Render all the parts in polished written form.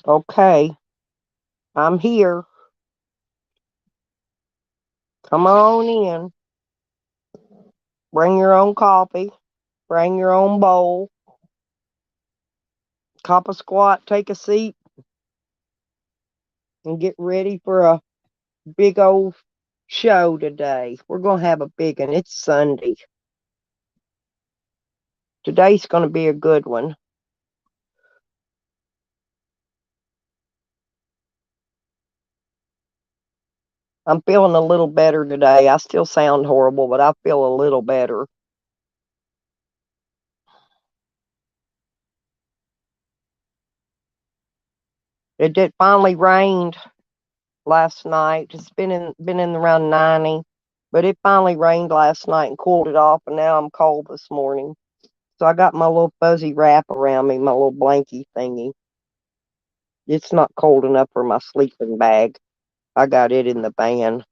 Okay, I'm here. Come on in. Bring your own coffee. Bring your own bowl. Cop a squat. Take a seat and get ready for a big old show today. We're going to have a big one. It's Sunday. Today's going to be a good one. I'm feeling a little better today. I still sound horrible, but I feel a little better. It did finally rained last night. It's been in around 90, but it finally rained last night and cooled it off, and now I'm cold this morning. So I got my little fuzzy wrap around me, my little blankie thingy. It's not cold enough for my sleeping bag. I got it in the van.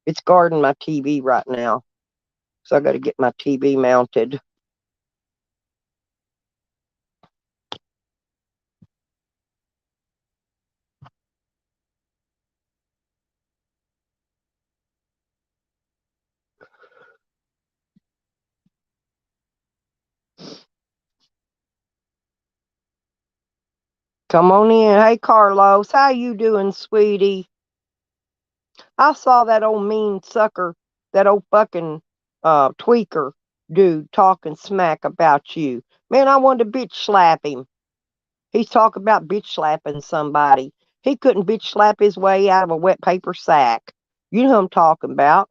It's guarding my TV right now, so I got to get my TV mounted. Come on in. Hey, Carlos. How you doing, sweetie? I saw that old mean sucker, that old fucking tweaker dude talking smack about you. Man, I wanted to bitch slap him. He's talking about bitch slapping somebody. He couldn't bitch slap his way out of a wet paper sack. You know who I'm talking about.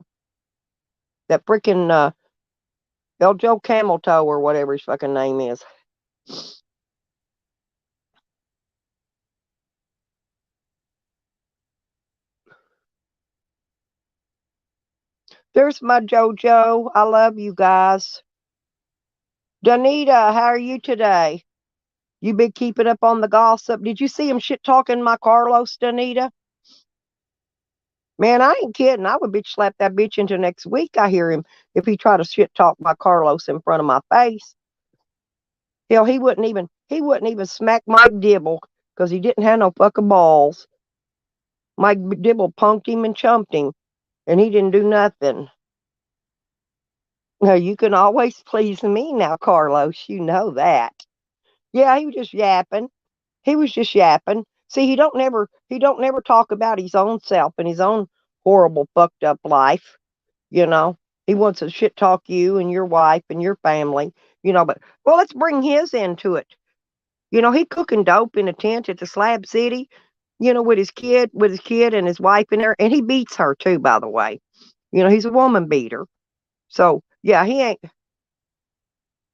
That freaking El Joe Camel Toe or whatever his fucking name is. There's my JoJo. I love you guys. Danita, how are you today? You been keeping up on the gossip? Did you see him shit talking my Carlos, Danita? Man, I ain't kidding. I would bitch slap that bitch into next week. I hear him if he tried to shit talk my Carlos in front of my face. Hell, he wouldn't even smack Mike Dibble because he didn't have no fucking balls. Mike Dibble punked him and chumped him, and he didn't do nothing. No, you can always please me now, Carlos. You know that. Yeah, he was just yapping. He was just yapping. See, he don't never talk about his own self and his own horrible fucked up life. You know, he wants to shit talk you and your wife and your family. But well, let's bring his into it. He cooking dope in a tent at the Slab City. With his kid and his wife in there, and he beats her too. By the way, he's a woman beater. So yeah, he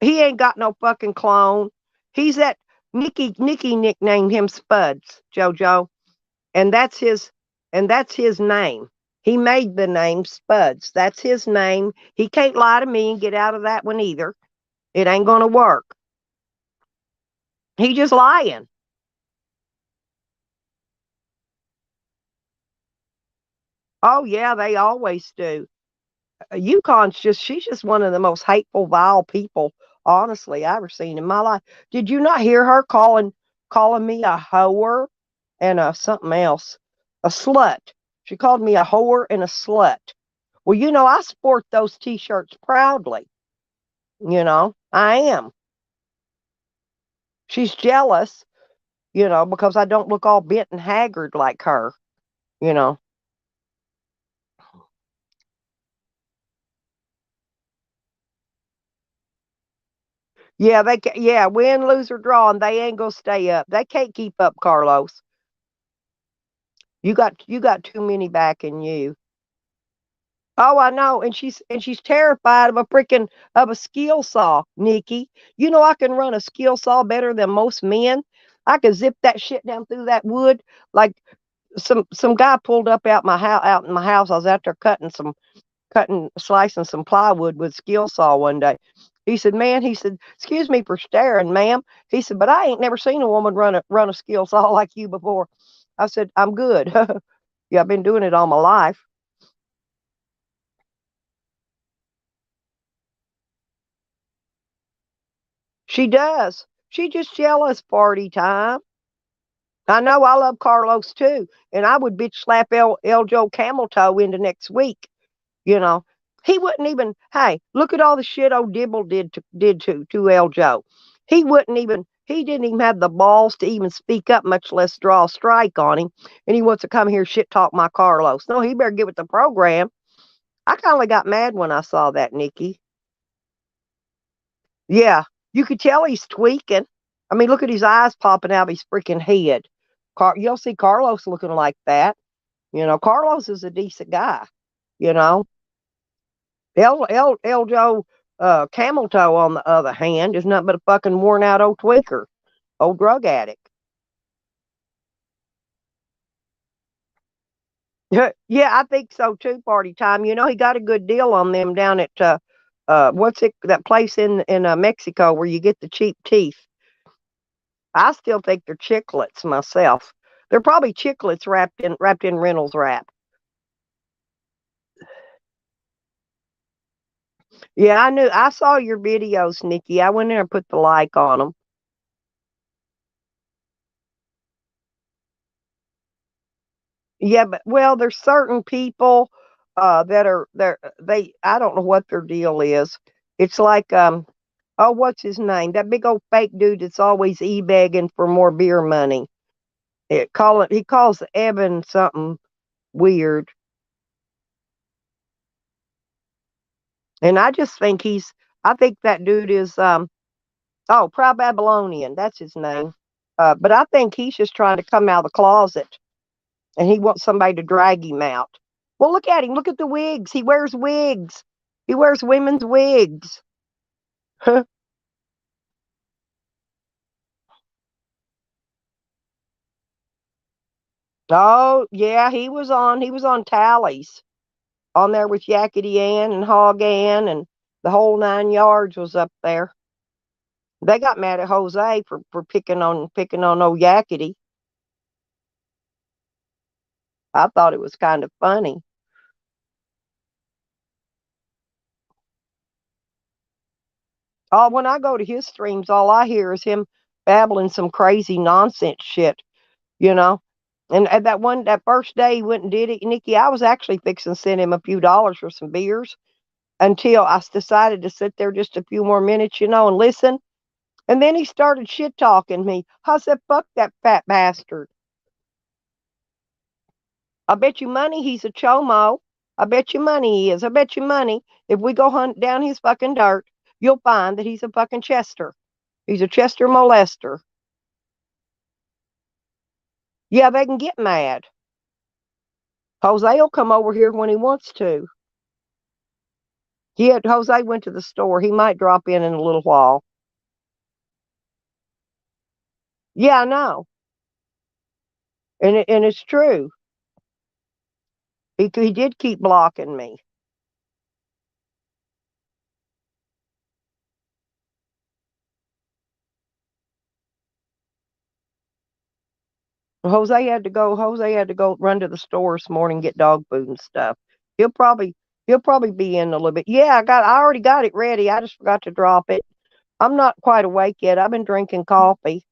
ain't got no fucking clone. He's that Nikki nicknamed him Spuds, JoJo, and that's his name. He made the name Spuds. That's his name. He can't lie to me and get out of that one either. It ain't gonna work. He just lying. Oh yeah, they always do. She's just one of the most hateful, vile people, honestly, I ever seen in my life. Did you not hear her calling me a whore and a something else? A slut. She called me a whore and a slut. Well, I sport those t-shirts proudly. I am. She's jealous, because I don't look all bent and haggard like her, you know. Yeah, win, lose, or draw, and they ain't gonna stay up. They can't keep up, Carlos. You got too many backing you. Oh, I know, and she's terrified of a skill saw, Nikki. I can run a skill saw better than most men. I could zip that shit down through that wood like some guy pulled up out in my house. I was out there slicing some plywood with skill saw one day. He said, "Man," he said, "excuse me for staring, ma'am." He said, "But I ain't never seen a woman run a skill saw like you before." I said, "I'm good." Yeah, I've been doing it all my life. She does. She just jealous party time. I know I love Carlos too, and I would bitch slap El Joe Camel Toe into next week. You know, he wouldn't even. Hey, look at all the shit old Dibble did to El Joe. He wouldn't even. He didn't even have the balls to even speak up, much less draw a strike on him. And he wants to come here shit talk my Carlos. No, he better get with the program. I kind of got mad when I saw that, Nikki. Yeah, you could tell he's tweaking. I mean, look at his eyes popping out of his freaking head. You'll see Carlos looking like that. Carlos is a decent guy. You know, El Joe Camel Toe, on the other hand, is nothing but a fucking worn out old tweaker, old drug addict. Yeah, I think so too. Party time. He got a good deal on them down at what's it, that place in Mexico where you get the cheap teeth. I still think they're chiclets myself. They're probably chiclets wrapped in Reynolds wrap. Yeah, I knew. I saw your videos, Nikki. I went there and put the like on them. Yeah, but well, there's certain people that are there. I don't know what their deal is. It's like oh, what's his name? That big old fake dude that's always e-begging for more beer money. He calls Evan something weird. And I think that dude is oh, Proud Babylonian, that's his name. But I think he's just trying to come out of the closet, and he wants somebody to drag him out. Well, look at him. Look at the wigs. He wears wigs. He wears women's wigs. Oh, yeah, he was on Tallies, on there with Yakety Ann and Hog Ann, and the whole 9 yards was up there. They got mad at Jose for picking on old Yakety. I thought it was kind of funny. Oh, when I go to his streams, all I hear is him babbling some crazy nonsense shit, you know. And at that first day he went and did it, Nikki, I was actually fixing to send him a few dollars for some beers until I decided to sit there just a few more minutes, and listen. And then he started shit talking me. I said, fuck that fat bastard. I bet you money he's a chomo. I bet you money he is. I bet you money if we go hunt down his fucking dirt, you'll find that he's a fucking Chester. He's a Chester molester. Yeah, they can get mad. Jose'll come over here when he wants to. Yeah, Jose went to the store. He might drop in a little while. Yeah, I know. And it's true. He did keep blocking me. Jose had to go run to the store this morning and get dog food and stuff. He'll probably he'll probably be in a little bit. Yeah, I already got it ready. I just forgot to drop it. I'm not quite awake yet. I've been drinking coffee.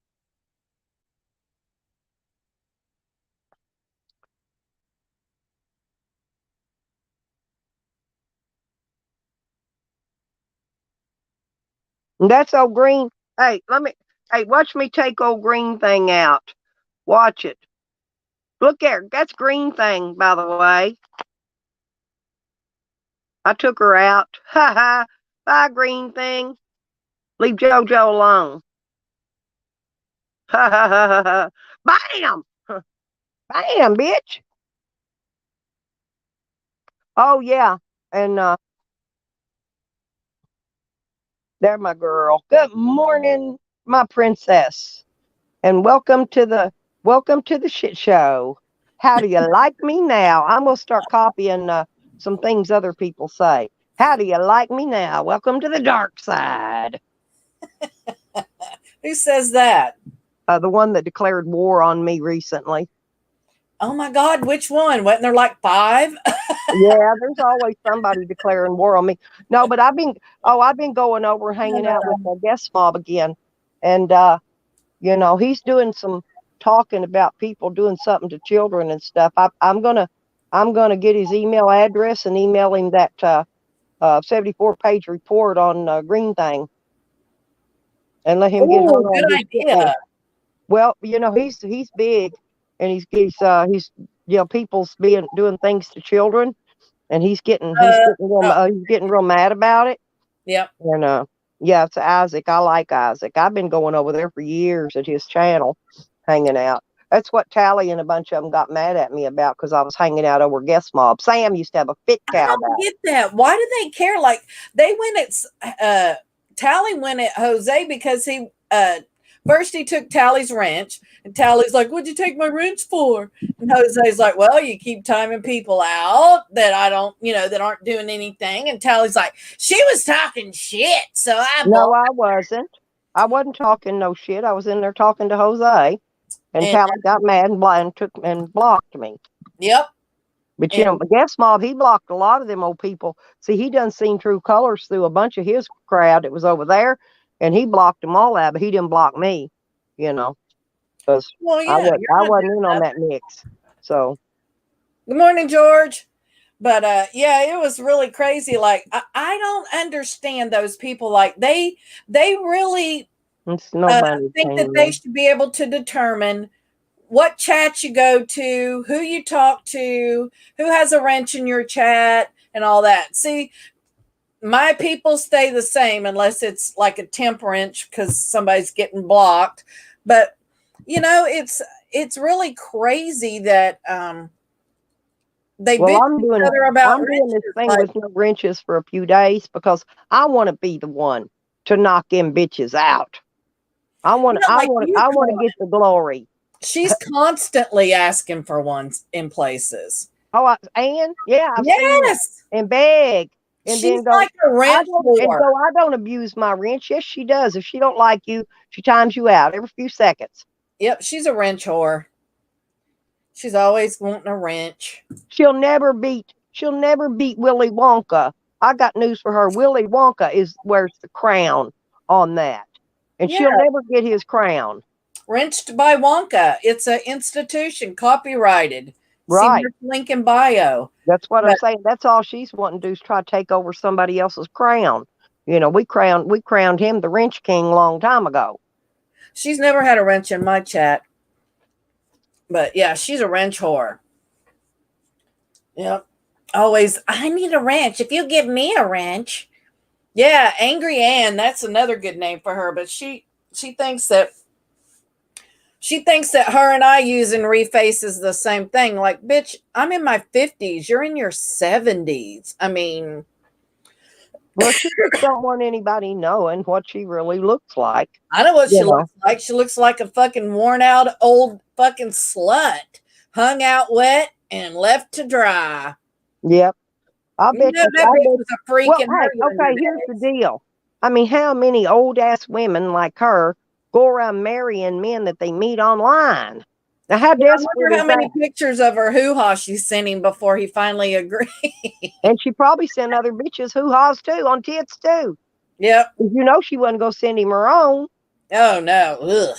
And that's old green. Hey, watch me take old green thing out. Watch it. Look at her. That's green thing, by the way. I took her out. Ha ha. Bye, green thing. Leave JoJo alone. Ha ha ha ha ha. Bam! Bam, bitch. Oh yeah. And there, my girl. Good morning, my princess. And welcome to the shit show. How do you like me now? I'm gonna start copying some things other people say. How do you like me now? Welcome to the dark side. Who says that? The one that declared war on me recently. Oh my God, which one? Wasn't there like five? Yeah, there's always somebody declaring war on me. No, but I've been going over hanging out with the guest mob again, and he's doing some talking about people doing something to children and stuff. I'm gonna get his email address and email him that 74-page report on Green Thing, and let him get her Oh, on good his idea. channel. Well, he's big, and he's people's being doing things to children, and he's getting real mad about it. Yep. And yeah, it's Isaac. I like Isaac. I've been going over there for years at his channel, hanging out. That's what Tally and a bunch of them got mad at me about, because I was hanging out over Guest Mob. Sam used to have a fit I cow. don't get that. Why do they care? Like they went at Tally went at Jose because he first he took Tally's wrench, and Tally's like, "What'd you take my wrench for?" And Jose's like, "Well, you keep timing people out that I don't, that aren't doing anything." And Tally's like, "She was talking shit, so I No, I wasn't. I wasn't talking no shit. I was in there talking to Jose, and Tally got mad and blocked me. Yep. But Guest Mob, he blocked a lot of them old people. See, he done seen true colors through a bunch of his crowd that was over there, and he blocked them all out, but he didn't block me, because I wasn't in on that mix. So good morning, George. But yeah, it was really crazy. Like I don't understand those people. Like they really think that they should be able to determine what chat you go to, who you talk to, who has a wrench in your chat, and all that. See, my people stay the same unless it's like a temp wrench because somebody's getting blocked. But it's really crazy that they bitch each other about I'm doing this thing with no wrenches for a few days because I want to be the one to knock them bitches out. I want to get the glory. She's constantly asking for ones in places. Oh, I've seen it, and beg. And she's then go, like a wrench and so I don't abuse my wrench. Yes, she does. If she don't like you, she times you out every few seconds. Yep, she's a wrench whore. She's always wanting a wrench. She'll never beat Willy Wonka. I got news for her. Willy Wonka wears the crown on that. And she'll never get his crown. Wrenched by Wonka. It's an institution, copyrighted. Right. See link in bio. That's what I'm saying. That's all she's wanting to do is try to take over somebody else's crown. We crowned him the wrench king a long time ago. She's never had a wrench in my chat. But yeah, she's a wrench whore. Yep. Always, I need a wrench. If you give me a wrench. Yeah, Angry Ann, that's another good name for her. But she thinks that her and I using Reface is the same thing. Like, bitch, I'm in my 50s. You're in your 70s. I mean, well, she just don't want anybody knowing what she really looks like. I know what she looks like. She looks like a fucking worn out old fucking slut, hung out wet and left to dry. Yep. I bet that bitch was a freak. Okay, here's the deal. I mean, how many old ass women like her go around marrying men that they meet online? Now, how desperate how many pictures of her hoo-ha she sent him before he finally agreed. And she probably sent other bitches hoo-has too, on tits too. Yep. She wasn't going to send him her own. Oh, no. Ugh.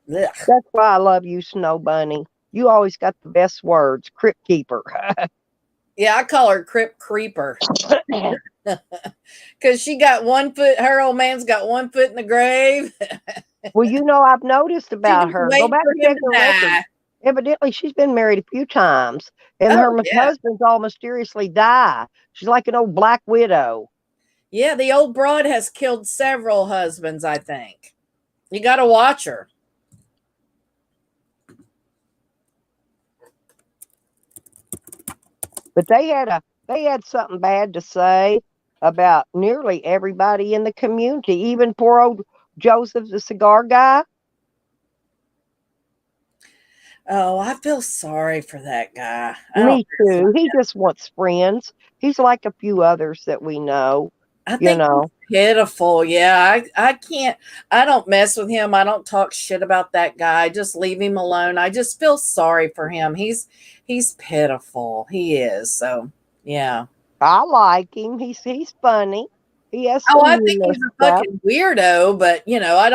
That's why I love you, Snow Bunny. You always got the best words. Crypt keeper. Yeah, I call her Crypt Creeper. Because she got one foot, her old man's got one foot in the grave. Well, I've noticed about her. Go back and check her record. Evidently, she's been married a few times, and her husband's all mysteriously die. She's like an old black widow. Yeah, the old broad has killed several husbands, I think. You got to watch her. But they had something bad to say about nearly everybody in the community, even poor old Joseph, the cigar guy. Oh, I feel sorry for that guy. Me too. He just wants friends. He's like a few others that we know. I think he's pitiful. Yeah, I can't. I don't mess with him. I don't talk shit about that guy. Just leave him alone. I just feel sorry for him. He's pitiful. He is. So yeah. I like him. He's funny. He has Oh, some I think humor he's a stuff. fucking weirdo, but I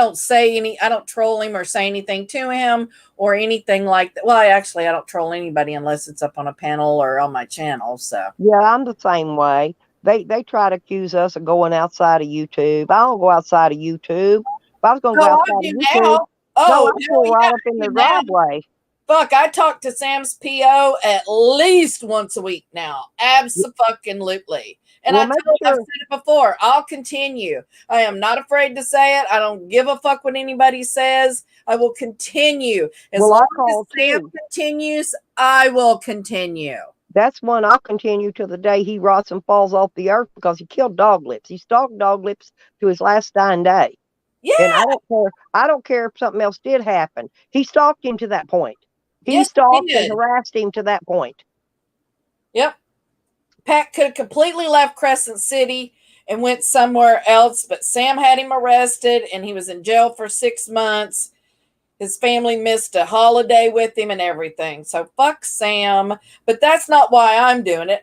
don't troll him or say anything to him or anything like that. Well, I don't troll anybody unless it's up on a panel or on my channel. So Yeah, I'm the same way. They try to accuse us of going outside of YouTube. I don't go outside of YouTube. If I was going to go I outside of do YouTube, now. no, Oh, I'd pull yeah, right up in I their do now. driveway. Fuck, I talk to Sam's PO at least once a week now. Absolutely. And Well, I've said it before. I'll continue. I am not afraid to say it. I don't give a fuck what anybody says. I will continue. As long as Sam continues, I will continue. That's one I'll continue till the day he rots and falls off the earth because he killed Dog Lips. He stalked Dog Lips to his last dying day. Yeah. And I don't care if something else did happen. He stalked him to that point. He stalked and harassed him to that point. Yep. Pat could have completely left Crescent City and went somewhere else, but Sam had him arrested and he was in jail for 6 months. His family missed a holiday with him and everything. So fuck Sam. But that's not why I'm doing it.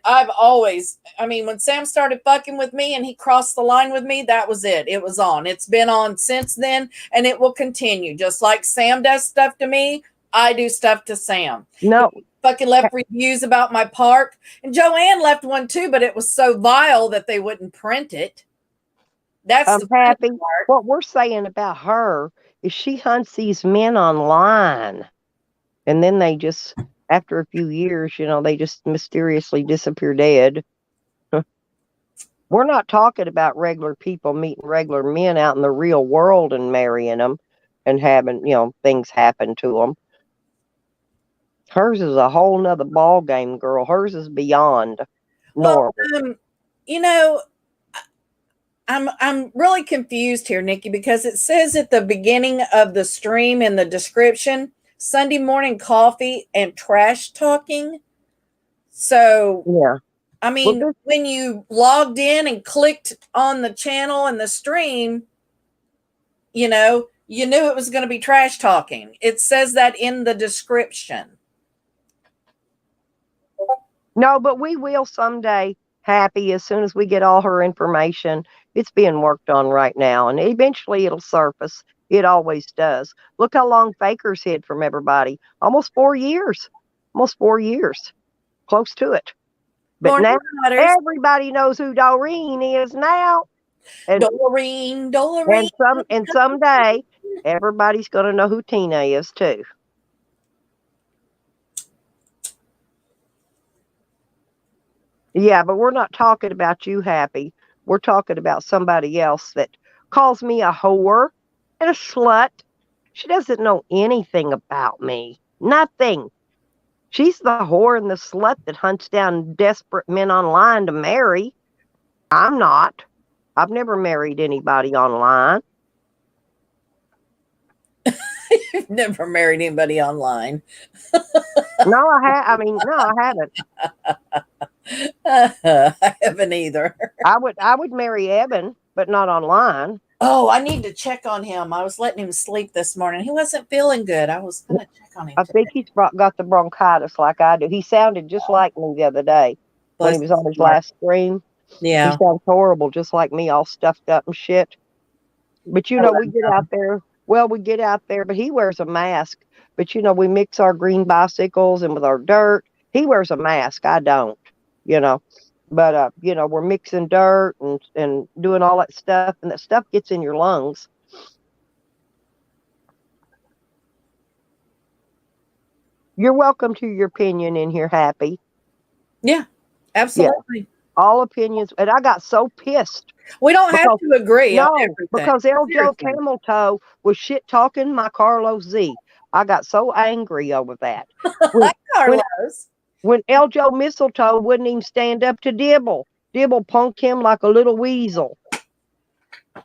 When Sam started fucking with me and he crossed the line with me, that was it. It was on. It's been on since then, and it will continue. Just like Sam does stuff to me, I do stuff to Sam. No. He fucking left reviews about my park. And Joanne left one too, but it was so vile that they wouldn't print it. That's I'm happy. What we're saying about her is she hunts these men online. And then they just, after a few years, they just mysteriously disappear dead. We're not talking about regular people meeting regular men out in the real world and marrying them and having, things happen to them. Hers is a whole nother ball game, girl. Hers is beyond normal. I'm really confused here, Nikki, because it says at the beginning of the stream in the description, Sunday morning coffee and trash talking. So, yeah. When you logged in and clicked on the channel and the stream, you knew it was going to be trash talking. It says that in the description. No, but we will someday, Happy, as soon as we get all her information. It's being worked on right now, and eventually it'll surface. It always does. Look how long Faker's hid from everybody. Almost 4 years. Almost 4 years. Close to it. But now everybody knows who Doreen is now. And Doreen. And someday everybody's going to know who Tina is too. Yeah, but we're not talking about you, Happy. We're talking about somebody else that calls me a whore and a slut. She doesn't know anything about me. Nothing. She's the whore and the slut that hunts down desperate men online to marry. I'm not. I've never married anybody online. You've never married anybody online. No, I haven't. I haven't either. I would marry Evan, but not online. Oh, I need to check on him. I was letting him sleep this morning. He wasn't feeling good. I was going to check on him. I think he's got the bronchitis like I do. He sounded just like me the other day when he was on his last stream. Yeah. He sounds horrible, just like me, all stuffed up and shit. But, we get out there. Well, we get out there, but he wears a mask. But, we mix our green bicycles and with our dirt. He wears a mask. I don't, But, we're mixing dirt and doing all that stuff. And that stuff gets in your lungs. You're welcome to your opinion in here, Happy. Yeah, absolutely. Yeah. All opinions. And I got so pissed. We don't have to agree on everything. Because Eljo Camel Toe was shit talking my Carlos Z. I got so angry over that. When Eljo Mistletoe wouldn't even stand up to Dibble. Dibble punked him like a little weasel.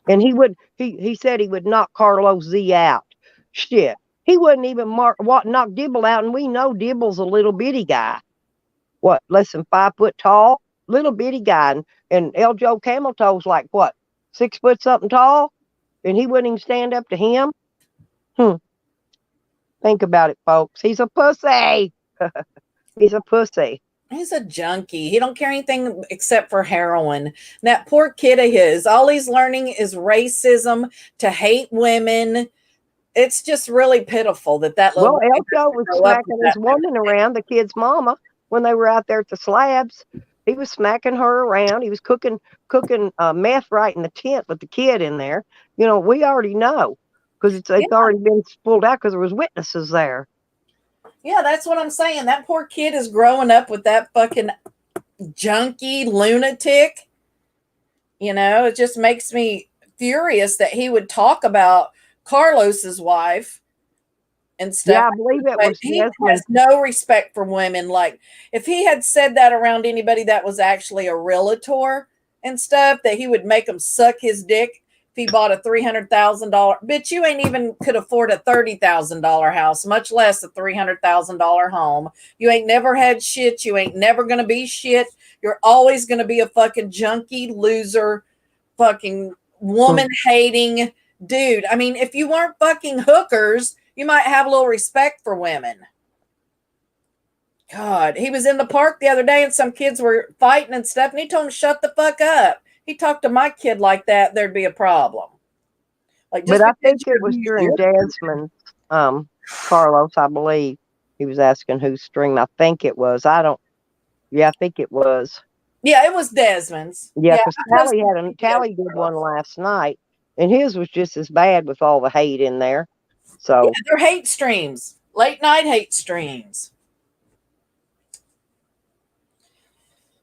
And he said he would knock Carlos Z out. Shit. He wouldn't even knock Dibble out, and we know Dibble's a little bitty guy. What, less than 5 foot tall? Little bitty guy. And Eljo Camel Toe's like, what, 6 foot something tall? And he wouldn't even stand up to him? Think about it, folks. He's a pussy. He's a pussy. He's a junkie. He don't care anything except for heroin. That poor kid of his, all he's learning is racism, to hate women. It's just really pitiful that little boy Eljo was smacking his woman around, the kid's mama, when they were out there at the slabs. He was smacking her around. He was cooking meth right in the tent with the kid in there. You know, we already know because it's already been pulled out because there was witnesses there. Yeah, that's what I'm saying. That poor kid is growing up with that fucking junkie lunatic. You know, it just makes me furious that he would talk about Carlos's wife and stuff. Yeah, I believe it was. He has no respect for women. Like, if he had said that around anybody that was actually a realtor and stuff, that he would make them suck his dick. If he bought a $300,000, bitch, you ain't even could afford a $30,000 house, much less a $300,000 home. You ain't never had shit. You ain't never going to be shit. You're always going to be a fucking junkie, loser, fucking woman hating dude. I mean, if you weren't fucking hookers, you might have a little respect for women. God, he was in the park the other day and some kids were fighting and stuff, and he told them, shut the fuck up. He talked to my kid like that, there'd be a problem. Like, but I think it was during Desmond's, Carlos, I believe. He was asking whose stream. I think it was. I think it was. Yeah, it was Desmond's. Yeah, because Tally did one last night, and his was just as bad with all the hate in there. So they're hate streams, late night hate streams.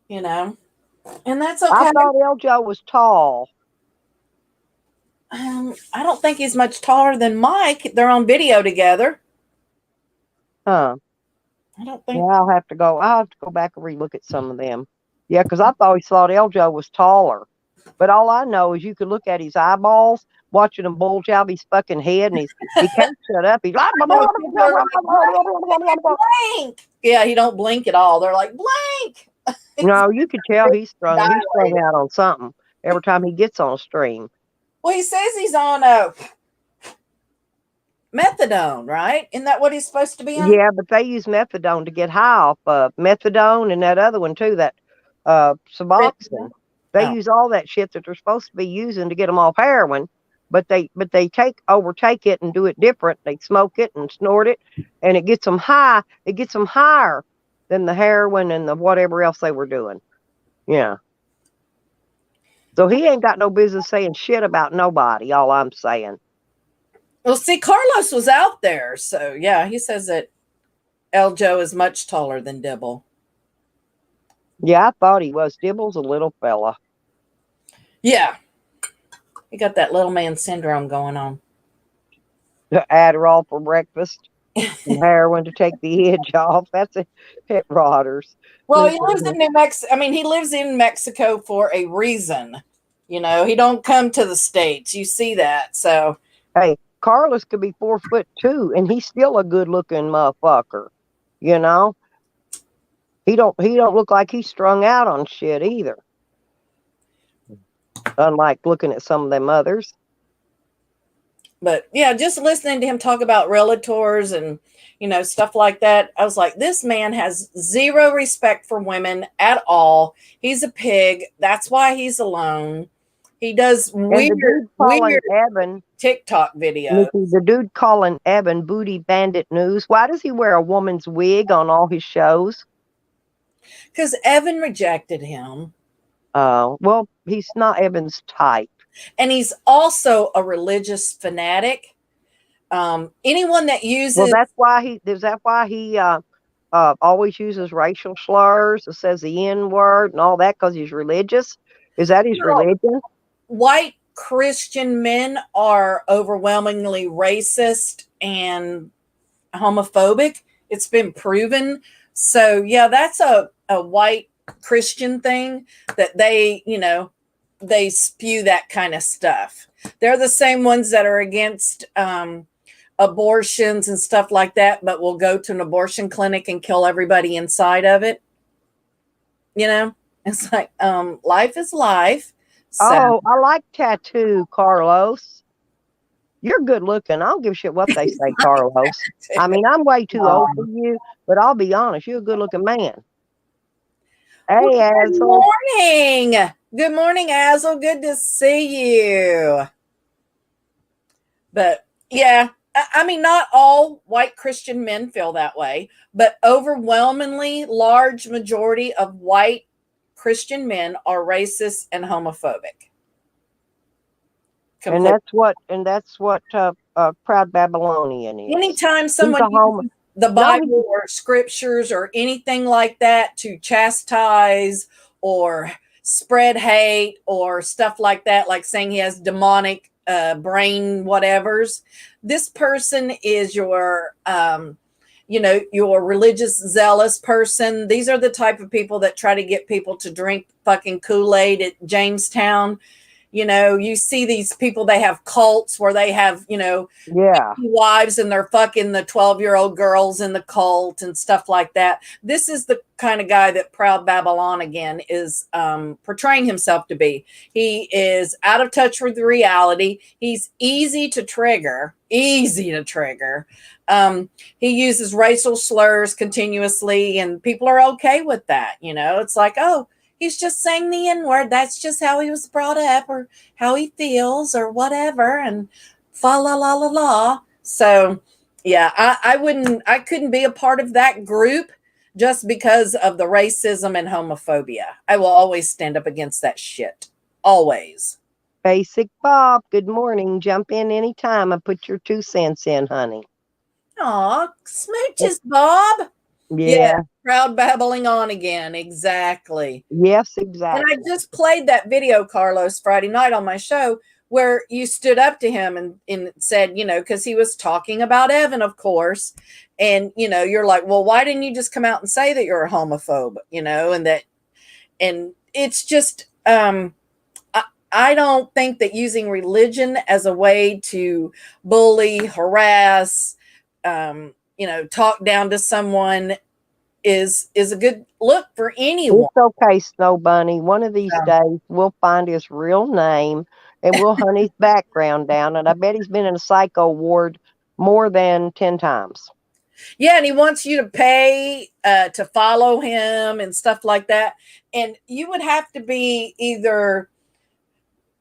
You know, and that's okay. I thought Eljo was tall. I don't think he's much taller than Mike. They're on video together. Huh. I don't think. Yeah, I'll have to go back and relook at some of them. Yeah, because I always thought Eljo was taller. But all I know is you could look at his eyeballs, watching him bulge out his fucking head, and he can't shut up. He's like, blink. Yeah, he don't blink at all. They're like, blink. No, you could tell he's strung out on something every time he gets on a stream. Well, he says he's on methadone, right? Isn't that what he's supposed to be on? Yeah, but they use methadone to get high off methadone and that other one too, that Suboxone. They use all that shit that they're supposed to be using to get them off heroin, but they overtake it and do it different. They smoke it and snort it, and it gets them high. It gets them higher than the heroin and the whatever else they were doing. Yeah. So he ain't got no business saying shit about nobody. All I'm saying. Well, see, Carlos was out there, so yeah, he says that Eljo is much taller than Dibble. Yeah, I thought he was. Dibble's a little fella. Yeah. He got that little man syndrome going on. Adderall for breakfast. And heroin to take the edge off. That's a pet rotters. Well, he lives in New Mexico. I mean, he lives in Mexico for a reason. You know, he don't come to the States. You see that. So, hey, Carlos could be 4'2", and he's still a good-looking motherfucker. You know, he don't look like he's strung out on shit either. Unlike looking at some of them others. But yeah, just listening to him talk about realtors and, you know, stuff like that. I was like, this man has zero respect for women at all. He's a pig. That's why he's alone. He does weird Evan TikTok videos. The dude calling Evan Booty Bandit News. Why does he wear a woman's wig on all his shows? Because Evan rejected him. Well, he's not Evan's type. And he's also a religious fanatic. Anyone that uses... Well, that's why he always uses racial slurs, and says the N-word and all that, because he's religious? Is that his religion? White Christian men are overwhelmingly racist and homophobic. It's been proven. So, yeah, that's a white Christian thing that they, you know, they spew that kind of stuff. They're the same ones that are against abortions and stuff like that, but will go to an abortion clinic and kill everybody inside of it. You know, it's like, life is life. So. Oh, I like tattoo, Carlos. You're good looking. I don't give a shit what they say, Carlos. I mean, I'm way too old for you, but I'll be honest, you're a good looking man. Hey, Good Azel. morning. Good morning, Azel. Good to see you. But yeah, I mean, not all white Christian men feel that way, but overwhelmingly large majority of white Christian men are racist and homophobic. And that's what Proud Babylonian is. Anytime someone uses the Bible or scriptures or anything like that to chastise or spread hate or stuff like that, like saying he has demonic brain whatevers, this person is your your religious zealous person. These are the type of people that try to get people to drink fucking Kool-Aid at Jamestown. You see these people, they have cults where they have, wives and they're fucking the 12-year-old girls in the cult and stuff like that. This is the kind of guy that Proud Babylon again is portraying himself to be. He is out of touch with reality. He's easy to trigger. He uses racial slurs continuously and people are okay with that. It's like, oh, he's just saying the N-word. That's just how he was brought up or how he feels or whatever. And fa la la la la. So yeah, I couldn't be a part of that group just because of the racism and homophobia. I will always stand up against that shit. Always. Basic Bob, good morning. Jump in anytime and put your 2 cents in, honey. Aw, smooches, Bob. Yeah. Proud babbling on again. Exactly. Yes, exactly. And I just played that video, Carlos, Friday night on my show where you stood up to him and said, because he was talking about Evan, of course. And, you're like, well, why didn't you just come out and say that you're a homophobe, and it's just, I don't think that using religion as a way to bully, harass, talk down to someone is a good look for anyone. It's okay, Snow Bunny. One of these days we'll find his real name and we'll hunt his background down. And I bet he's been in a psycho ward more than 10 times. Yeah, and he wants you to pay to follow him and stuff like that. And you would have to be either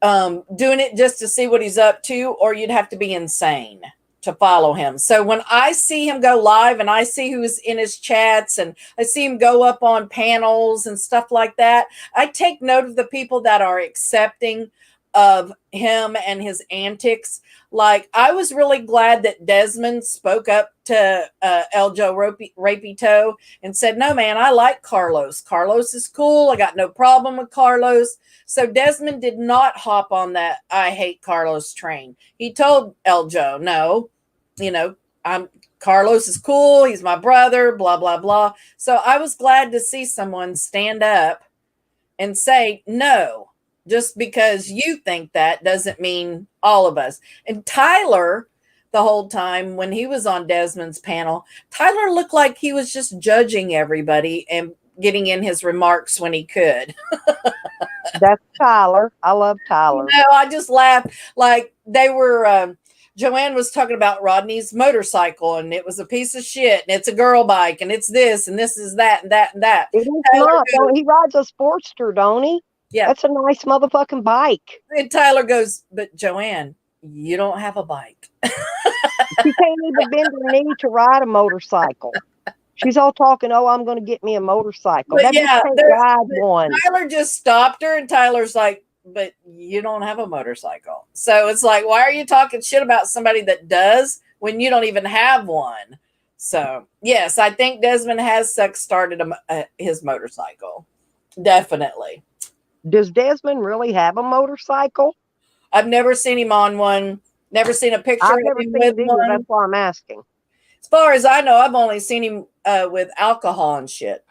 doing it just to see what he's up to, or you'd have to be insane to follow him. So when I see him go live and I see who's in his chats and I see him go up on panels and stuff like that, I take note of the people that are accepting of him and his antics. Like, I was really glad that Desmond spoke up to Eljo Rapito and said, no, man, I like Carlos. Carlos is cool. I got no problem with Carlos. So Desmond did not hop on that I hate Carlos train. He told Eljo, no, Carlos is cool. He's my brother, blah, blah, blah. So I was glad to see someone stand up and say, no, just because you think that doesn't mean all of us. And Tyler, the whole time when he was on Desmond's panel, Tyler looked like he was just judging everybody and getting in his remarks when he could. That's Tyler. I love Tyler. I just laughed. Like, they were, Joanne was talking about Rodney's motorcycle and it was a piece of shit and it's a girl bike and it's this and this is that and that and that. It is not. He rides a Sportster, don't he? Yeah. That's a nice motherfucking bike. And Tyler goes, but Joanne, you don't have a bike. She can't even bend her knee to ride a motorcycle. She's all talking, oh, I'm going to get me a motorcycle. But ride one. Tyler just stopped her and Tyler's like, but you don't have a motorcycle. So it's like, why are you talking shit about somebody that does when you don't even have one? So, yes, I think Desmond has started his motorcycle. Definitely. Does Desmond really have a motorcycle? I've never seen him on one. Never seen a picture I've of never him seen with it either. one. That's why I'm asking. As far as I know, I've only seen him with alcohol and shit.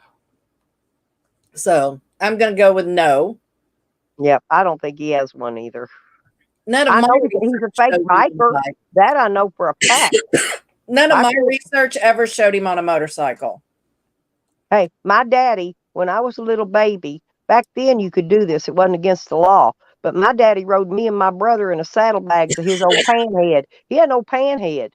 So I'm going to go with no. Yep, I don't think he has one either. None of I my know he's a fake biker. That I know for a fact. None of my research ever showed him on a motorcycle. Hey, my daddy, when I was a little baby, back then you could do this. It wasn't against the law. But my daddy rode me and my brother in a saddlebag to his old panhead. He had no panhead.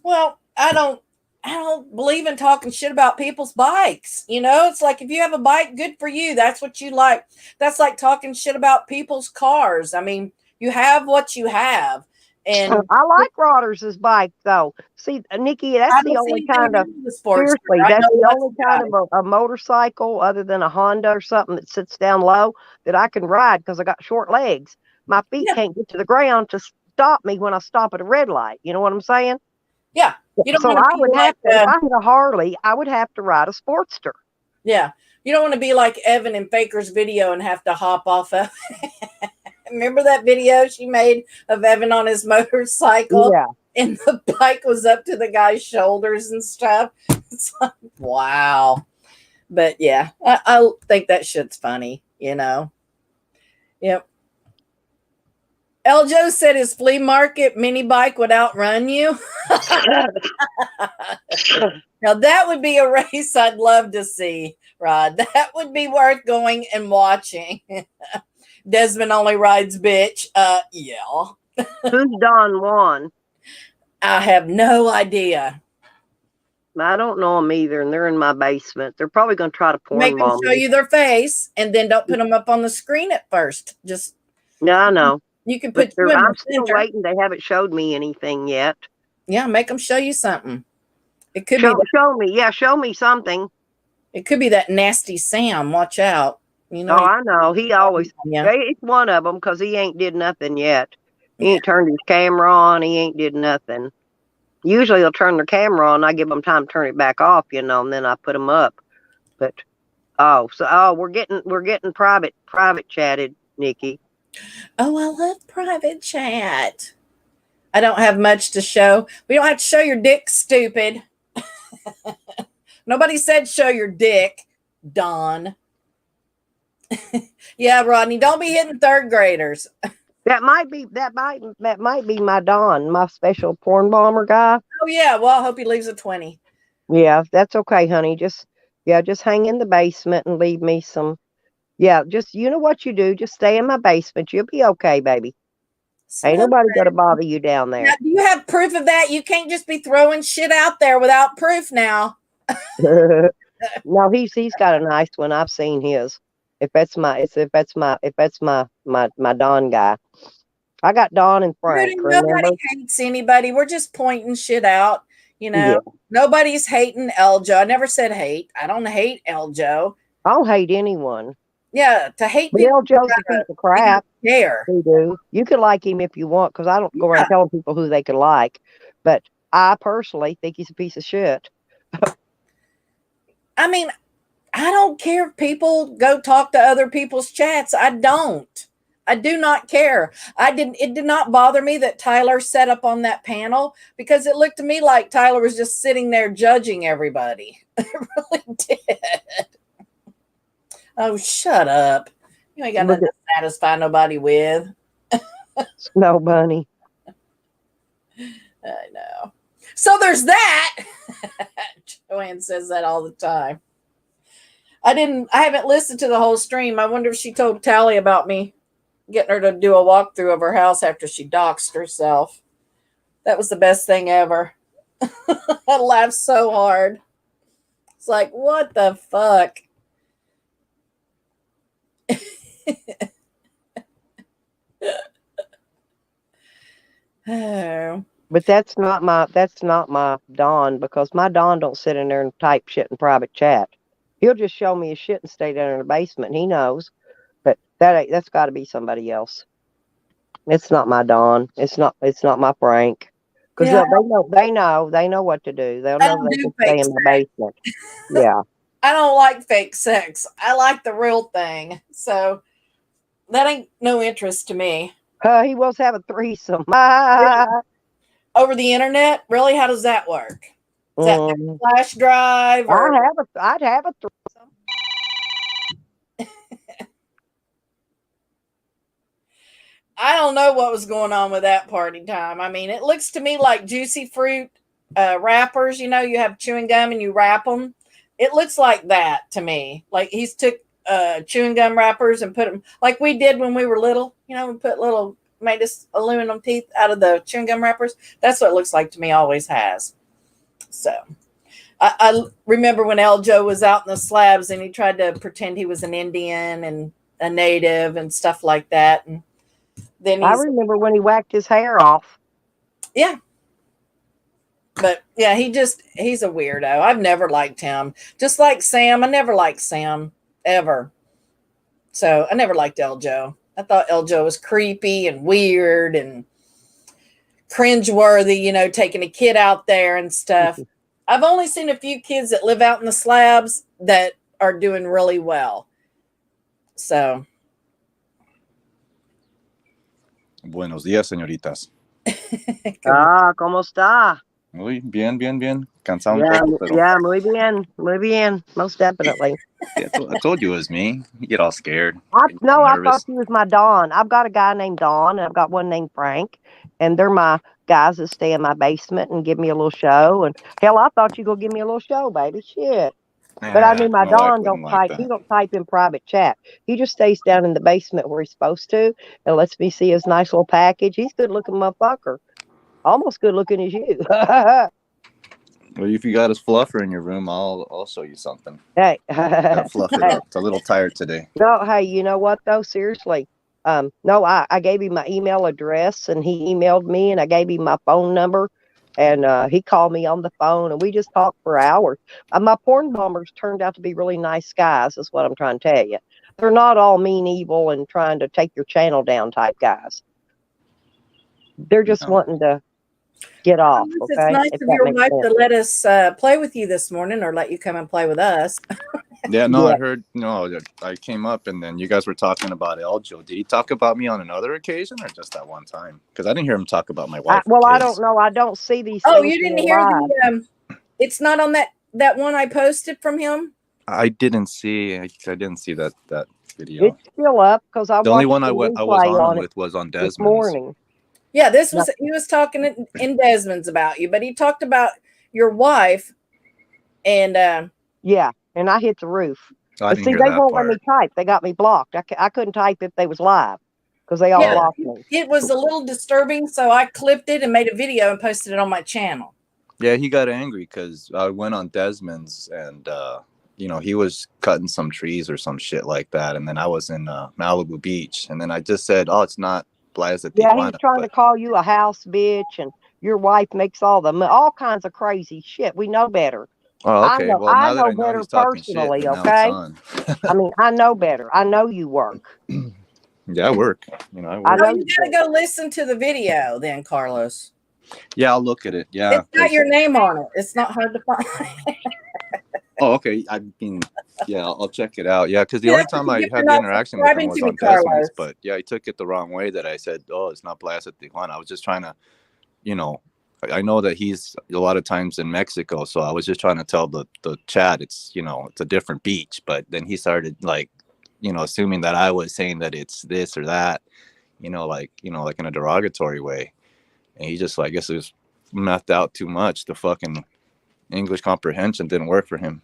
Well, I don't I don't believe in talking shit about people's bikes. You know, it's like if you have a bike, good for you. That's what you like. That's like talking shit about people's cars. I mean, you have what you have. And I like Roders's bike though. See, Nikki, that's the only kind of seriously, that's the only kind of a motorcycle other than a Honda or something that sits down low that I can ride because I got short legs. My feet can't get to the ground to stop me when I stop at a red light. You know what I'm saying? Yeah. You don't so I would have to, if I had a Harley, I would have to ride a Sportster. Yeah. You don't want to be like Evan in Faker's video and have to hop off of. Remember that video she made of Evan on his motorcycle? Yeah. And the bike was up to the guy's shoulders and stuff. It's like, wow. But yeah, I think that shit's funny, you know? Yep. Eljo said his flea market mini bike would outrun you. Now that would be a race I'd love to see, Rod. That would be worth going and watching. Desmond only rides bitch. Yeah. Who's Don Juan? I have no idea. I don't know them either, and they're in my basement. They're probably going to try to porn Make them show you their face, and then don't put them up on the screen at first. Just I know. You can put. I'm still waiting. They haven't showed me anything yet. Yeah, make them show you something. It could be. Show me. Yeah, show me something. It could be that nasty Sam. Watch out. You know. Oh, I know. He always. Yeah. It's one of them because he ain't did nothing yet. He ain't turned his camera on. He ain't did nothing. Usually they'll turn their camera on. I give them time to turn it back off, you know, and then I put them up. But we're getting private chatted, Nikki. Oh, I love private chat. I don't have much to show. We don't have to show your dick, stupid. Nobody said show your dick, Don. Yeah, Rodney, don't be hitting third graders. That might be my Don, my special porn bomber guy. Oh yeah, well I hope he leaves a 20. Yeah, that's okay, honey. Just hang in the basement and leave me some. Yeah, just you know what you do. Just stay in my basement. You'll be okay, baby. Ain't nobody gonna bother you down there. Now, do you have proof of that? You can't just be throwing shit out there without proof now. No, he's got a nice one. I've seen his. If that's my Don guy. I got Don and Frank. Nobody hates anybody. We're just pointing shit out. You know, yeah. Nobody's hating Eljo. I never said hate. I don't hate Eljo. I don't hate anyone. Yeah, to hate people. Eljo's a piece of crap. Care. We do. You can like him if you want, because I don't go around telling people who they can like. But I personally think he's a piece of shit. I mean, I don't care if people go talk to other people's chats. I don't. I do not care. It did not bother me that Tyler set up on that panel because it looked to me like Tyler was just sitting there judging everybody. It really did. Oh, shut up. You ain't got nothing to satisfy nobody with. No, bunny. I know. So there's that. Joanne says that all the time. I haven't listened to the whole stream. I wonder if she told Tally about me getting her to do a walkthrough of her house after she doxed herself. That was the best thing ever. I laughed so hard. It's like, what the fuck? Oh. But that's not my Don, because my Don don't sit in there and type shit in private chat. He'll just show me his shit and stay down in the basement. He knows. But that's got to be somebody else. It's not my Don. It's not my Frank. Because they know what to do. They'll know they can stay in the basement. Yeah. I don't like fake sex. I like the real thing. So that ain't no interest to me. He was having a threesome. Over the internet? Really? How does that work? Is that like a flash drive? Or? I'd have a threesome. I don't know what was going on with that party time. I mean, it looks to me like Juicy Fruit wrappers. You know, you have chewing gum and you wrap them. It looks like that to me. Like he's took chewing gum wrappers and put them like we did when we were little. You know, we made us aluminum teeth out of the chewing gum wrappers. That's what it looks like to me. Always has. So I remember when Eljo was out in the slabs and he tried to pretend he was an Indian and a native and stuff like that. And then I remember when he whacked his hair off. Yeah. But yeah, he's a weirdo. I've never liked him. Just like Sam. I never liked Sam ever. So I never liked Eljo. I thought Eljo was creepy and weird and cringeworthy, taking a kid out there and stuff. I've only seen a few kids that live out in the slabs that are doing really well. So. Buenos días, señoritas. ¿Cómo está? Muy bien, bien, bien. Cansado yeah, un poco, pero... Yeah, muy bien. Most definitely. Yeah, I told you it was me. You get all scared. I thought you was my Don. I've got a guy named Don, and I've got one named Frank, and they're my guys that stay in my basement and give me a little show. And hell, I thought you go give me a little show, baby. Shit. But I knew my Don don't type. He don't type in private chat. He just stays down in the basement where he's supposed to and lets me see his nice little package. He's good looking motherfucker. Almost good looking as you. Well, if you got his fluffer in your room, I'll show you something. Hey. Gotta fluff it up. It's a little tired today. No, hey, you know what though? Seriously. No, I gave him my email address and he emailed me and I gave him my phone number and he called me on the phone and we just talked for hours. My porn bombers turned out to be really nice guys, is what I'm trying to tell you. They're not all mean, evil, and trying to take your channel down type guys. They're just wanting to get off. Okay? It's nice of your wife to let us play with you this morning or let you come and play with us. Yeah, no, yeah. I heard, I came up and then you guys were talking about Eljo. Did he talk about me on another occasion or just that one time? Because I didn't hear him talk about my wife. I don't know. I don't see these. Oh, you didn't hear it's not on that one I posted from him? I didn't see that video. It's still up because the only one I was on with was on Desmond's. This morning. Yeah, he was talking in Desmond's about you, but he talked about your wife and yeah. And I hit the roof. I but see, they won't let me type. They got me blocked. I couldn't type if they was live because they all blocked me. It was a little disturbing, so I clipped it and made a video and posted it on my channel. Yeah, he got angry because I went on Desmond's and, he was cutting some trees or some shit like that. And then I was in Malibu Beach. And then I just said, oh, it's not Plaza Tijuana. Yeah, he was trying to call you a house bitch and your wife makes all kinds of crazy shit. We know better. Oh, okay. I know better personally, shit, okay? I mean, I know better. I know you work. Yeah, I work. I know you gotta go listen to the video then, Carlos. Yeah, I'll look at it. Yeah. It's got your name on it. It's not hard to find. Oh, okay. I mean, yeah, I'll check it out. Yeah, because the only time I had the interaction with him was on Desmond's, but yeah, he took it the wrong way that I said, oh, it's not Plaza Tijuana. I was just trying to, I know that he's a lot of times in Mexico, so I was just trying to tell the chat it's it's a different beach. But then he started assuming that I was saying that it's this or that, like in a derogatory way, and he just I guess it was methed out too much. The fucking English comprehension didn't work for him.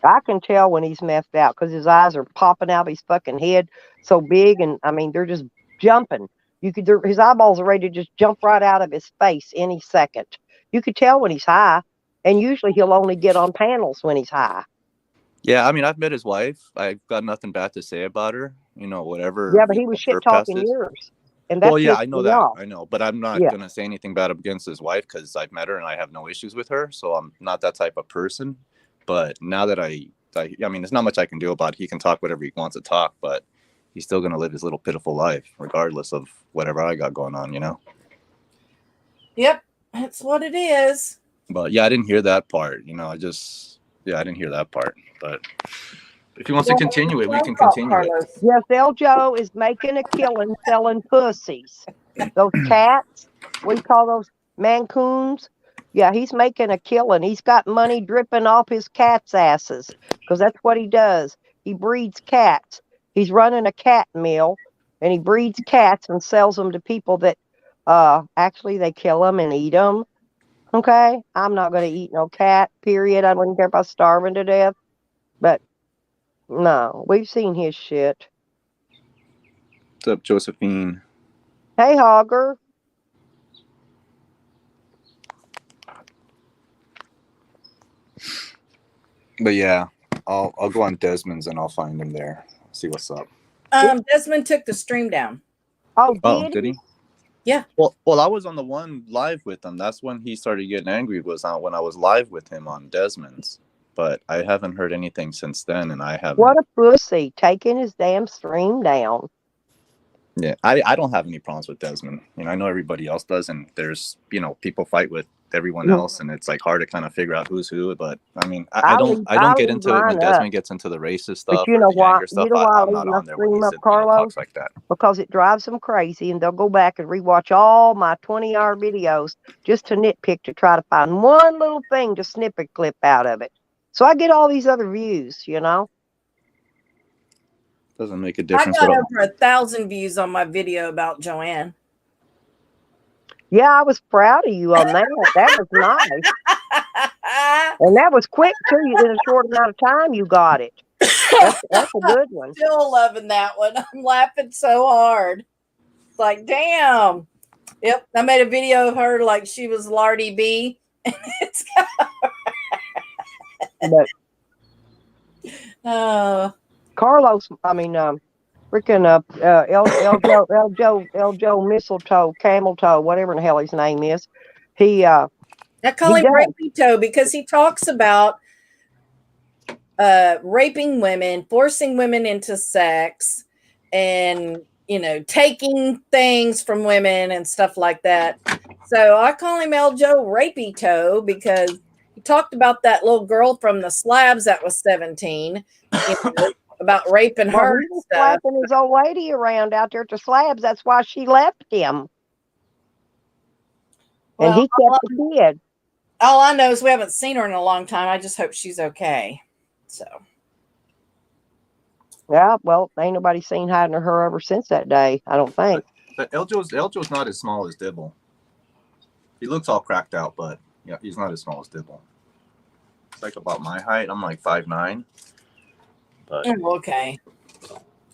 I can tell when he's methed out because his eyes are popping out of his fucking head so big, and I mean they're just jumping. His eyeballs are ready to just jump right out of his face any second. You could tell when he's high, and usually he'll only get on panels when he's high. Yeah, I mean, I've met his wife. I've got nothing bad to say about her. Whatever. Yeah, but he was shit talking yours. And that's I know that. I know, but I'm not gonna say anything bad against his wife because I've met her and I have no issues with her. So I'm not that type of person. But now that I mean, there's not much I can do about it. He can talk whatever he wants to talk, but he's still going to live his little pitiful life, regardless of whatever I got going on, Yep, that's what it is. But yeah, I didn't hear that part. I didn't hear that part. But if he wants to continue it, we can continue it. Yes, Eljo is making a killing selling pussies. Those cats, we call those mancoons. Yeah, he's making a killing. He's got money dripping off his cats' asses because that's what he does. He breeds cats. He's running a cat mill, and he breeds cats and sells them to people that actually they kill them and eat them. Okay? I'm not going to eat no cat, period. I wouldn't care if I was starving to death. But, no, we've seen his shit. What's up, Josephine? Hey, Hogger. But yeah, I'll go on Desmond's and I'll find him there. See what's up. Desmond took the stream down. Oh, did he? Yeah. Well, I was on the one live with him. That's when he started getting angry. Was on when I was live with him on Desmond's. But I haven't heard anything since then, and I haven't. What a pussy, taking his damn stream down. Yeah, I don't have any problems with Desmond. You know, I know everybody else does, and there's, you know, people fight with everyone else, and it's like hard to kind of figure out who's who. But I mean, I don't get into it when Desmond gets into the racist stuff. But you know why? Stuff, you know why I'm not on there when he talks like that. Because it drives them crazy, and they'll go back and rewatch all my 20-hour videos just to nitpick to try to find one little thing to snip a clip out of it. So I get all these other views, you know. Doesn't make a difference. I got over 1,000 views on my video about Joanne. Yeah, I was proud of you on that. That was nice. And that was quick, too. In a short amount of time, you got it. That's a good one. Still loving that one. I'm laughing so hard. It's like, damn. Yep. I made a video of her like she was Lardy B. And it's Carlos, I mean, freaking Eljo Mistletoe, Camel Toe, whatever the hell his name is. I call him Rapey Toe because he talks about raping women, forcing women into sex, and, you know, taking things from women and stuff like that. So I call him Eljo Rapey Toe because he talked about that little girl from the Slabs that was 17, you know, about raping her. He was slapping his old lady around out there at the Slabs. That's why she left him. And he kept the kid. All I know is we haven't seen her in a long time. I just hope she's okay. So. Yeah, well, ain't nobody seen hiding her ever since that day, I don't think. But Eljo's not as small as Dibble. He looks all cracked out, but yeah, he's not as small as Dibble. It's like about my height. I'm like 5'9". But okay.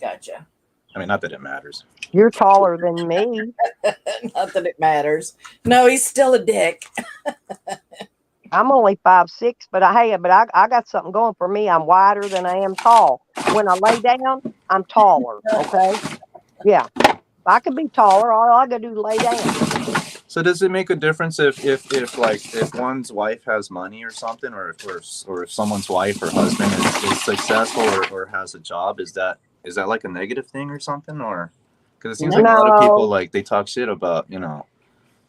Gotcha. I mean, not that it matters. You're taller than me. Not that it matters. No, he's still a dick. I'm only 5'6", but I got something going for me. I'm wider than I am tall. When I lay down, I'm taller. Okay. Yeah. I could be taller. All I gotta do is lay down. So does it make a difference if one's wife has money or something, or if someone's wife or husband is successful or has a job? Is that like a negative thing or something? Or because it seems like a lot of people, like, they talk shit about, you know,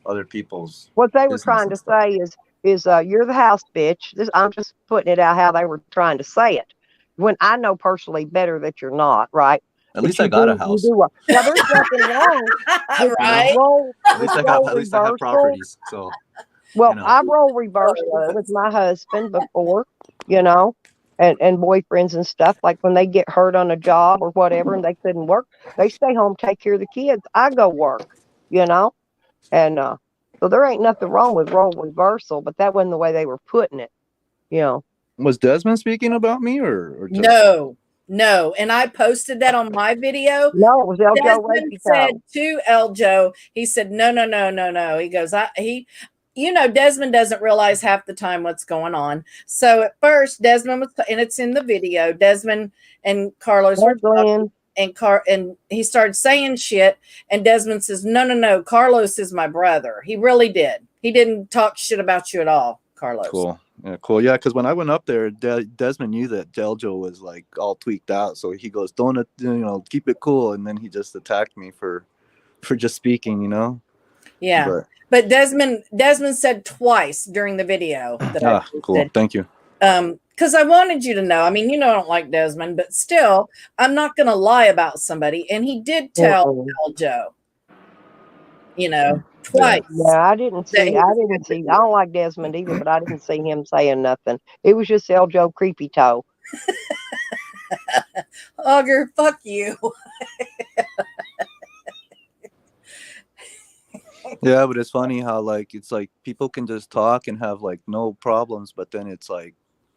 other people's. What they were trying to say is you're the house bitch. I'm just putting it out how they were trying to say it. When I know personally better that you're not, right? At least I got a house. Now, there's nothing wrong. Right? At least I have properties. So, well, you know. I roll reversal with my husband before, you know, and boyfriends and stuff. Like when they get hurt on a job or whatever and they couldn't work, they stay home, take care of the kids. I go work, you know, and so there ain't nothing wrong with role reversal, but that wasn't the way they were putting it, you know. Was Desmond speaking about me or just... No, and I posted that on my video. No, it was Eljo. Desmond said to Eljo, he said, no. He goes, you know, Desmond doesn't realize half the time what's going on. So at first, Desmond was, and it's in the video, Desmond and Carlos were talking, and he started saying shit, and Desmond says, no, Carlos is my brother. He really did. He didn't talk shit about you at all, Carlos. Cool. Yeah, cool. Yeah, because when I went up there, Desmond knew that Eljo was like all tweaked out, so he goes, "Don't, you know, keep it cool," and then he just attacked me for just speaking, you know. Yeah, but Desmond said twice during the video that cool. Thank you. Because I wanted you to know. I mean, you know, I don't like Desmond, but still, I'm not going to lie about somebody, and he did tell Eljo, you know. Twice. Yeah, I didn't see. I don't like Desmond either, but I didn't see him saying nothing. It was just Eljo Creepy Toe. Auger, fuck you. Yeah, but it's funny how it's like people can just talk and have like no problems, but then it's like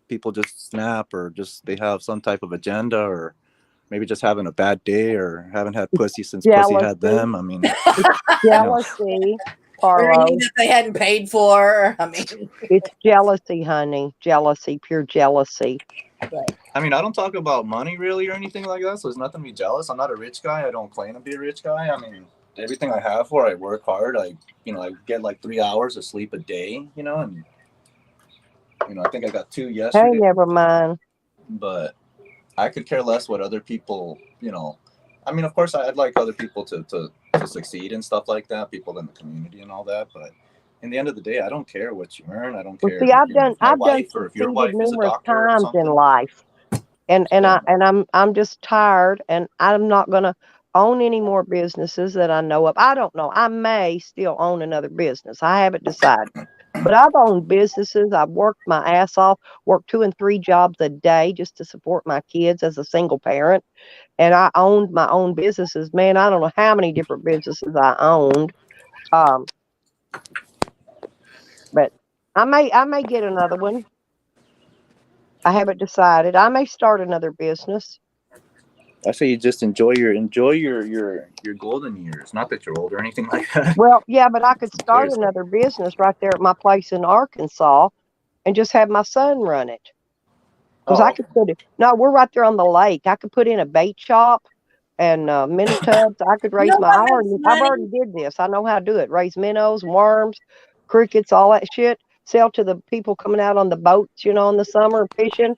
people just snap or just they have some type of agenda or maybe just having a bad day or haven't had pussy since pussy had them. I mean, jealousy. Or anything Carlos. that they hadn't paid for. I mean, it's jealousy, honey. Jealousy, pure jealousy. Right. I mean, I don't talk about money really or anything like that, so there's nothing to be jealous. I'm not a rich guy. I don't claim to be a rich guy. I mean, everything I have for, I work hard. I get like 3 hours of sleep a day, and I think I got 2 Hey, yesterday. never mind. But I could care less what other people, I mean, of course, I'd like other people to succeed and stuff like that, people in the community and all that. But in the end of the day, I don't care what you earn. I don't care. See, I've done Or if your succeeded wife is a numerous doctor or times in something. life, and Yeah. I'm just tired, and I'm not gonna own any more businesses that I know of. I don't know. I may still own another business. I haven't decided. But I've owned businesses. I've worked my ass off, worked 2 and 3 jobs a day just to support my kids as a single parent. And I owned my own businesses. Man, I don't know how many different businesses I owned. But I may get another one. I haven't decided. I may start another business. I say you just enjoy your golden years. Not that you're old or anything like that. Well, yeah, but I could start another business right there at my place in Arkansas and just have my son run it. Because I could put it. No, we're right there on the lake. I could put in a bait shop and mini tubs. I could raise I've already did this. I know how to do it. Raise minnows, worms, crickets, all that shit. Sell to the people coming out on the boats, in the summer fishing.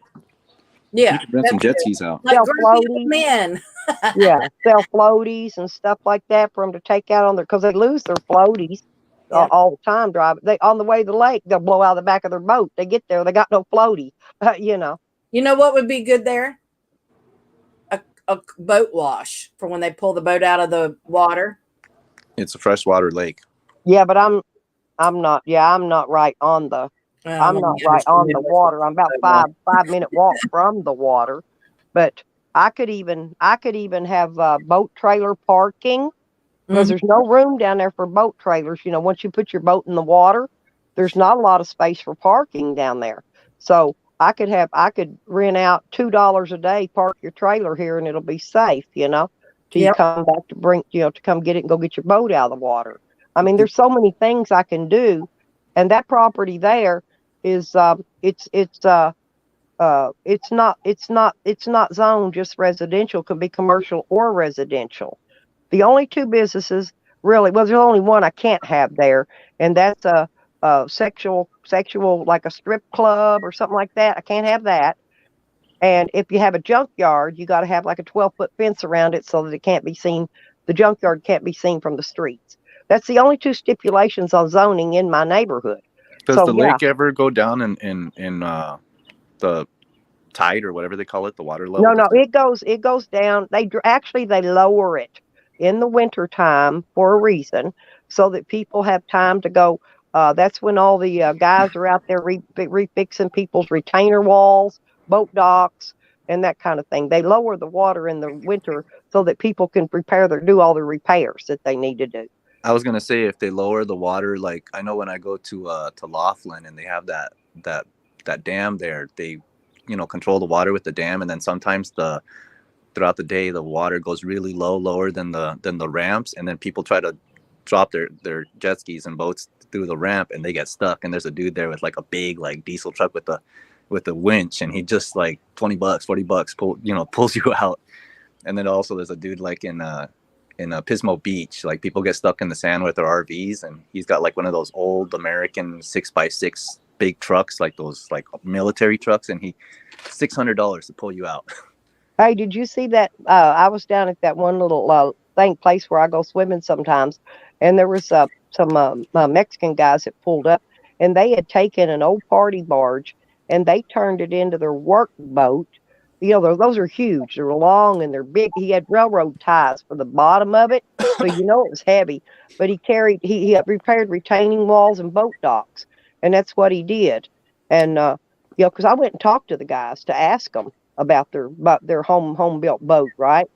Yeah, you can rent some jet skis out. Like floaties, men. Yeah, sell floaties and stuff like that for them to take out on because they lose their floaties all the time. Driving, they on the way to the lake, they'll blow out the back of their boat. They get there, they got no floaty. You know what would be good there? A boat wash for when they pull the boat out of the water. It's a freshwater lake. Yeah, but I'm not. Yeah, I'm not right on the. I'm not right on the water. I'm about 5-minute walk from the water, but I could even have boat trailer parking because there's no room down there for boat trailers. Once you put your boat in the water, there's not a lot of space for parking down there. So I could rent out $2 a day, park your trailer here, and it'll be safe. Till you come back to come get it and go get your boat out of the water. I mean, there's so many things I can do, and that property there is it's not zoned just residential. It could be commercial or residential. The only 2 businesses really, well, there's only one I can't have there, and that's a sexual like a strip club or something like that. I can't have that. And if you have a junkyard, you got to have like a 12-foot fence around it so that it can't be seen. The junkyard can't be seen from the streets. That's the only 2 stipulations on zoning in my neighborhood. Does the lake ever go down in the tide or whatever they call it, the water level? No, it goes down. They lower it in the winter time for a reason, so that people have time to go. That's when all the guys are out there refixing people's retainer walls, boat docks, and that kind of thing. They lower the water in the winter so that people can do all the repairs that they need to do. I was gonna say, if they lower the water, like I know when I go to Laughlin and they have that dam there, they control the water with the dam, and then sometimes throughout the day the water goes really lower than the ramps, and then people try to drop their jet skis and boats through the ramp and they get stuck, and there's a dude there with like a big like diesel truck with a winch, and he just like $20, $40 pulls you out. And then also there's a dude like in Pismo Beach, like people get stuck in the sand with their RVs, and he's got like one of those old American 6x6 big trucks, like those like military trucks, and he $600 to pull you out. Hey, did you see that? I was down at that one little place where I go swimming sometimes, and there was some Mexican guys that pulled up, and they had taken an old party barge and they turned it into their work boat. Those are huge. They're long and they're big. He had railroad ties for the bottom of it, so it was heavy. But he repaired retaining walls and boat docks, and that's what he did. And because I went and talked to the guys to ask them about their home built boat, right?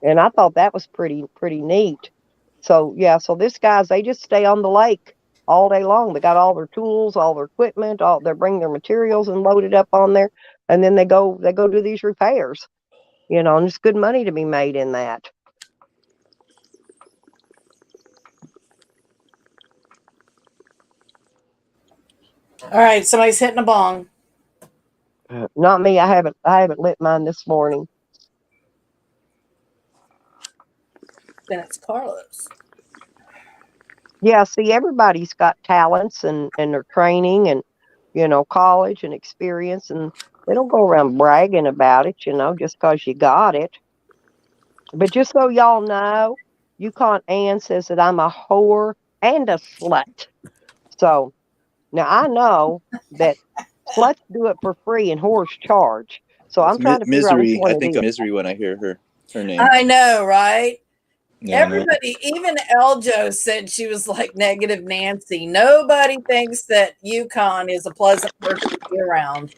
And I thought that was pretty neat. So this guys, they just stay on the lake all day long. They got all their tools, all their equipment, they bring their materials and load it up on there, and then they go do these repairs. And there's good money to be made in that. All right, somebody's hitting a bong. Not me. I haven't lit mine this morning. Then it's Carlos. Yeah, see, everybody's got talents and their training and, college and experience, and they don't go around bragging about it, just because you got it. But just so y'all know, Yukon Ann says that I'm a whore and a slut. So now I know that sluts do it for free and whores charge. So I'm trying to figure out which Misery. one I it think is. of Misery when I hear her name. I know, right? Yeah, Everybody, even Eljo said she was like negative Nancy. Nobody thinks that Yukon is a pleasant person to be around.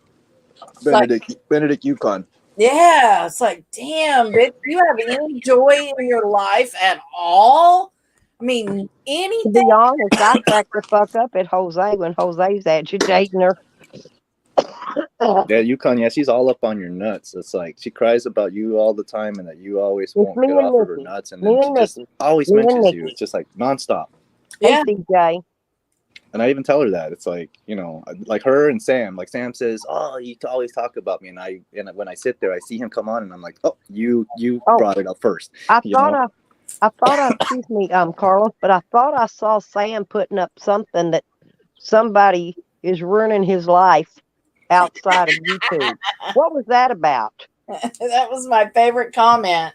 Benedict Yukon. Yeah, it's like, damn, bitch, do you have any joy in your life at all? I mean, anything. To be honest, I cracked the fuck up at Jose when Jose's agitating her. Yeah, Yukon. Yeah, she's all up on your nuts. It's like she cries about you all the time, and that you always won't get off of her nuts, and then she just always mentions you. It's just like nonstop. Yeah, CJ. And I even tell her that it's like, like her and Sam. Like Sam says, "Oh, you always talk about me," and when I sit there, I see him come on, and I'm like, "Oh, you brought it up first." I thought, excuse me, Carlos, but I thought I saw Sam putting up something that somebody is ruining his life outside of YouTube. What was that about? That was my favorite comment.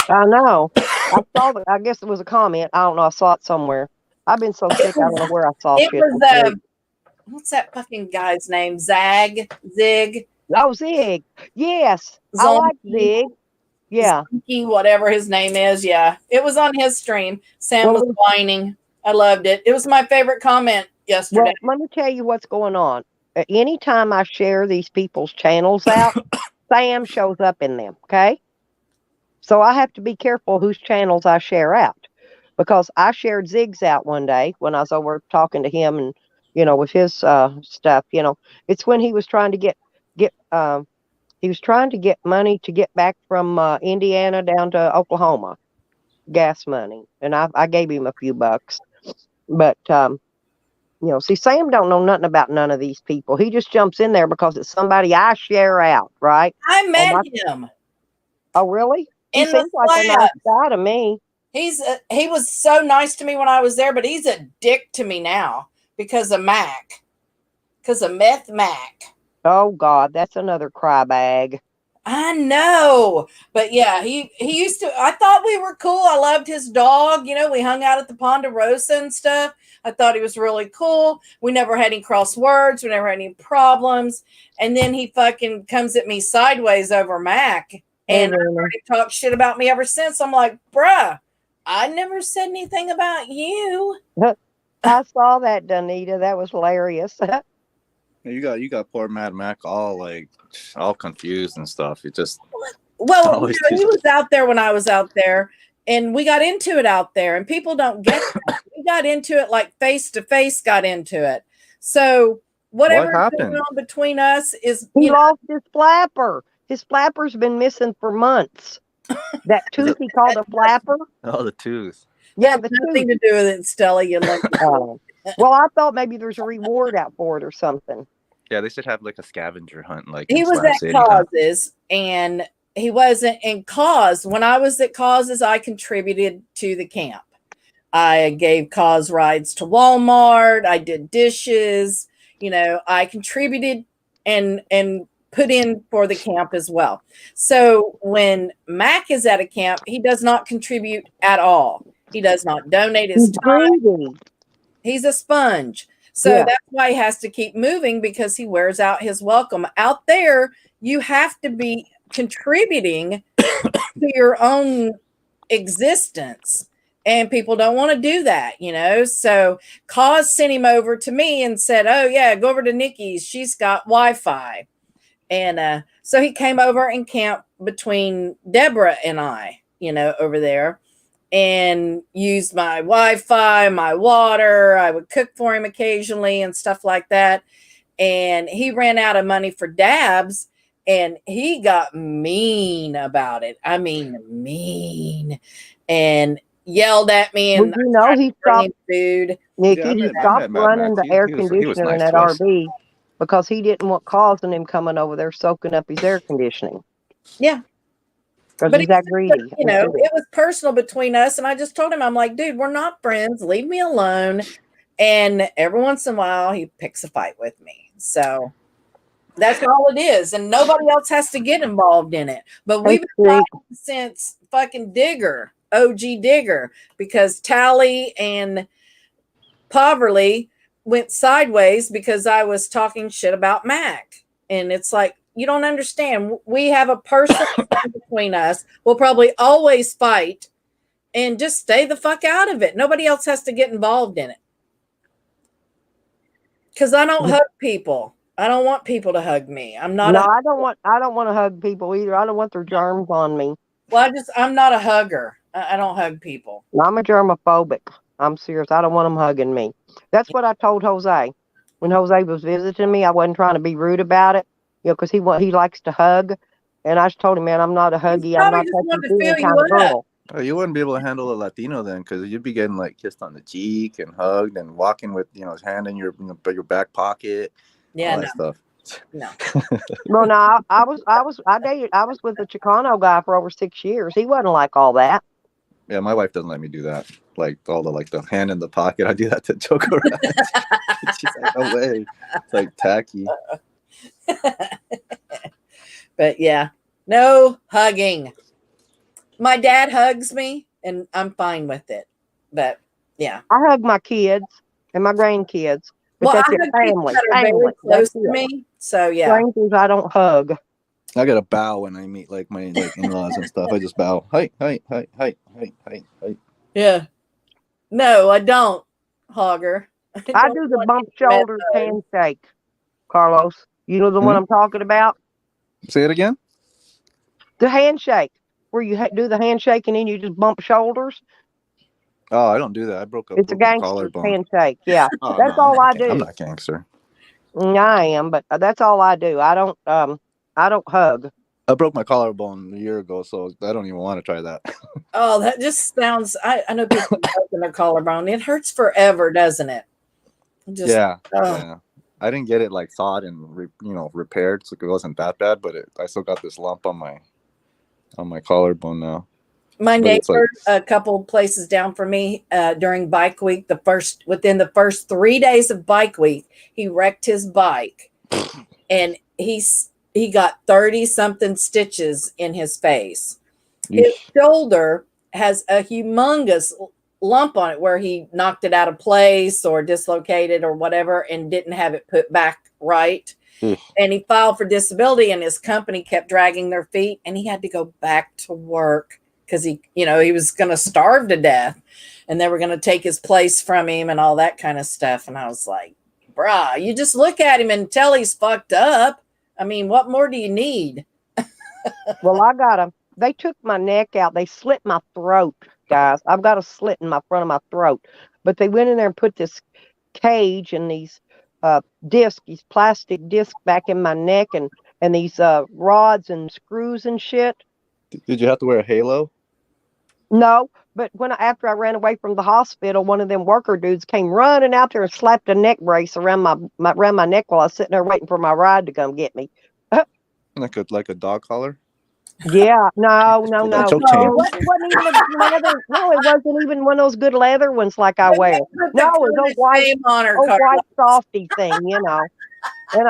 I know. I guess it was a comment. I don't know. I saw it somewhere. I've been so sick. I don't know where I saw it. Shit. Was what's that fucking guy's name? Zig. Oh, Zig. Yes, Zombie. I like Zig. Yeah. Zombie, whatever his name is. Yeah, it was on his stream. Sam was whining. I loved it. It was my favorite comment yesterday. Well, let me tell you what's going on. Anytime I share these people's channels out, Sam shows up in them. Okay. So I have to be careful whose channels I share out, because I shared Zig's out one day when I was over talking to him and, with his stuff, it's when he was trying to get money to get back from Indiana down to Oklahoma, gas money. And I gave him a few bucks, but, see, Sam don't know nothing about none of these people. He just jumps in there because it's somebody I share out, right? I met him. Oh, really? He seems like a nice guy to me. He was so nice to me when I was there, but he's a dick to me now because of Mac. Because of Meth Mac. Oh God, that's another cry bag. I know. But yeah, he used to, I thought we were cool. I loved his dog. We hung out at the Ponderosa and stuff. I thought he was really cool. We never had any cross words. We never had any problems. And then he fucking comes at me sideways over Mac. And I've already talked shit about me ever since. I'm like, bruh, I never said anything about you. I saw that, Danita. That was hilarious. You got poor Mad Mac all confused and stuff. It just he was out there when I was out there, and we got into it out there, and people don't get that. We got into it like face to face. Got into it. So whatever's going on between us is he lost his flapper. His flapper's been missing for months. That tooth he called a flapper. Oh, the tooth. Yeah, the nothing to do with it, Stella. You look. Well, I thought maybe there's a reward out for it or something. Yeah, they should have like a scavenger hunt. Like he was at Causes, and he wasn't in Cause. When I was at Causes, I contributed to the camp. I gave Cause rides to Walmart. I did dishes. I contributed and put in for the camp as well. So when Mac is at a camp, he does not contribute at all. He does not donate his time. He's a sponge. So that's why he has to keep moving, because he wears out his welcome. Out there, you have to be contributing to your own existence. And people don't want to do that, So Cause sent him over to me and said, oh, yeah, go over to Nikki's. She's got Wi-Fi. And so he came over and camped between Deborah and I, over there, and used my Wi-Fi, my water. I would cook for him occasionally and stuff like that. And he ran out of money for dabs, and he got mean about it. I mean, mean. And yelled at me and you know he stopped food. Nikki, he stopped running the air conditioner in that RV because he didn't want causing him coming over there soaking up his air conditioning. Yeah. Because he's that greedy. You know, it was personal between us. And I just told him, I'm like, dude, we're not friends. Leave me alone. And every once in a while, he picks a fight with me. So that's all it is. And nobody else has to get involved in it. But we've been fighting since fucking Digger, OG Digger, because Tally and Poverly went sideways because I was talking shit about Mac. And it's like, you don't understand. We have a person between us. We'll probably always fight and just stay the fuck out of it. Nobody else has to get involved in it. Because I don't hug people. I don't want people to hug me. I'm not. No, I don't want to hug people either. I don't want their germs on me. Well, I'm not a hugger. I don't hug people. I'm a germophobic. I'm serious. I don't want them hugging me. That's what I told Jose when Jose was visiting me. I wasn't trying to be rude about it. You know, because he likes to hug, and I just told him, man, I'm not a huggy. I'm not that kind of girl. Oh, you wouldn't be able to handle a Latino then, because you'd be getting like kissed on the cheek and hugged and walking with his hand in your back pocket. Yeah, all that stuff. No. Well, no, I was with a Chicano guy for over 6 years. He wasn't like all that. Yeah, my wife doesn't let me do that. Like all the hand in the pocket. I do that to joke around. She's like, no way. It's like tacky. But yeah, no hugging. My dad hugs me and I'm fine with it. But yeah, I hug my kids and my grandkids. Well, I hug people that are very close to me. So yeah, strangers I don't hug. I gotta bow when I meet like my in-laws and stuff. I just bow. Hi. Yeah. No, I don't, Hogger. I do the bump shoulders handshake, Carlos. You know the one I'm talking about? Say it again? The handshake, where you do the handshake and then you just bump shoulders. Oh, I don't do that. I broke up. It's a gangster handshake. Yeah, oh, that's all I do. I'm not gangster. I am, but that's all I do. I don't hug. I broke my collarbone a year ago, so I don't even want to try that. Oh, that just sounds. I know people broken their collarbone. It hurts forever, doesn't it? Yeah. I didn't get it like thawed and repaired, so it wasn't that bad. But I still got this lump on my collarbone now. My neighbor, a couple places down from me, during bike week, within the first 3 days of bike week, he wrecked his bike, and he got 30 something stitches in his face. His shoulder has a humongous lump on it where he knocked it out of place or dislocated or whatever and didn't have it put back right. And he filed for disability, and his company kept dragging their feet, and he had to go back to work because he was going to starve to death, and they were going to take his place from him and all that kind of stuff. And I was like, bruh, you just look at him and tell he's fucked up. I mean, what more do you need? Well, they took my neck out. They slit my throat, guys. I've got a slit in my front of my throat, but they went in there and put this cage and these these plastic discs back in my neck and these rods and screws and shit. Did you have to wear a halo? No, but after I ran away from the hospital, one of them worker dudes came running out there and slapped a neck brace around my neck while I was sitting there waiting for my ride to come get me. Like a dog collar? Yeah, no. It wasn't even leather. No, it wasn't even one of those good leather ones like I wear. No, it was a white softy thing,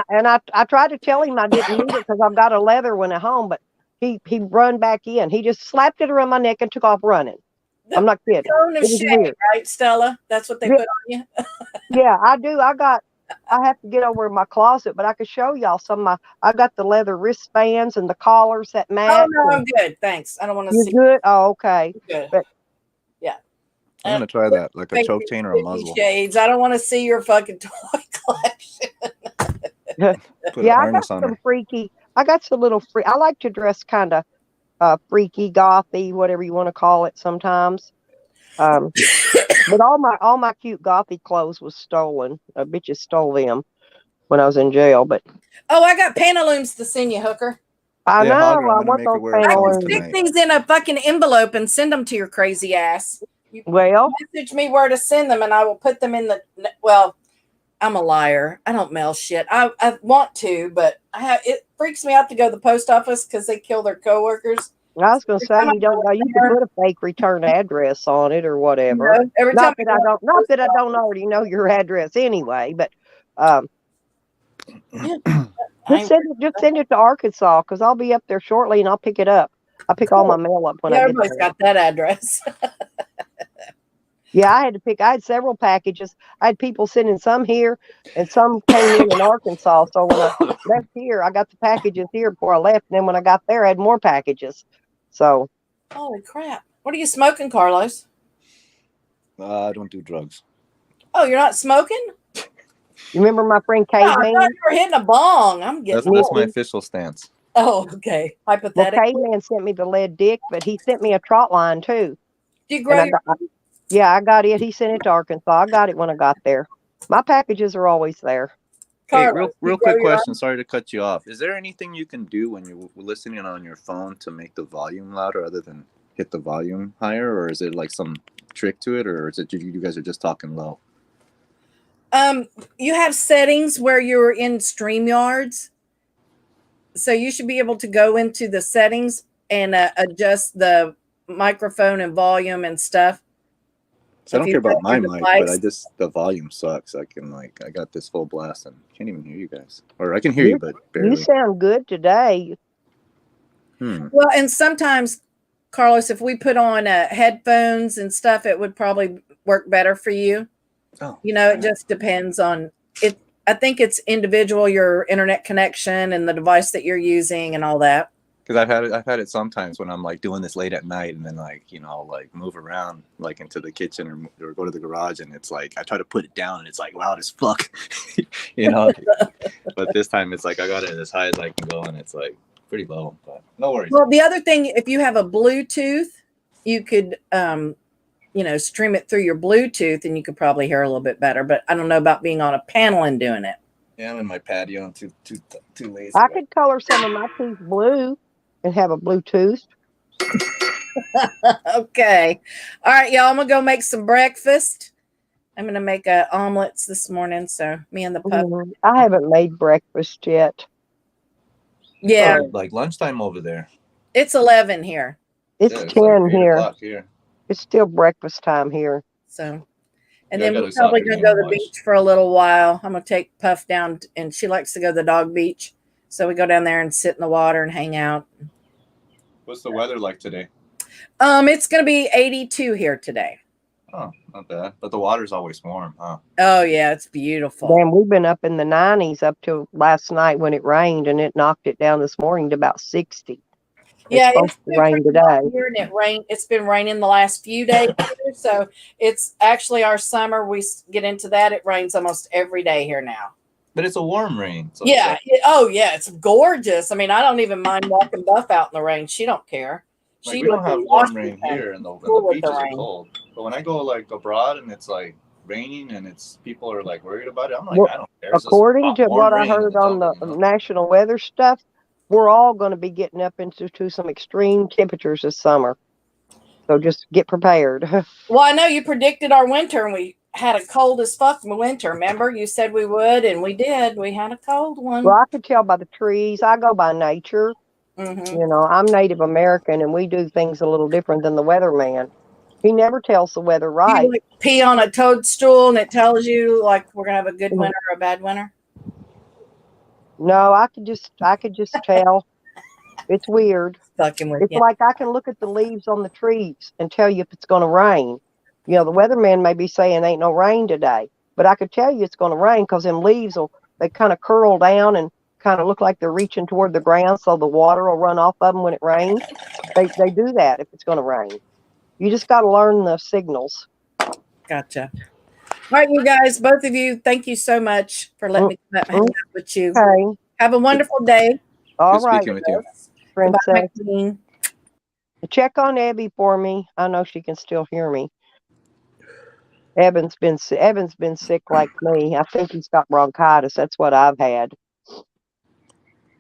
And I tried to tell him I didn't need it because I've got a leather one at home, but he run back in. He just slapped it around my neck and took off running. I'm not kidding. It was weird. Right, Stella? That's what they put on you? Yeah, I do. I have to get over in my closet, but I could show y'all I got the leather wristbands and the collars that match. Oh, no, I'm good. Thanks. I don't want to see. You good? Oh, okay. Good. But, yeah. I'm going to try that, like a choke chain or a muzzle. Shades. I don't want to see your fucking toy collection. Yeah, I got some freaky. I got some little free. I like to dress kind of freaky, gothy, whatever you want to call it sometimes. But all my cute gothy clothes was stolen. Bitches stole them when I was in jail. But I got pantaloons to send you, Hooker. I know. I want those pantaloons. Stick things in a fucking envelope and send them to your crazy ass. Well, message me where to send them, and I will put them in the. Well, I'm a liar. I don't mail shit. I want to, but it freaks me out to go to the post office because they kill their coworkers. I was going to say you don't know. You can put a fake return address on it or whatever. You know, every time not that I don't already know your address anyway, but just send it to Arkansas because I'll be up there shortly and I'll pick it up. I'll pick all my mail up when I get there. Everybody's got that address. Yeah, I had several packages. I had people sending some here and some came in Arkansas. So when I left here, I got the packages here before I left. And then when I got there, I had more packages. So. Holy crap. What are you smoking, Carlos? I don't do drugs. Oh, you're not smoking? You remember my friend Caveman? I thought you were hitting a bong. I'm getting That's my official stance. Oh, okay. Hypothetical. Well, Caveman sent me the lead dick, but he sent me a trot line too. Do you grow Yeah, I got it. He sent it to Arkansas. I got it when I got there. My packages are always there. Hey, real quick question. Sorry to cut you off. Is there anything you can do when you're listening on your phone to make the volume louder other than hit the volume higher? Or is it like some trick to it? Or is it you guys are just talking low? You have settings where you're in StreamYards. So you should be able to go into the settings and adjust the microphone and volume and stuff. So I don't care about my mic, but the volume sucks. I got this full blast and can't even hear you guys. Or I can hear you, but barely. You sound good today. Well, and sometimes, Carlos, if we put on headphones and stuff, it would probably work better for you. Oh, you know, it just depends on it. I think it's individual, your internet connection and the device that you're using and all that. Because I've had it sometimes when I'm like doing this late at night and then like move around like into the kitchen or go to the garage and it's like I try to put it down and it's like loud as fuck, But this time it's like I got it as high as I can go and it's like pretty low, but no worries. Well, the other thing, if you have a Bluetooth, you could stream it through your Bluetooth and you could probably hear a little bit better. But I don't know about being on a panel and doing it. Yeah, I'm in my patio. I'm too lazy. I could color some of my teeth blue and have a Bluetooth. Okay. All right, y'all. I'm going to go make some breakfast. I'm going to make omelets this morning. So me and the pup. I haven't made breakfast yet. Yeah. Like lunchtime over there. It's 11 here. It's 10 here. It's still breakfast time here. So, and then we're probably going to go to the beach for a little while. I'm going to take Puff down, and she likes to go to the dog beach. So we go down there and sit in the water and hang out. What's the weather like today? It's going to be 82 here today. Oh, not bad. But the water's always warm, huh? Oh, yeah. It's beautiful. Damn, we've been up in the 90s up till last night when it rained, and it knocked it down this morning to about 60. Yeah, it's been rain today. Here and it's been raining the last few days. So it's actually our summer. We get into that. It rains almost every day here now. But it's a warm rain. So yeah. It's gorgeous. I mean, I don't even mind walking Buff out in the rain. She don't care. We don't have warm rain here, and the beaches are cold. But when I go like abroad and it's like raining and people are like worried about it, I'm like, I don't care. According to what I heard on the national weather stuff, we're all going to be getting up into some extreme temperatures this summer. So just get prepared. Well, I know you predicted our winter, and we had a cold as fuck winter. Remember, you said we would, and we did. We had a cold one. Well, I could tell by the trees. I go by nature. Mm-hmm. You know, I'm Native American, and we do things a little different than the weatherman. He never tells the weather right. You pee on a toadstool, and it tells you like we're gonna have a good winter or a bad winter. No, I could just tell. It's weird. It's like I can look at the leaves on the trees and tell you if it's going to rain. You know, the weatherman may be saying ain't no rain today, but I could tell you it's going to rain because them leaves they kind of curl down and kind of look like they're reaching toward the ground, so the water will run off of them when it rains. They do that if it's going to rain. You just got to learn the signals. Gotcha. All right, you guys, both of you, thank you so much for letting me hang out with you. Okay. Have a wonderful day. All right, with you. Princess. Check on Abby for me. I know she can still hear me. Evan's been sick like me. I think he's got bronchitis. That's what I've had.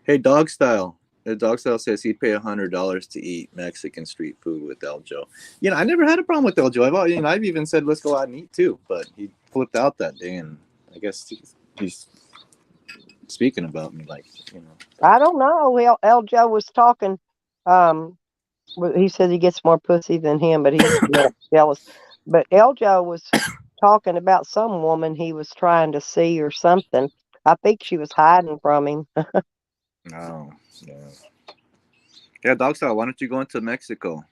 Hey, Dog Style. The dog style says he'd pay $100 to eat Mexican street food with Eljo. I never had a problem with Eljo. I've even said let's go out and eat too, but he flipped out that day, and I guess he's speaking about me, I don't know. Eljo was talking. He says he gets more pussy than him, but he's jealous. But Eljo was talking about some woman he was trying to see or something. I think she was hiding from him. Oh, yeah. Yeah, dog style, why don't you go into Mexico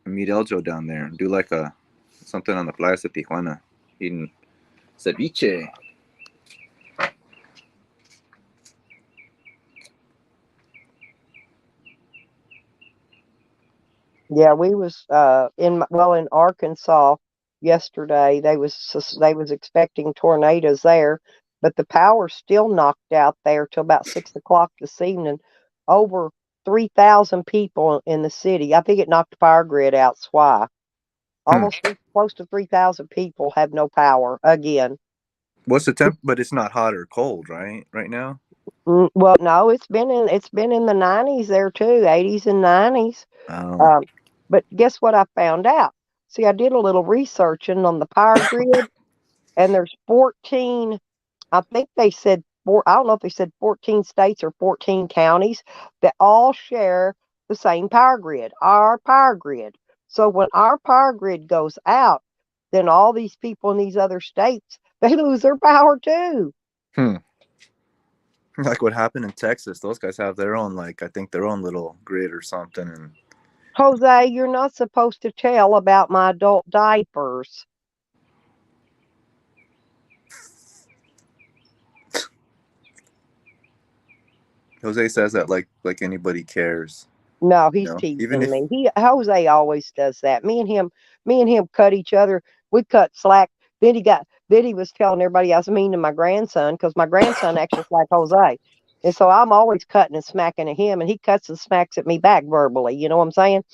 and meet Eljo down there and do like something on the Playa de Tijuana, eating ceviche. Yeah, we was in Arkansas yesterday. They was expecting tornadoes there, but the power's still knocked out there till about 6 o'clock this evening. Over 3,000 people in the city. I think it knocked the power grid out. Why? Almost close to 3,000 people have no power again. What's the temp? But it's not hot or cold, right? Right now. Well, no, it's been in the 90s there too, 80s and 90s. But guess what I found out? See, I did a little researching on the power grid, and there's 14. I think they said I don't know if they said 14 states or 14 counties that all share the same power grid, our power grid. So when our power grid goes out, then all these people in these other states, they lose their power too. Like what happened in Texas. Those guys have their own, I think their own little grid or something. And Jose, you're not supposed to tell about my adult diapers. Jose says that like anybody cares. No, he's teasing me. Jose always does that. Me and him cut each other. We cut slack. Then he was telling everybody I was mean to my grandson because my grandson actually like Jose. And so I'm always cutting and smacking at him, and he cuts and smacks at me back verbally. You know what I'm saying?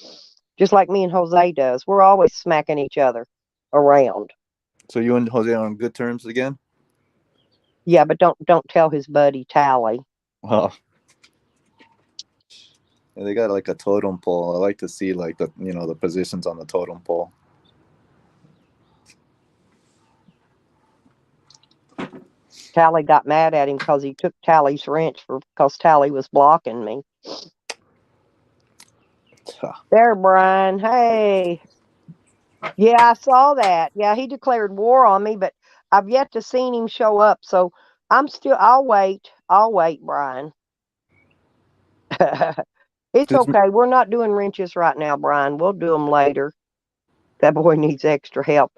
Just like me and Jose does. We're always smacking each other around. So you and Jose are on good terms again? Yeah, but don't tell his buddy Tally. Oh. Yeah, they got like a totem pole. I like to see the positions on the totem pole. Tally got mad at him because he took Tally's wrench because Tally was blocking me. There, Brian. Hey. Yeah, I saw that. Yeah, he declared war on me, but I've yet to see him show up. So I'll wait, Brian. It's okay. We're not doing wrenches right now, Brian. We'll do them later. That boy needs extra help.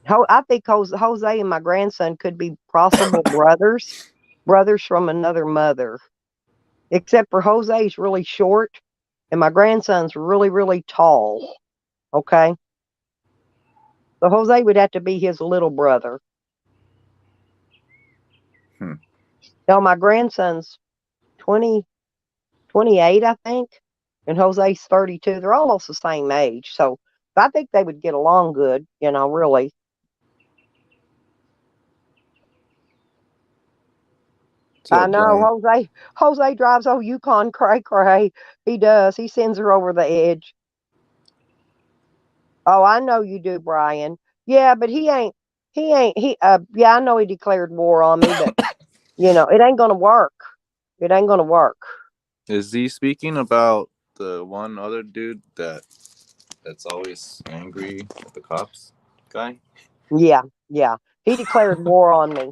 I think Jose and my grandson could be possible brothers from another mother. Except for Jose's really short and my grandson's really, really tall. Okay? So Jose would have to be his little brother. Now my grandson's 28, I think, and Jose's 32. They're almost the same age. So I think they would get along good, really. I know, Brian. Jose drives old Yukon cray. He does. He sends her over the edge. Oh, I know you do, Brian. Yeah, but yeah, I know he declared war on me, but it ain't gonna work. It ain't gonna work. Is he speaking about the one other dude that's always angry at the cops guy? Yeah. He declared war on me.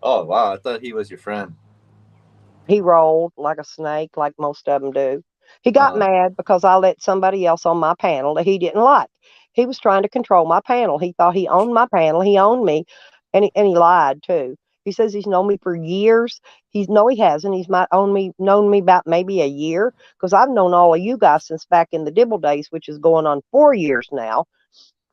Oh, wow. I thought he was your friend. He rolled like a snake, like most of them do. He got mad because I let somebody else on my panel that he didn't like. He was trying to control my panel. He thought he owned my panel. He owned me, and he lied too. He says he's known me for years. He hasn't. He's known me about maybe a year because I've known all of you guys since back in the Dibble days, which is going on 4 years now.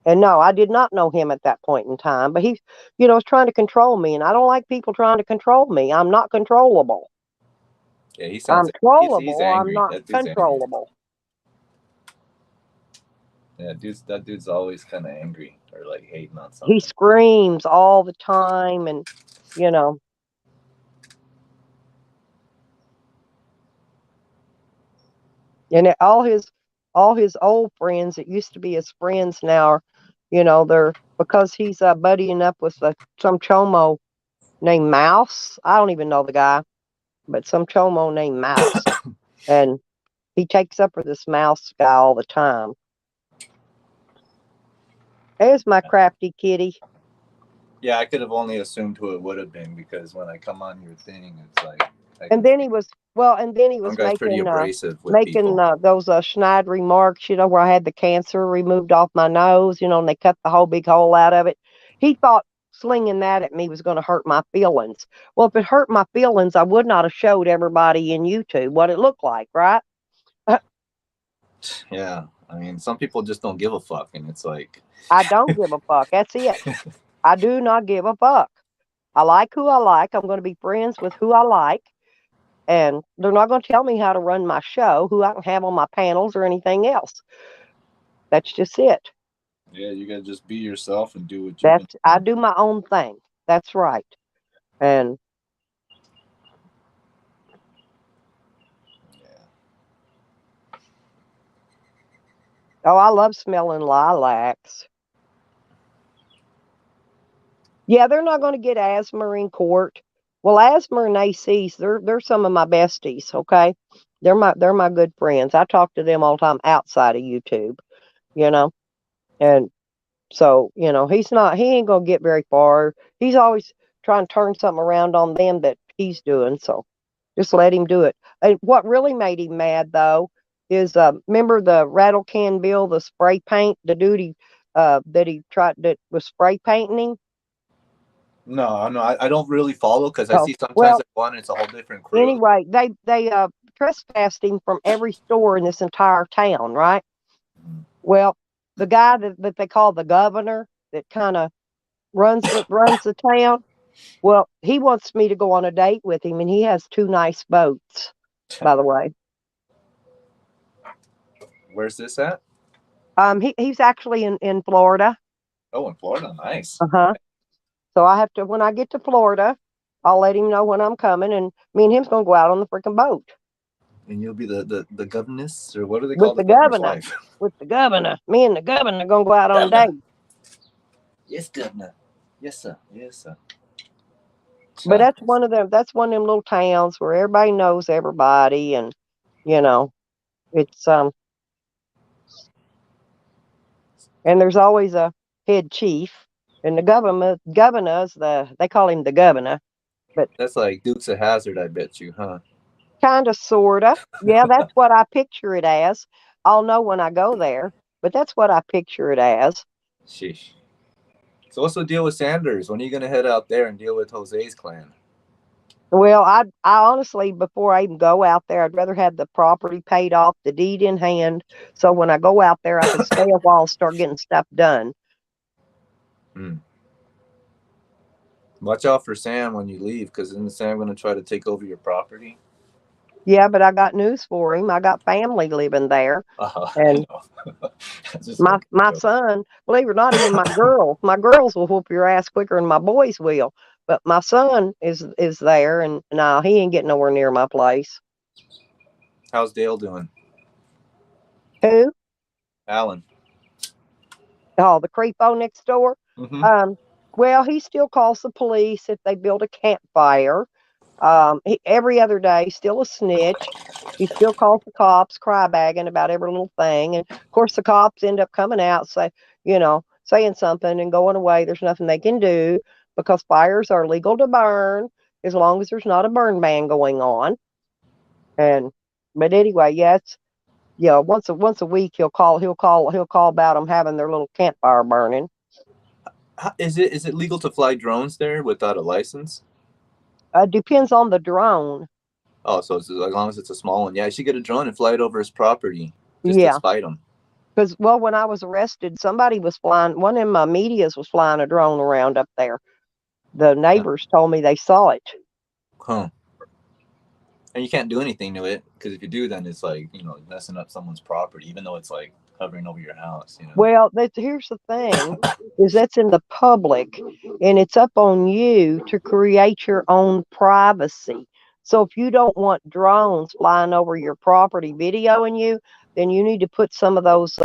And no, I did not know him at that point in time. But he, was trying to control me, and I don't like people trying to control me. I'm not controllable. Yeah, he sounds. I'm trollable. I'm not controllable. Yeah, that dude's always kind of angry or hating on something. He screams all the time, and And all his old friends that used to be his friends now are, they're because he's buddying up with some chomo named Mouse. I don't even know the guy, but some chomo named Mouse, and he takes up for this Mouse guy all the time. There's my crafty kitty. Yeah, I could have only assumed who it would have been because when I come on your thing, it's like. And then he was pretty abrasive with making those snide remarks, where I had the cancer removed off my nose, and they cut the whole big hole out of it. He thought slinging that at me was going to hurt my feelings. Well, if it hurt my feelings, I would not have showed everybody in YouTube what it looked like, right? Yeah, I mean, some people just don't give a fuck, and it's like I don't give a fuck. That's it. I do not give a fuck. I like who I like. I'm going to be friends with who I like. And they're not going to tell me how to run my show, who I can have on my panels or anything else. That's just it. Yeah, you got to just be yourself and do what you I do my own thing. That's right. And yeah. Oh, I love smelling lilacs. Yeah, they're not going to get asthma in court. Well, asthma and ACs, they're some of my besties, okay? They're my good friends. I talk to them all the time outside of YouTube, And so, he ain't gonna get very far. He's always trying to turn something around on them that he's doing. So just let him do it. And what really made him mad though is remember the rattle can bill, the spray paint, the dude that he tried that was spray painting him? No, I don't really follow because I see sometimes one it's a whole different crew. Anyway, they trespassed him from every store in this entire town, right? Mm-hmm. Well, the guy that they call the governor that kind of runs the town, well, he wants me to go on a date with him, and he has 2 nice boats, by the way. Where's this at? He's actually in Florida. Oh, in Florida, nice. So I have to, when I get to Florida, I'll let him know when I'm coming, and me and him's gonna go out on the freaking boat. And you'll be the governess, or what do they call the governor? With the governor, me and the governor gonna go out on a date. Yes, governor. Yes, sir. Yes, sir. But that's one of them. That's one of them little towns where everybody knows everybody, and it's and there's always a head chief. And the governor's they call him the governor, but that's like Dukes of Hazzard, I bet you, huh? Kind of, sorta. Yeah, that's what I picture it as. I'll know when I go there, but that's what I picture it as. Sheesh. So what's the deal with Sanders? When are you gonna head out there and deal with Jose's clan? Well, I honestly, before I even go out there, I'd rather have the property paid off, the deed in hand, so when I go out there, I can stay a while and start getting stuff done. Watch out for Sam when you leave, because isn't Sam going to try to take over your property? Yeah, but I got news for him. I got family living there, and my son, believe it or not, even my girls will whoop your ass quicker than my boys will. But my son is there, and no, he ain't getting nowhere near my place. How's Dale doing? Who? Alan. Oh, the creepo next door. Mm-hmm. Well, he still calls the police if they build a campfire. Every other day, still a snitch. He still calls the cops, crybagging about every little thing. And of course, the cops end up coming out, saying something and going away. There's nothing they can do because fires are legal to burn as long as there's not a burn ban going on. But anyway, once a week he'll call about them having their little campfire burning. Is it legal to fly drones there without a license? Depends on the drone. Oh, so as long as it's a small one. Yeah, you should get a drone and fly it over his property just to spite him. Because, when I was arrested, somebody was flying, one of my medias was flying a drone around up there. The neighbors told me they saw it. Huh. And you can't do anything to it, because if you do, then it's like, messing up someone's property, even though it's like hovering over your house. Well, here's the thing, is that's in the public, and it's up on you to create your own privacy. So if you don't want drones flying over your property videoing you, then you need to put some of those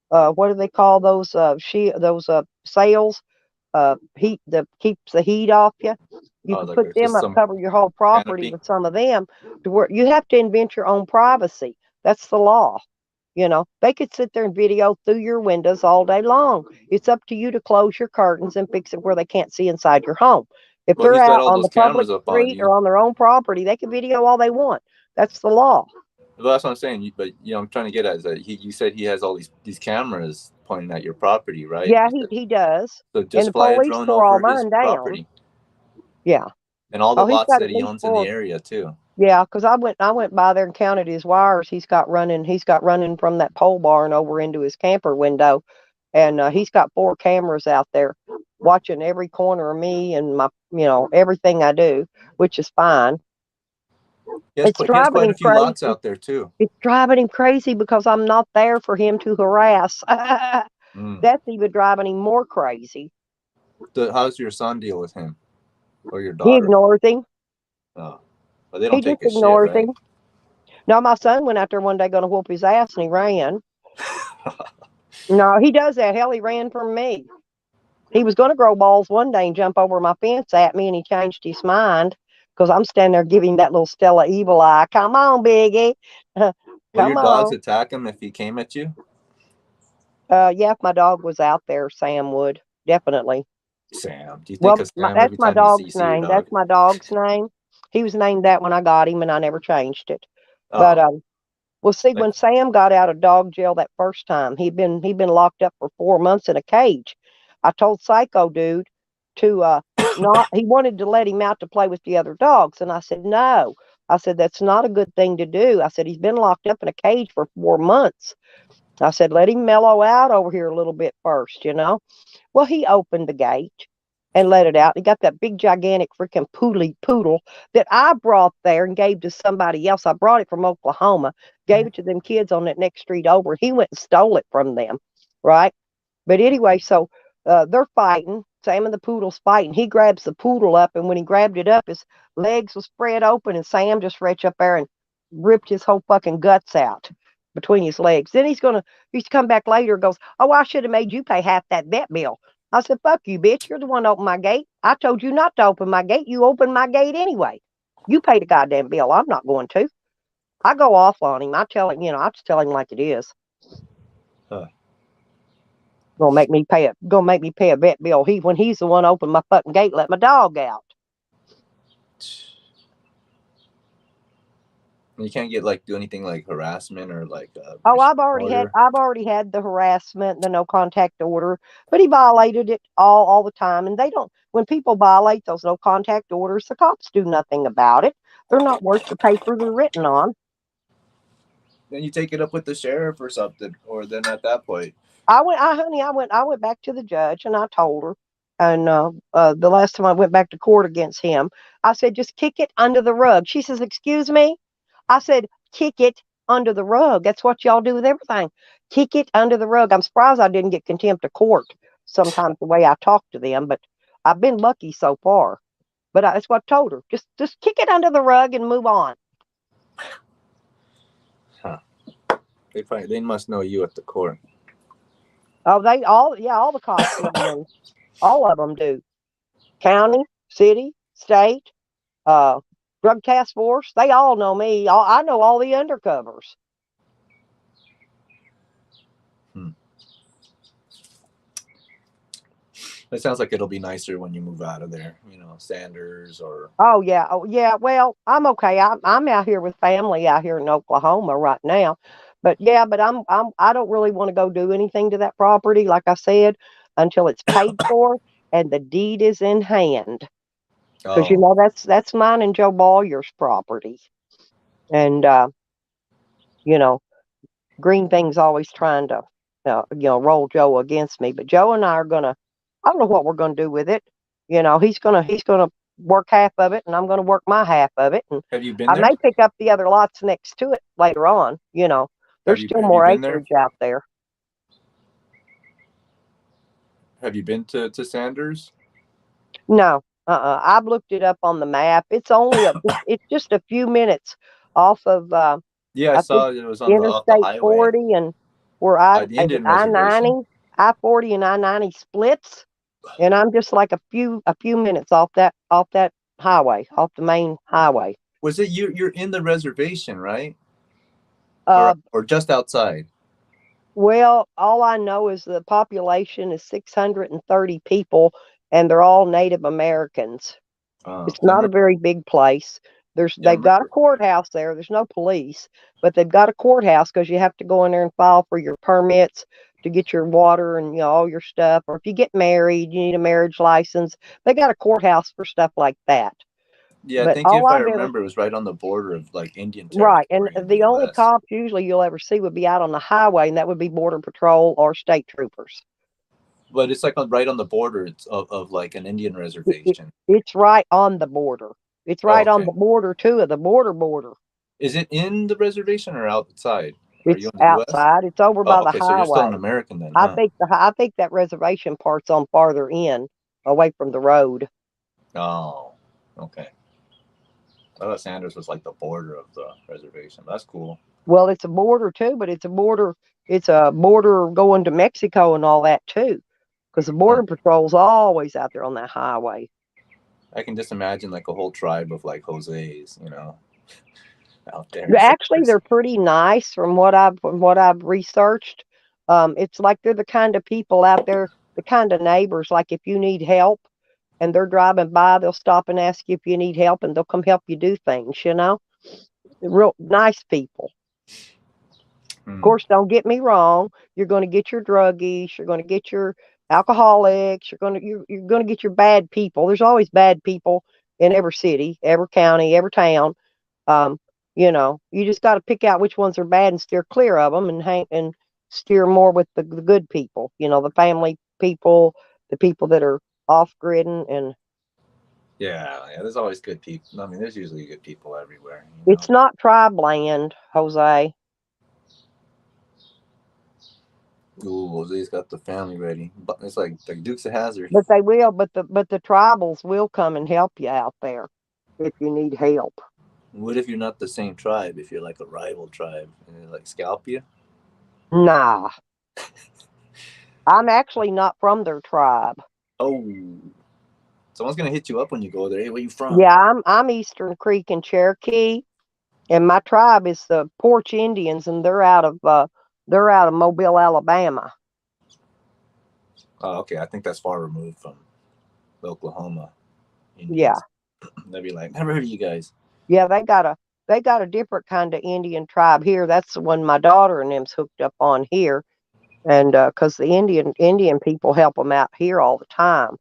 what do they call those sails, heat that keeps the heat off you. You can put them up, cover your whole property with some of them, to where you have to invent your own privacy. That's the law. You know, they could sit there and video through your windows all day long. It's up to you to close your curtains and fix it where they can't see inside your home. If they're out on the public street or on their own property, they can video all they want. That's the law. Well, that's what I'm saying. But I'm trying to get at is that you said he has all these cameras pointing at your property, right? Yeah, he does. So just fly a drone over his property. Yeah. And all the lots that he owns in the area too. Yeah, because I went by there and counted his wires. He's got running from that pole barn over into his camper window, and he's got 4 cameras out there watching every corner of me and my everything I do, which is fine. It's driving him crazy. Lots out there too. It's driving him crazy because I'm not there for him to harass. That's even driving him more crazy. How's your son deal with him, or your daughter? He ignores him. Oh. Well, they don't he take just ignores him. No, my son went out there one day going to whoop his ass, and he ran. No, he does that. Hell, he ran from me. He was going to grow balls one day and jump over my fence at me, and he changed his mind because I'm standing there giving that little Stella evil eye. Come on, Biggie. Will your dogs attack him if he came at you? Yeah, if my dog was out there, Sam would. Definitely. Sam. Do you think Sam, that's my dog's name. That's my dog's name. He was named that when I got him, and I never changed it. Oh. But well, see, when Sam got out of dog jail that first time, he'd been locked up for 4 months in a cage. I told Psycho Dude to not. He wanted to let him out to play with the other dogs, and I said no. I said that's not a good thing to do. I said he's been locked up in a cage for 4 months. I said let him mellow out over here a little bit first, Well, he opened the gate and let it out. He got that big, gigantic freaking poodle that I brought there and gave to somebody else. I brought it from Oklahoma, gave it to them kids on that next street over. He went and stole it from them, right? But anyway, so they're fighting. Sam and the poodle's fighting. He grabs the poodle up, and when he grabbed it up, his legs was spread open, and Sam just reached up there and ripped his whole fucking guts out between his legs. Then he's come back later and goes, oh, I should have made you pay half that vet bill. I said, fuck you, bitch. You're the one that opened my gate. I told you not to open my gate. You opened my gate anyway. You paid a goddamn bill. I'm not going to. I go off on him. I tell him, I just tell him like it is. Huh. Gonna make me pay a vet bill. When he's the one opened my fucking gate, let my dog out. You can't get do anything like harassment or I've already had the harassment, the no contact order, but he violated it all the time. And when people violate those no contact orders, the cops do nothing about it. They're not worth the paper they're written on. Then you take it up with the sheriff or something, or then at that point. I went back to the judge and I told her. And the last time I went back to court against him, I said, just kick it under the rug. She says, excuse me? I said, kick it under the rug. That's what y'all do with everything. Kick it under the rug. I'm surprised I didn't get contempt of court sometimes the way I talk to them, but I've been lucky so far. But that's what I told her. Just kick it under the rug and move on. Huh. They must know you at the court. Oh, all the cops know me. All of them do. County, city, state, drug task force, they all know me. I know all the undercovers. It sounds like it'll be nicer when you move out of there, Sanders or. Oh yeah. Well, I'm okay. I'm out here with family out here in Oklahoma right now, but I don't really want to go do anything to that property, like I said, until it's paid for and the deed is in hand. Because that's mine and Joe Bolyer's property, and Green Thing's always trying to roll Joe against me. But Joe and I are gonna. I don't know what we're gonna do with it. He's gonna work half of it, and I'm gonna work my half of it. And have you been? I may pick up the other lots next to it later on. There's still more acreage out there. Have you been to Sanders? No. I've looked it up on the map. It's only it's just a few minutes off of yeah, I saw it was on off the Interstate highway. 40 and where The Indian reservation. I-90, I-40 and I-90 splits, and I'm just like a few minutes off that highway, off the main highway. Was it you're in the reservation, right? Or just outside? Well, all I know is the population is 630 people, and they're all Native Americans. It's not a very big place. They've got a courthouse there. There's no police, but they've got a courthouse because you have to go in there and file for your permits to get your water and all your stuff. Or if you get married, you need a marriage license. They got a courthouse for stuff like that. Yeah, but I think if I remember, it was right on the border of like Indian territory. Right, and the only cops usually you'll ever see would be out on the highway, and that would be Border Patrol or state troopers. But it's like right on the border of like an Indian reservation. It's right on the border. It's right on the border too, of the border. Is it in the reservation or outside? It's outside. It's over by the highway. So you're still an American then? Huh? I think that reservation part's on farther in, away from the road. Oh, okay. I thought Sanders was like the border of the reservation. That's cool. Well, it's a border too, but it's a border going to Mexico and all that too, because the Border Patrol's always out there on that highway. I can just imagine like a whole tribe of like Jose's, out there. Actually, they're pretty nice from what I've researched. It's like they're the kind of people out there, the kind of neighbors, like if you need help and they're driving by, they'll stop and ask you if you need help and they'll come help you do things, Real nice people. Of course, don't get me wrong. You're going to get your druggies. You're going to get your alcoholics. You're going to get your bad people. There's always bad people in every city, every county, every town. You just got to pick out which ones are bad and steer clear of them, and steer more with the good people. The family people, the people that are off-gridding, and yeah, there's always good people. I mean, there's usually good people everywhere. It's not tribe land, Jose. Ooh, Jose's got the family ready. But it's like Dukes of Hazzard. But they will. But the tribals will come and help you out there if you need help. What if you're not the same tribe? If you're like a rival tribe and they like scalp you? Nah. I'm actually not from their tribe. Oh. Someone's gonna hit you up when you go there. Hey, where you from? Yeah, I'm Eastern Creek and Cherokee, and my tribe is the Porch Indians, and they're out of Mobile, Alabama. Oh, okay. I think that's far removed from Oklahoma Indians. Yeah. They'd be like, never heard of you guys. Yeah, they got a different kind of Indian tribe here. That's the one my daughter and them's hooked up on here, and because the Indian people help them out here all the time.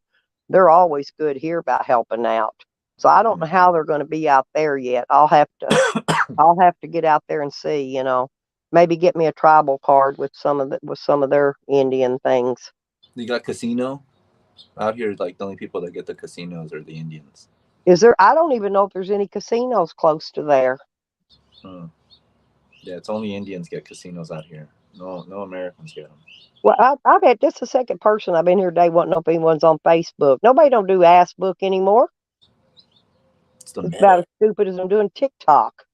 They're always good here about helping out. So I don't know how they're going to be out there yet. I'll have to get out there and see. Maybe get me a tribal card with some of their Indian things. You got casino out here. Like the only people that get the casinos are the Indians. Is there? I don't even know if there's any casinos close to there. Yeah, it's only Indians get casinos out here. No Americans get them. Well, I've had this the second person I've been here today. Wanting to know if anyone's on Facebook. Nobody don't do Assbook anymore. It's about as stupid as I'm doing TikTok.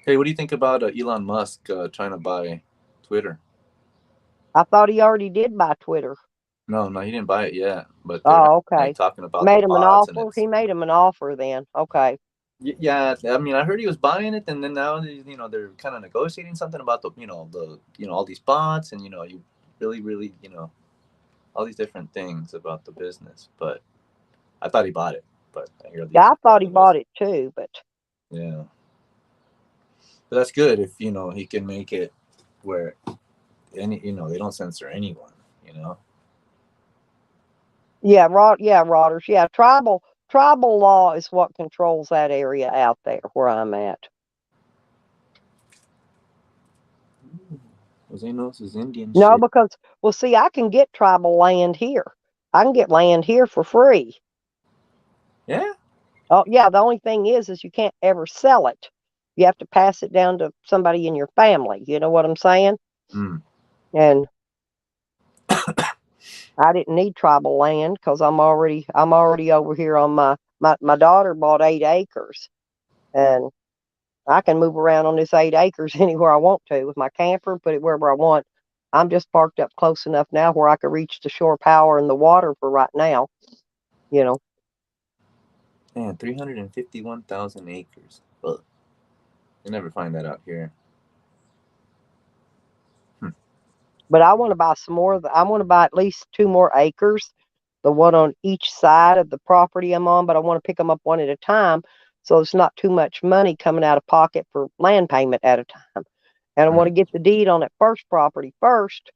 Hey, what do you think about Elon Musk trying to buy Twitter? I thought he already did buy Twitter. No, he didn't buy it yet. But okay. Talking about made him an offer. He made him an offer then. Okay. Yeah, I mean, I heard he was buying it, and then now they're kind of negotiating something about the all these bots, and you really all these different things about the business. But I thought he bought it. But I thought he bought it too. But yeah, but that's good if he can make it where they don't censor anyone. Yeah, Rodders. Yeah, tribal law is what controls that area out there where I'm at. Jose knows his Indian No, shit. because see, I can get tribal land here. I can get land here for free. Yeah. Oh, yeah. The only thing is you can't ever sell it. You have to pass it down to somebody in your family. You know what I'm saying? Mm. And I didn't need tribal land because I'm already over here on my daughter bought 8 acres, and I can move around on this 8 acres anywhere I want to with my camper, put it wherever I want. I'm just parked up close enough now where I can reach the shore power and the water for right now, you know. Man, 351,000 acres. Well, you never find that out here. But I want to buy some more. I want to buy at least 2 more acres, the one on each side of the property I'm on, but I want to pick them up one at a time so it's not too much money coming out of pocket for land payment at a time. And I want to get the deed on that first property first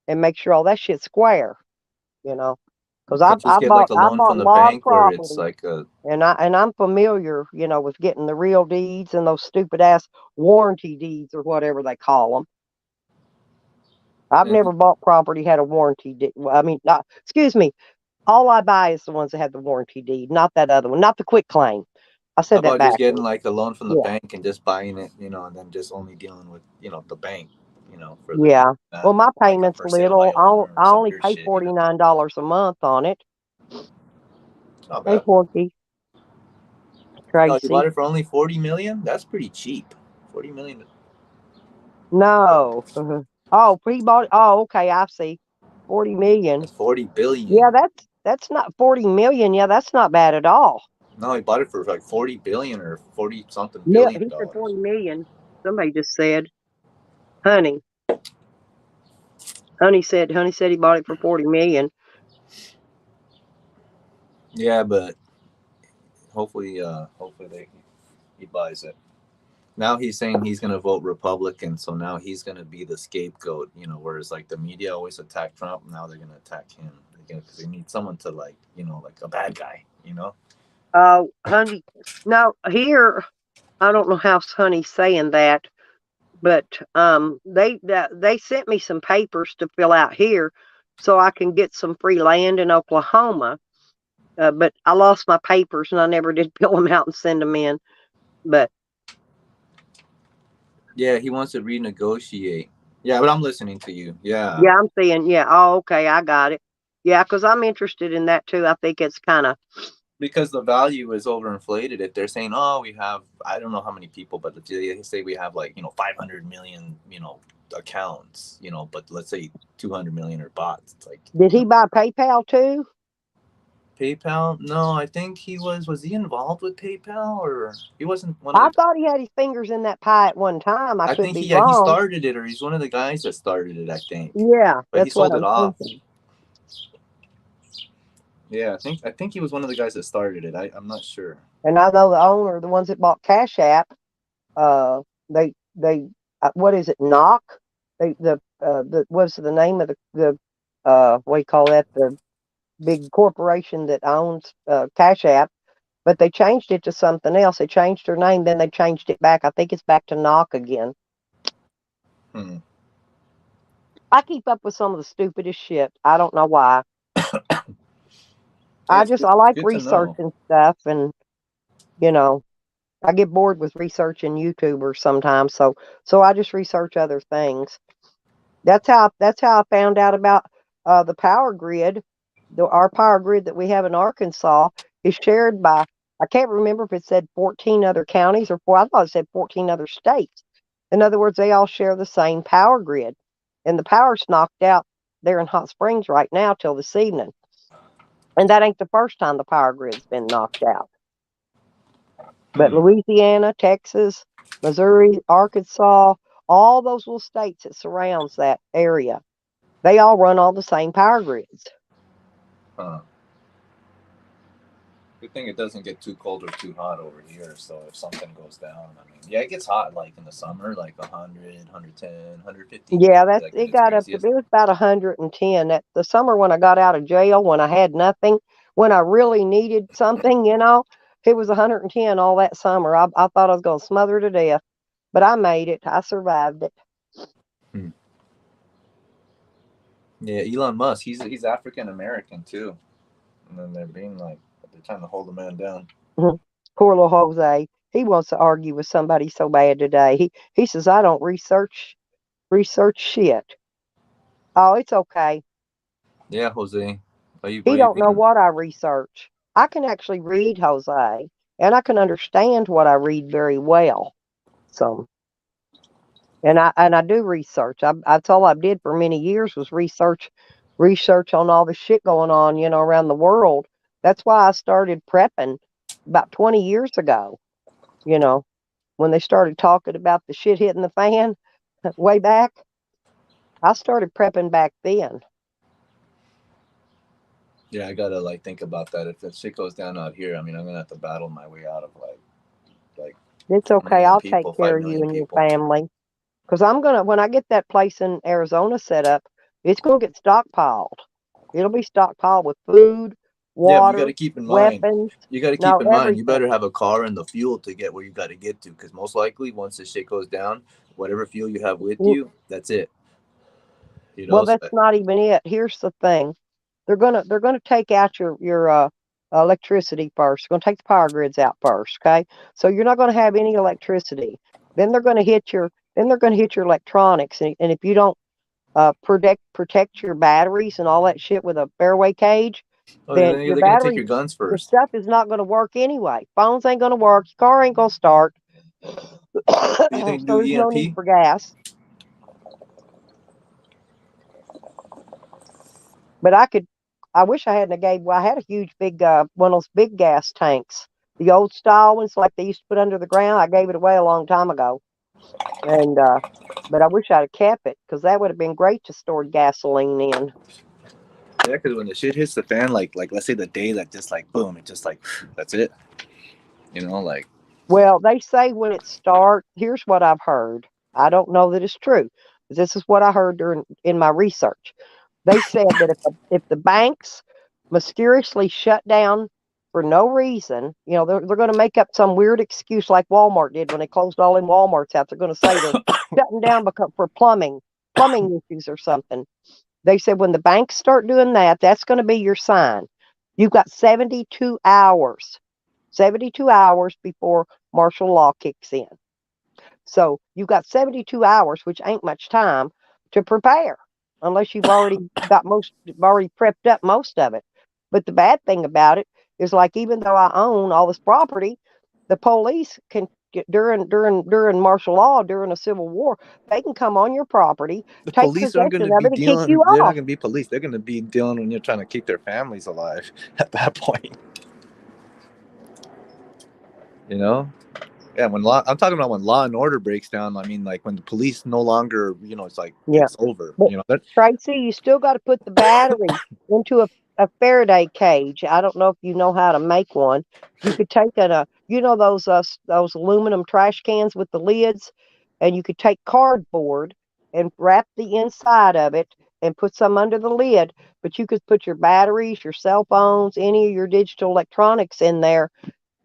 and make sure all that shit's square, you know. Because I bought a lot of property, and I'm familiar, you know, with getting the real deeds and those stupid ass warranty deeds or whatever they call them. I've never bought property had a warranty deed. I mean, excuse me. All I buy is the ones that have the warranty deed, not that other one, not the quick claim. I said that back. Just getting like a loan from the bank and just buying it, you know, and then just only dealing with, you know, the bank, you know. For well, my payment's little. I only pay $49 a month on it. Hey, Porky. Tracy. Oh, you bought it for only 40 million? That's pretty cheap. 40 million. No. Oh, he bought it. Oh, okay, I see. 40 million. That's 40 billion. Yeah, that's not 40 million. Yeah, that's not bad at all. No, he bought it for like 40 billion or 40 something billion. He said 40 million. Somebody just said, Honey said he bought it for 40 million. Yeah, but hopefully he buys it. Now he's saying he's going to vote Republican, so now he's going to be the scapegoat, you know, whereas like the media always attack Trump, now they're going to attack him because they need someone to, like, you know, like a bad guy, you know. Honey, now here, I don't know how Honey's saying that, but they sent me some papers to fill out here so I can get some free land in Oklahoma, but I lost my papers and I never did fill them out and send them in. But yeah, he wants to renegotiate. Yeah, but I'm listening to you. Yeah, I'm saying, yeah. Oh, okay, I got it. Yeah, because I'm interested in that too. I think it's kind of because the value is overinflated. If they're saying, oh, we have, I don't know how many people, but they say we have like, you know, 500 million, you know, accounts, you know, but let's say 200 million are bots. It's like, did he buy PayPal too? PayPal? No, I think he was he involved with PayPal, or he wasn't one of I thought he had his fingers in that pie at one time. I think he started it, or he's one of the guys that started it, I think. Yeah, but he sold it off. Yeah, I think he was one of the guys that started it. I'm not sure. And I know the owner, the ones that bought Cash App, they what is it, Knock? What's the name of the what do you call that, the big corporation that owns Cash App, but they changed it to something else. They changed their name, then they changed it back. I think it's back to Knock again. I keep up with some of the stupidest shit. I don't know why. I like researching stuff, and you know, I get bored with researching YouTubers sometimes, so I just research other things. That's how I found out about the power grid. Our power grid that we have in Arkansas is shared by, I can't remember if it said 14 other counties or I thought it said 14 other states. In other words, they all share the same power grid, and the power's knocked out there in Hot Springs right now till this evening. And that ain't the first time the power grid's been knocked out. But Louisiana, Texas, Missouri, Arkansas, all those little states that surrounds that area, they all run all the same power grids. Good thing it doesn't get too cold or too hot over here. So if something goes down, I mean, yeah, it gets hot like in the summer, like 100, 110, 150. Yeah, it got up to, it was about 110. That the summer when I got out of jail, when I had nothing, when I really needed something, you know, it was 110 all that summer. I thought I was going to smother to death, but I made it. I survived it. Yeah, Elon Musk, he's African American too, and then they're being like, they're trying to hold the man down. Poor little Jose. He wants to argue with somebody so bad today. He says, I don't research shit. Oh, it's okay. Yeah, Jose. Are you He don't know waving? what I research. I can actually read, Jose, and I can understand what I read very well. So, and I do research. That's all I did for many years was research on all the shit going on, around the world. That's why I started prepping about 20 years ago. You know, when they started talking about the shit hitting the fan way back, I started prepping back then. Yeah, I gotta like think about that. If that shit goes down out here, I mean, I'm gonna have to battle my way out of like It's a okay. million I'll take people, care five of you million and your people. family. Because when I get that place in Arizona set up, it's going to get stockpiled. It'll be stockpiled with food, Yeah, but you got water, to keep in mind. weapons, You got to keep no, in mind. You everything. better have a car and the fuel to get where you got to get to, because most likely once the shit goes down, whatever fuel you have with W- you, that's it. You Well, know. that's not even it. Here's the thing. They're gonna take out your electricity first. They're gonna take the power grids out first, okay? So you're not gonna have any electricity. Then they're gonna hit your electronics, and if you don't protect your batteries and all that shit with a fairway cage, Oh, then then your they're gonna take battery, your guns your first. stuff is not going to work anyway. Phones ain't going to work. Your car ain't going to start. You think So do there's no need EMP? for gas. But I wish I hadn't gave. Well, I had a huge big one of those big gas tanks, the old style ones like they used to put under the ground. I gave it away a long time ago, and but I wish I'd have kept it because that would have been great to store gasoline in. Yeah, because when the shit hits the fan, like let's say the day that just like boom, it just like that's it. Like Well, they say when it starts, here's what I've heard. I don't know that it's true. This is what I heard in my research. They said that if the banks mysteriously shut down for no reason, they're going to make up some weird excuse like Walmart did when they closed all in Walmarts out. They're going to say they're shutting down because for plumbing issues or something. They said when the banks start doing that, that's going to be your sign. You've got 72 hours before martial law kicks in. So you've got 72 hours, which ain't much time to prepare unless you've already prepped up most of it. But the bad thing about it is like, even though I own all this property, the police can during martial law, during a civil war, they can come on your property, the take police aren't possession going to of be it and kick dealing. you They're not off. going to be police. They're going to be dealing when you're trying to keep their families alive at that point. You know. Yeah, I'm talking about when law and order breaks down. I mean, like when the police no longer, it's like Yeah. it's over. But That Tracy, you still got to put the battery into a Faraday cage. I don't know if you know how to make one. You could take those aluminum trash cans with the lids, and you could take cardboard and wrap the inside of it and put some under the lid. But you could put your batteries, your cell phones, any of your digital electronics in there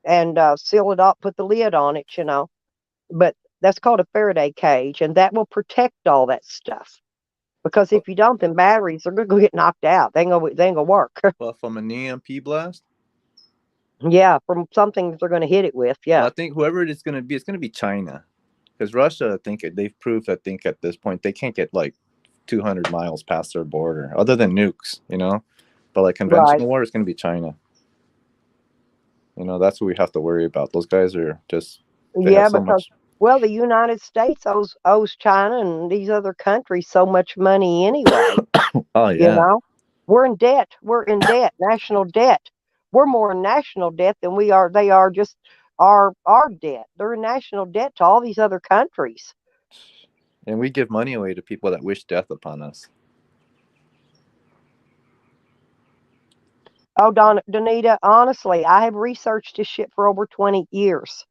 and seal it up, put the lid on it, But that's called a Faraday cage, and that will protect all that stuff. Because if you don't, then batteries are going to get knocked out. They ain't gonna work. well, from an EMP blast. Yeah, from something that they're going to hit it with. Well, Yeah. I think whoever it's going to be, it's going to be China, because Russia. I think they've proved. I think at this point they can't get like 200 miles past their border, other than nukes. But like Right. conventional war, it's going to be China. That's what we have to worry about. Those guys are just they have Yeah, so because much. the United States owes China and these other countries so much money anyway. Oh yeah. We're in debt. We're in debt. National debt. We're more in national debt than we are. They are just our debt. They're in national debt to all these other countries. And we give money away to people that wish death upon us. Oh, Donita, honestly, I have researched this shit for over 20 years.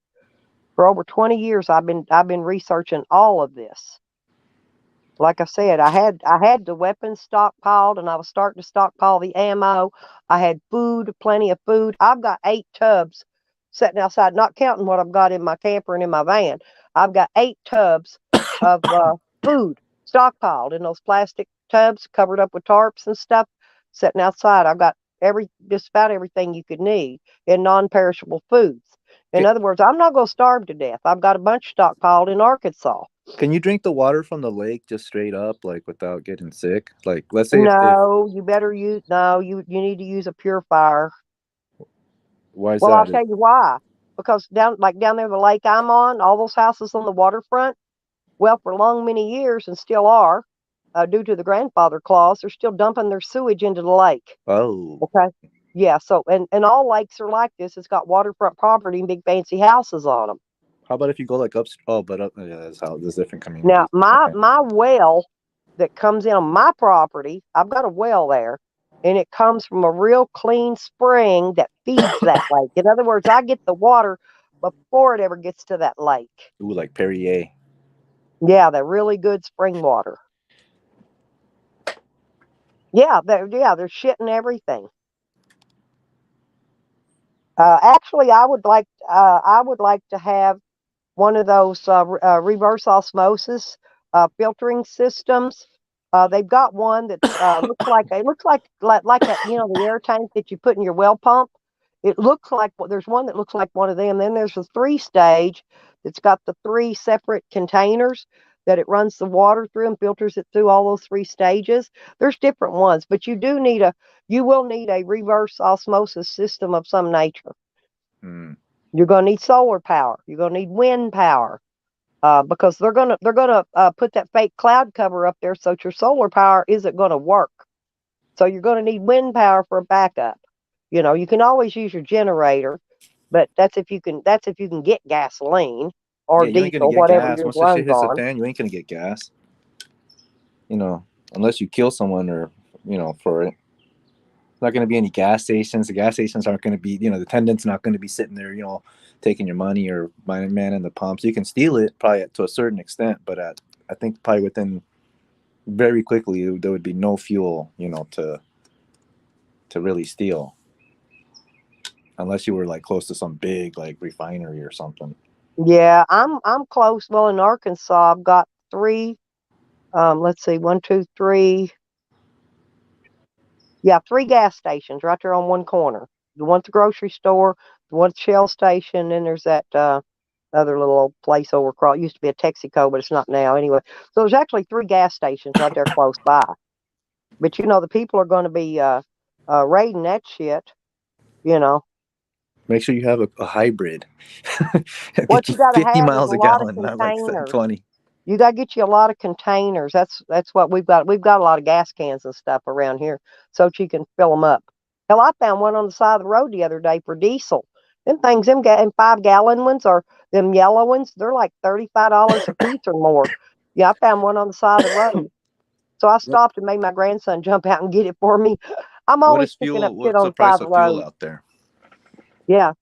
For over 20 years, I've been researching all of this. Like I said, I had the weapons stockpiled, and I was starting to stockpile the ammo. I had food, plenty of food. I've got 8 tubs sitting outside, not counting what I've got in my camper and in my van. I've got 8 tubs of food stockpiled in those plastic tubs covered up with tarps and stuff sitting outside. I've got just about everything you could need in non-perishable foods. In Okay. other words, I'm not going to starve to death. I've got a bunch stockpiled in Arkansas. Can you drink the water from the lake just straight up, like without getting sick? Like, let's say No, you better use, no, you need to use a purifier. Why is Well, I'll that? tell you why. Because down there, the lake I'm on, all those houses on the waterfront, well, for long, many years, and still are, due to the grandfather clause, they're still dumping their sewage into the lake. Oh. Okay. Yeah. So, and all lakes are like this. It's got waterfront property and big fancy houses on them. How about if you go like up? Oh, but yeah, that's how there's different communities. Now, my well that comes in on my property, I've got a well there, and it comes from a real clean spring that feeds that lake. In other words, I get the water before it ever gets to that lake. Ooh, like Perrier. Yeah, they're really good spring water. Yeah, they're shitting everything. Actually, I would like to have one of those reverse osmosis filtering systems. They've got one that looks like a, the air tank that you put in your well pump. It looks like, well, there's one that looks like one of them. Then there's a 3-stage that's got the 3 separate containers that it runs the water through and filters it through all those 3 stages. There's different ones, but you will need a reverse osmosis system of some nature. You're going to need solar power. You're going to need wind power, because they're gonna put that fake cloud cover up there, so your solar power isn't going to work. So you're going to need wind power for a backup. You can always use your generator, but that's if you can get gasoline or diesel, whatever gas. your Once the shit runs hits the on. fan, you ain't gonna get gas. Unless you kill someone or for it. Not going to be any gas stations. The gas stations aren't going to be, the attendant's not going to be sitting there, taking your money or manning the pumps. You can steal it probably to a certain extent, but I think probably within very quickly there would be no fuel, to really steal, unless you were like close to some big like refinery or something. Yeah, I'm close. Well, in Arkansas, I've got 3. Let's see, 1, 2, 3. Yeah, 3 gas stations right there on one corner. The one at the grocery store, the one at the Shell station, and there's that other little old place over across. It used to be a Texaco, but it's not now. Anyway, so there's actually 3 gas stations right there close by. But the people are going to be raiding that shit. Make sure you have a hybrid. What you got to 50 have miles is a a lot of gallon, not like containers. 20. You got to get you a lot of containers. That's what we've got. We've got a lot of gas cans and stuff around here, so that you can fill them up. Hell, I found one on the side of the road the other day for diesel. Them things, them 5-gallon ones, or them yellow ones, they're like $35 a piece or more. Yeah, I found one on the side of the road. So I stopped and made my grandson jump out and get it for me. I'm always picking up shit on the side of the road. Out there? Yeah.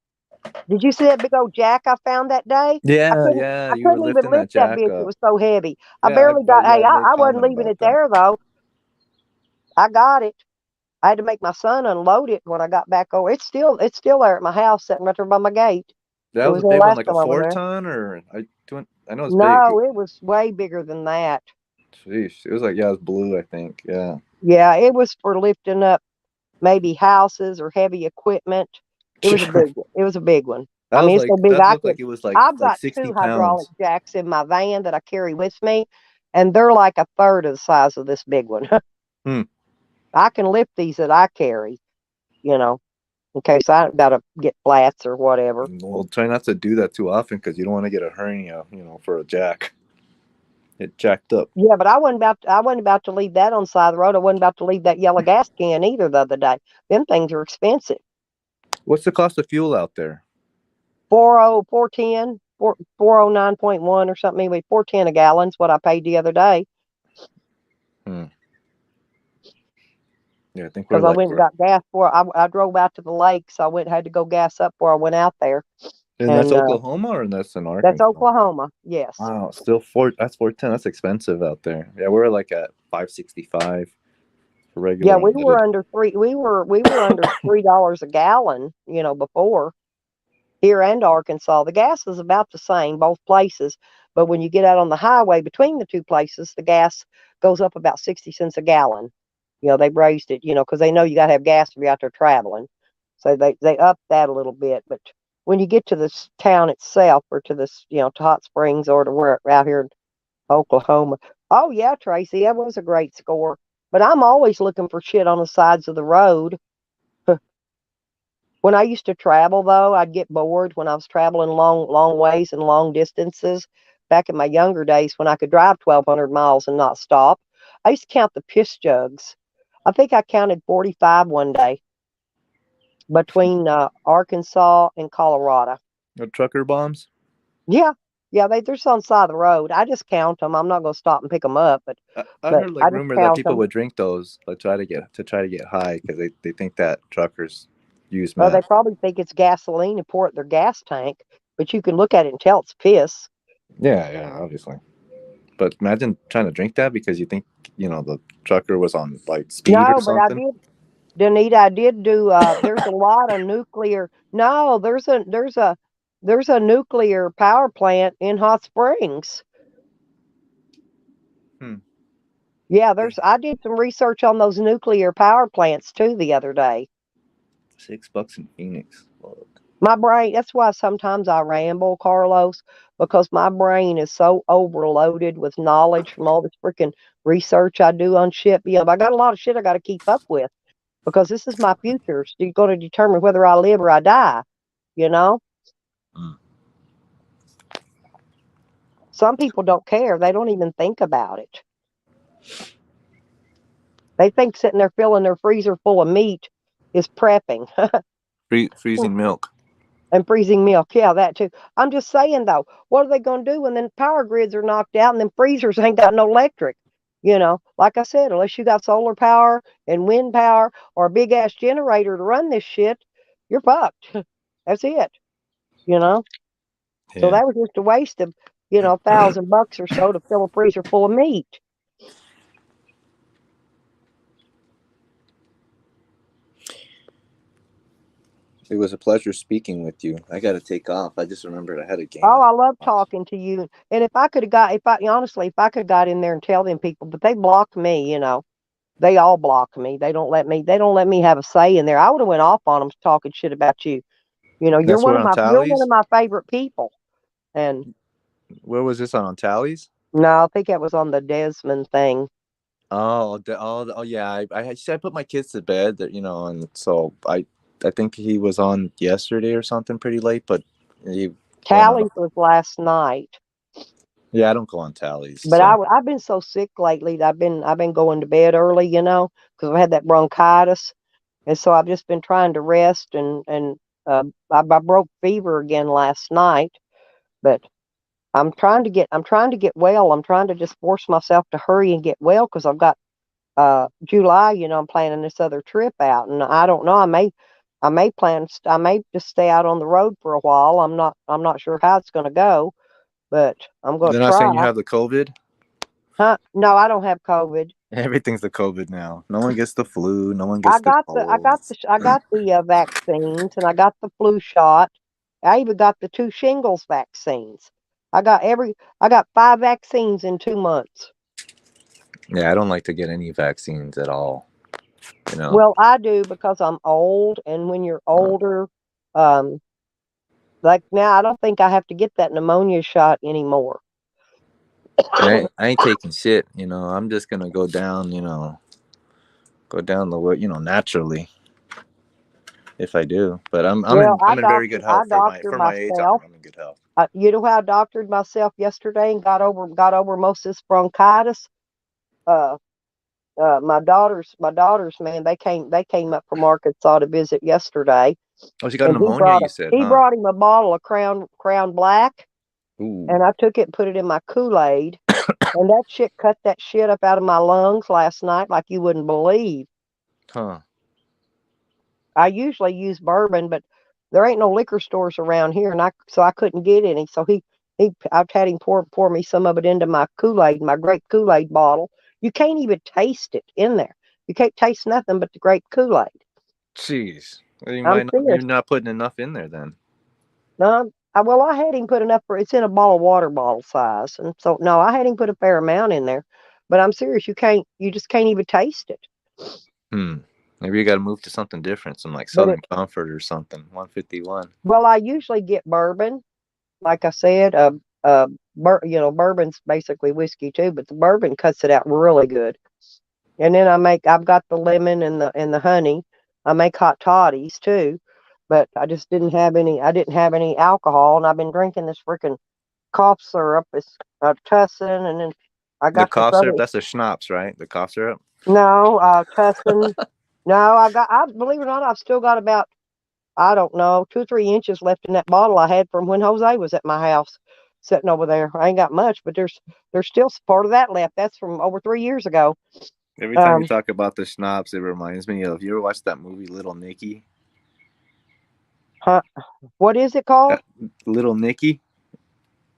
Did you see that big old jack I found that day? Yeah. I couldn't even lift that bitch. It was so heavy. I barely got. Hey, I wasn't leaving it there though. I got it. I had to make my son unload it when I got back over. It's still there at my house, sitting right there by my gate. That was a big one, like a 4-ton, or I know it's big. No, it was way bigger than that. Jeez, it was like, it was blue, I think. Yeah. Yeah, it was for lifting up maybe houses or heavy equipment. It was a big one. It was a big one. I mean, it's so big. I've got 2 hydraulic jacks in my van that I carry with me, and they're like a third of the size of this big one. I can lift these that I carry, in case I got to get flats or whatever. Well, try not to do that too often because you don't want to get a hernia, for a jack. It jacked up. Yeah, but I wasn't about to leave that on the side of the road. I wasn't about to leave that yellow gas can either the other day. Them things are expensive. What's the cost of fuel out there? 409.1 or something. Anyway, $4.10 a gallon's what I paid the other day. Yeah, I think because I went and got gas for. I drove out to the lake, so I had to go gas up before I went out there. And that's Oklahoma, or that's in Arkansas? That's Oklahoma. Yes. Wow, still that's $4.10. That's expensive out there. Yeah, we're like at $5.65 for regular. Yeah, we were under $3. We were under $3 a gallon. Before here and Arkansas, the gas is about the same both places. But when you get out on the highway between the 2 places, the gas goes up about 60 cents a gallon. They've raised it. Because they know you got to have gas to be out there traveling, so they upped that a little bit. But when you get to this town itself, or to this, to Hot Springs, or to where out here Oklahoma. Oh yeah, Tracy, that was a great score. But I'm always looking for shit on the sides of the road. When I used to travel, though, I'd get bored when I was traveling long ways and long distances. Back in my younger days, when I could drive 1,200 miles and not stop, I used to count the piss jugs. I think I counted 45 one day between Arkansas and Colorado. The trucker bombs? Yeah, they're just on the side of the road. I just count them. I'm not going to stop and pick them up, but I heard like I just rumor that count people them. would drink those to try to get high because they think that truckers use Well, they meth. probably think it's gasoline and pour it in their gas tank, but you can look at it and tell it's piss. Yeah, obviously. But imagine trying to drink that because you think, the trucker was on like speed or No, but I something. did, Danita, I did do. There's a lot of nuclear. No, there's a nuclear power plant in Hot Springs. Yeah, I did some research on those nuclear power plants too the other day. $6 in Phoenix. Look. My brain, that's why sometimes I ramble, Carlos, because my brain is so overloaded with knowledge from all this freaking research I do on shit. I got a lot of shit I got to keep up with because this is my future. So you're going to determine whether I live or I die, Mm. Some people don't care. They don't even think about it. They think sitting there filling their freezer full of meat is prepping. Freezing milk. And freezing milk. Yeah, that too. I'm just saying, though, what are they going to do when the power grids are knocked out and then freezers ain't got no electric? Like I said, unless you got solar power and wind power or a big ass generator to run this shit, you're fucked. That's it. Yeah. So that was just a waste of, $1,000 or so to fill a freezer full of meat. It was a pleasure speaking with you. I got to take off. I just remembered I had a game. Oh, I love talking to you. And if I could have got in there and tell them people, but they blocked me, they all block me. They don't let me have a say in there. I would have went off on them talking shit about you. You're one of my favorite people. And where was this on Tallies? No, I think that was on the Desmond thing. Oh yeah. I put my kids to bed, and so I think he was on yesterday or something pretty late, but Tallies was last night. Yeah, I don't go on Tallies. But so. I've been so sick lately that I've been going to bed early, because I had that bronchitis, and so I've just been trying to rest. And I broke fever again last night, but I'm trying to get well. I'm trying to just force myself to hurry and get well because I've got July. I'm planning this other trip out, and I don't know. I may just stay out on the road for a while. I'm not sure how it's going to go, but I'm going to try. They're not saying you have the COVID? Huh? No, I don't have COVID. Everything's the COVID now. No one gets the flu. No one gets I got the vaccines, and I got the flu shot. I even got the 2 shingles vaccines. I got 5 vaccines in 2 months. Yeah, I don't like to get any vaccines at all. Well, I do because I'm old, and when you're older, like now, I don't think I have to get that pneumonia shot anymore. I ain't taking shit. I'm just gonna go down. Go down the way, naturally. If I do, but I'm in very good health for my age. I'm in good health. You know how I doctored myself yesterday and got over most of this bronchitis. My daughters, man, they came up from Arkansas to visit yesterday. Oh, she got pneumonia. You said he brought him a bottle of Crown Black. Ooh. And I took it and put it in my Kool-Aid, and that shit cut that shit up out of my lungs last night like you wouldn't believe. Huh. I usually use bourbon, but there ain't no liquor stores around here, so I couldn't get any. So I've had him pour me some of it into my Kool-Aid, my grape Kool-Aid bottle. You can't even taste it in there. You can't taste nothing but the grape Kool-Aid. Jeez. Well, you're not putting enough in there then. No, well, I had him put enough it's in a water bottle size. And so, no, I had him put a fair amount in there. But I'm serious, you just can't even taste it. Maybe you got to move to something different, some like Southern Comfort or something, 151. Well, I usually get bourbon, like I said, bourbon's basically whiskey too, but the bourbon cuts it out really good. And then I've got the lemon and the honey. I make hot toddies too, but I didn't have any alcohol, and I've been drinking this freaking cough syrup. It's Tussin, and then I The got this cough other. syrup, that's a schnapps, right? The cough syrup? No, Tussin. No, I believe it or not, I've still got about, I don't know, 2 or 3 inches left in that bottle I had from when Jose was at my house sitting over there. I ain't got much, but there's still part of that left. That's from over 3 years ago. Every time you talk about the schnapps, it reminds me of, you ever watched that movie Little Nicky? Huh? What is it called? Little Nicky?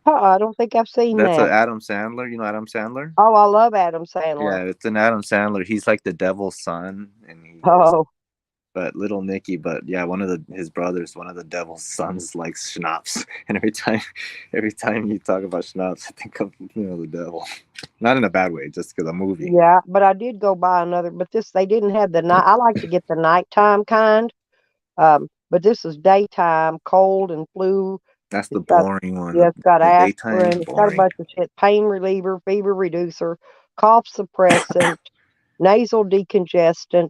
I don't think I've seen that. That's Adam Sandler. You know Adam Sandler? Oh, I love Adam Sandler. Yeah, it's an Adam Sandler. He's like the devil's son, and but Little Nicky. But yeah, his brothers, one of the devil's sons, likes schnapps. And every time you talk about schnapps, I think of the devil. Not in a bad way, just because a movie. Yeah, but I did go buy another. But they didn't have the night. I like to get the nighttime kind. But this is daytime, cold and flu. That's the boring one. Yeah, it's got the aspirin. It's got a bunch of shit. Pain reliever, fever reducer, cough suppressant, nasal decongestant,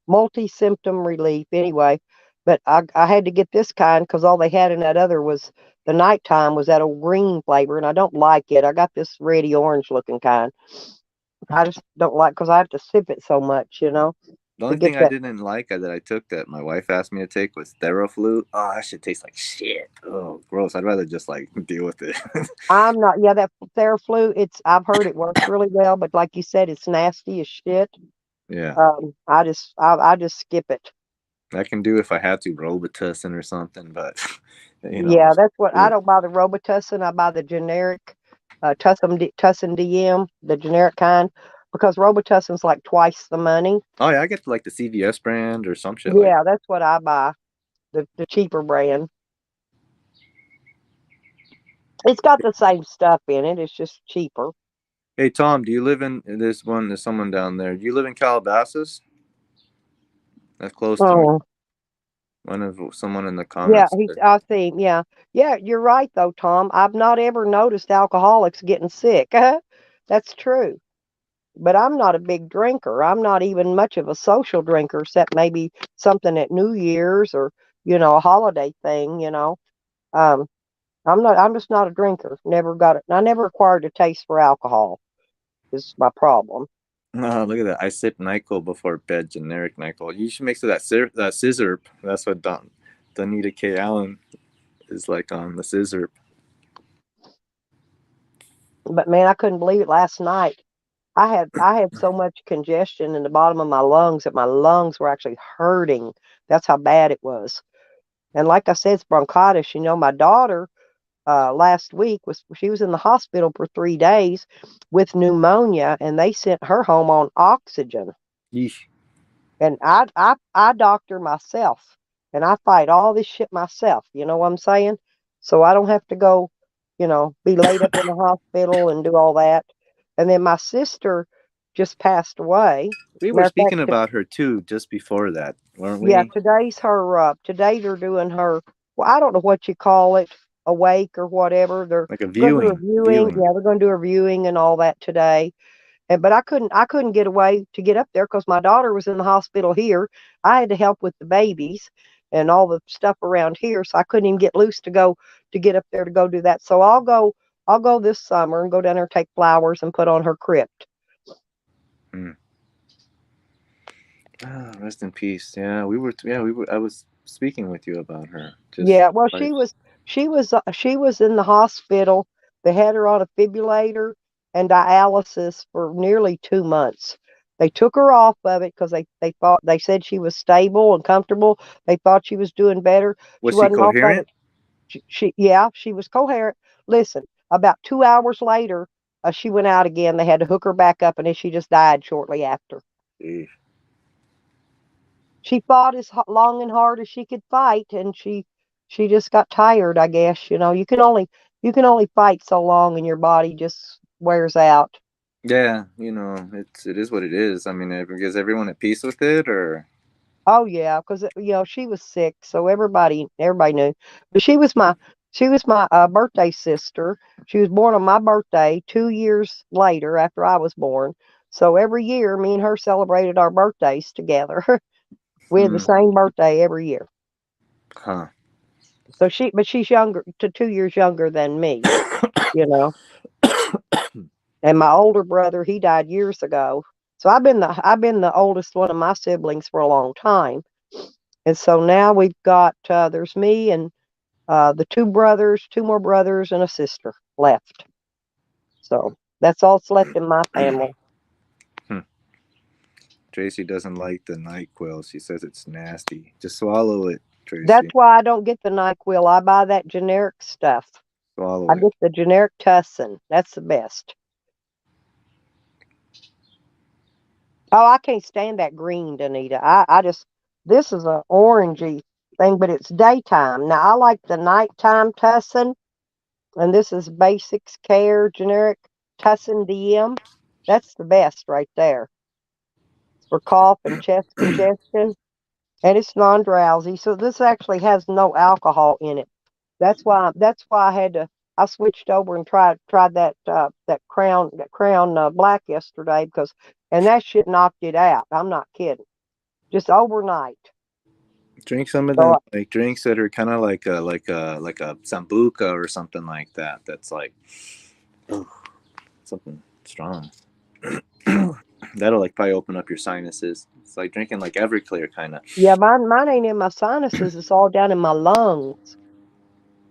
multi-symptom relief. Anyway, but I had to get this kind because all they had in that other was the nighttime was that old green flavor, and I don't like it. I got this reddy orange looking kind. I just don't like because I have to sip it so much, The only thing I didn't like that I took that my wife asked me to take was Theraflu. Oh, that shit tastes like shit. Oh, gross. I'd rather just deal with it. I'm not. Yeah, that Theraflu. I've heard it works really well, but like you said, it's nasty as shit. Yeah. I just skip it. I can do if I had to Robitussin or something, but Yeah, that's what I don't buy the Robitussin. I buy the generic Tussin DM, the generic kind. Because Robitussin's like twice the money. Oh yeah, I get the CVS brand or some shit. Yeah, that's what I buy, the cheaper brand. It's got the same stuff in it. It's just cheaper. Hey Tom, do you live in this one? There's someone down there. Do you live in Calabasas? That's close to me. Someone in the comments. Yeah, I see. Yeah, you're right though, Tom. I've not ever noticed alcoholics getting sick. That's true. But I'm not a big drinker. I'm not even much of a social drinker, except maybe something at New Year's or, a holiday thing, I'm just not a drinker. Never got it. I never acquired a taste for alcohol is my problem. Oh, look at that. I sip NyQuil before bed, generic NyQuil. You should mix with that scissor. That's what Donita K. Allen is like on the scissor. But man, I couldn't believe it last night. I had so much congestion in the bottom of my lungs that my lungs were actually hurting. That's how bad it was. And like I said, it's bronchitis. My daughter last week she was in the hospital for 3 days with pneumonia, and they sent her home on oxygen. Yeesh. And I doctor myself, and I fight all this shit myself. You know what I'm saying? So I don't have to go, be laid up in the hospital and do all that. And then my sister just passed away. We were speaking about her too just before that, weren't we? Yeah, today's her. Today they're doing her. Well, I don't know what you call it, a wake or whatever. They're like a viewing. Yeah, they're going to do a viewing and all that today. But I couldn't get away to get up there because my daughter was in the hospital here. I had to help with the babies and all the stuff around here, so I couldn't even get loose to get up there to go do that. So I'll go this summer and go down there, take flowers, and put on her crypt. Oh, rest in peace. Yeah, we were. I was speaking with you about her. Well, she was in the hospital. They had her on a defibrillator and dialysis for nearly 2 months. They took her off of it because they said she was stable and comfortable. They thought she was doing better. Was she coherent? She was coherent. Listen, about 2 hours later, she went out again. They had to hook her back up, and then she just died shortly after. She fought as long and hard as she could fight, and she just got tired, I guess. You can only fight so long, and your body just wears out. Yeah, it is what it is. I mean, is everyone at peace with it, or? Oh yeah, because she was sick, so everybody knew. But she was my She was my birthday sister. She was born on my birthday 2 years later after I was born. So every year, me and her celebrated our birthdays together. We had the same birthday every year. Huh. So she's younger, 2 years younger than me, you know. And my older brother, he died years ago. So I've been the oldest one of my siblings for a long time. And so now we've got there's me and the two more brothers, and a sister left. So that's all that's left in my family. Tracy doesn't like the NyQuil. She says it's nasty. Just swallow it, Tracy. That's why I don't get the NyQuil. I buy that generic stuff. Swallow I it. get the generic Tussin. That's the best. Oh, I can't stand that green, Danita. This is an orangey thing, but it's daytime. Now, I like the nighttime Tussin, and this is Basics Care generic Tussin DM. That's the best right there. It's for cough and chest congestion, and it's non-drowsy. So this actually has no alcohol in it. That's why I switched over and tried that Crown Black yesterday and that shit knocked it out. I'm not kidding. Just overnight. Drink some of them like drinks that are kind of like a sambuca or something like that. That's like something strong. That'll like probably open up your sinuses. It's like drinking like Everclear kind of. Yeah, mine ain't in my sinuses. It's all down in my lungs.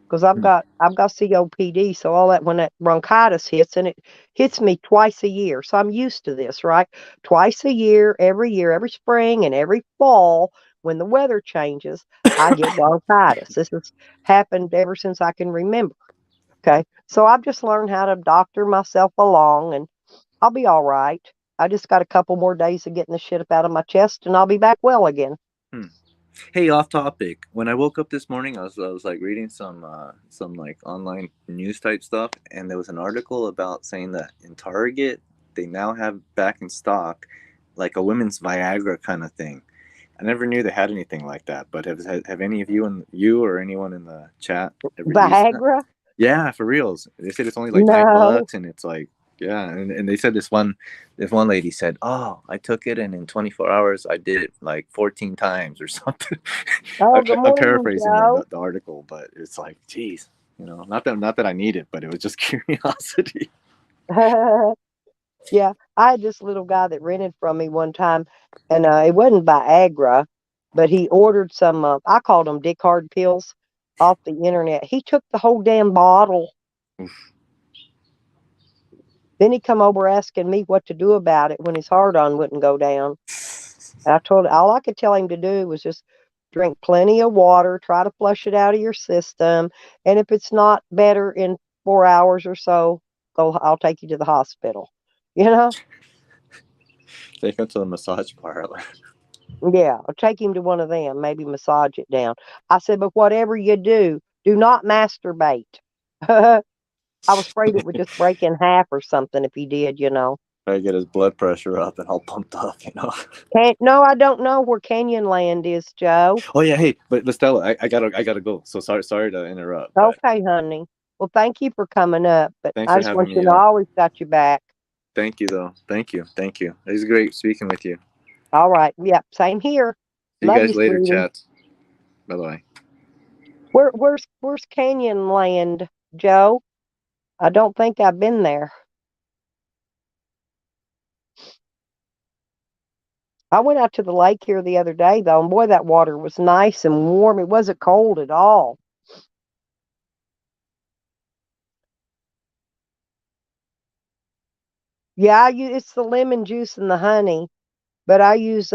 Because I've got COPD, so all that when that bronchitis hits, and it hits me twice a year, so I'm used to this, right? Twice a year, every spring and every fall, when the weather changes, I get bronchitis. This has happened ever since I can remember. Okay, so I've just learned how to doctor myself along, and I'll be all right. I just got a couple more days of getting the shit up out of my chest, and I'll be back well again. Hey, off topic. When I woke up this morning, I was like reading some like online news type stuff, and there was an article about saying that in Target they now have back in stock like a women's Viagra kind of thing. I never knew they had anything like that. But have any of you or anyone in the chat ever Viagra? Yeah, for reals. They said it's only like $9, and it's like. Yeah, and they said this one lady said, "Oh, I took it, and in 24 hours, I did it like 14 times or something." Oh, good morning, I'm paraphrasing Joe. the article, but it's like, geez, not that I need it, but it was just curiosity. Yeah, I had this little guy that rented from me one time, and it wasn't Viagra, but he ordered some. I called them Dick Hard pills off the internet. He took the whole damn bottle. Oof. Then he come over asking me what to do about it when his hard-on wouldn't go down. And I told him all I could tell him to do was just drink plenty of water, try to flush it out of your system, and if it's not better in 4 hours or so, I'll take you to the hospital. Take him to the massage parlor. Yeah, I'll take him to one of them, maybe massage it down. I said, but whatever you do not masturbate. I was afraid it would just break in half or something if he did, Try to get his blood pressure up and all pumped up, No, I don't know where Canyonland is, Joe. Oh yeah, hey, but Stella, I gotta go. So sorry to interrupt. Okay, honey. Well, thank you for coming up. But I just want you to know I always got your back. Thank you, though. Thank you. It was great speaking with you. All right. Yep. Same here. See you guys later, chat. Bye-bye. Where's Canyonland, Joe? I don't think I've been there. I went out to the lake here the other day, though, and boy, that water was nice and warm. It wasn't cold at all. Yeah, it's the lemon juice and the honey, but I use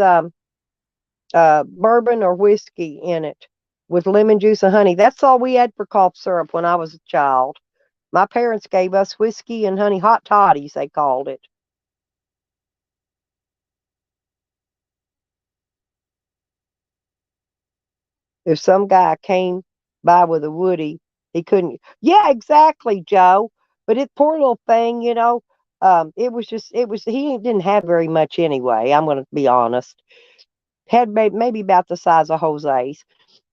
bourbon or whiskey in it with lemon juice and honey. That's all we had for cough syrup when I was a child. My parents gave us whiskey and honey hot toddies, they called it. If some guy came by with a woody, he couldn't. Yeah, exactly, Joe. But poor little thing, he didn't have very much anyway. I'm going to be honest. Had maybe about the size of Jose's,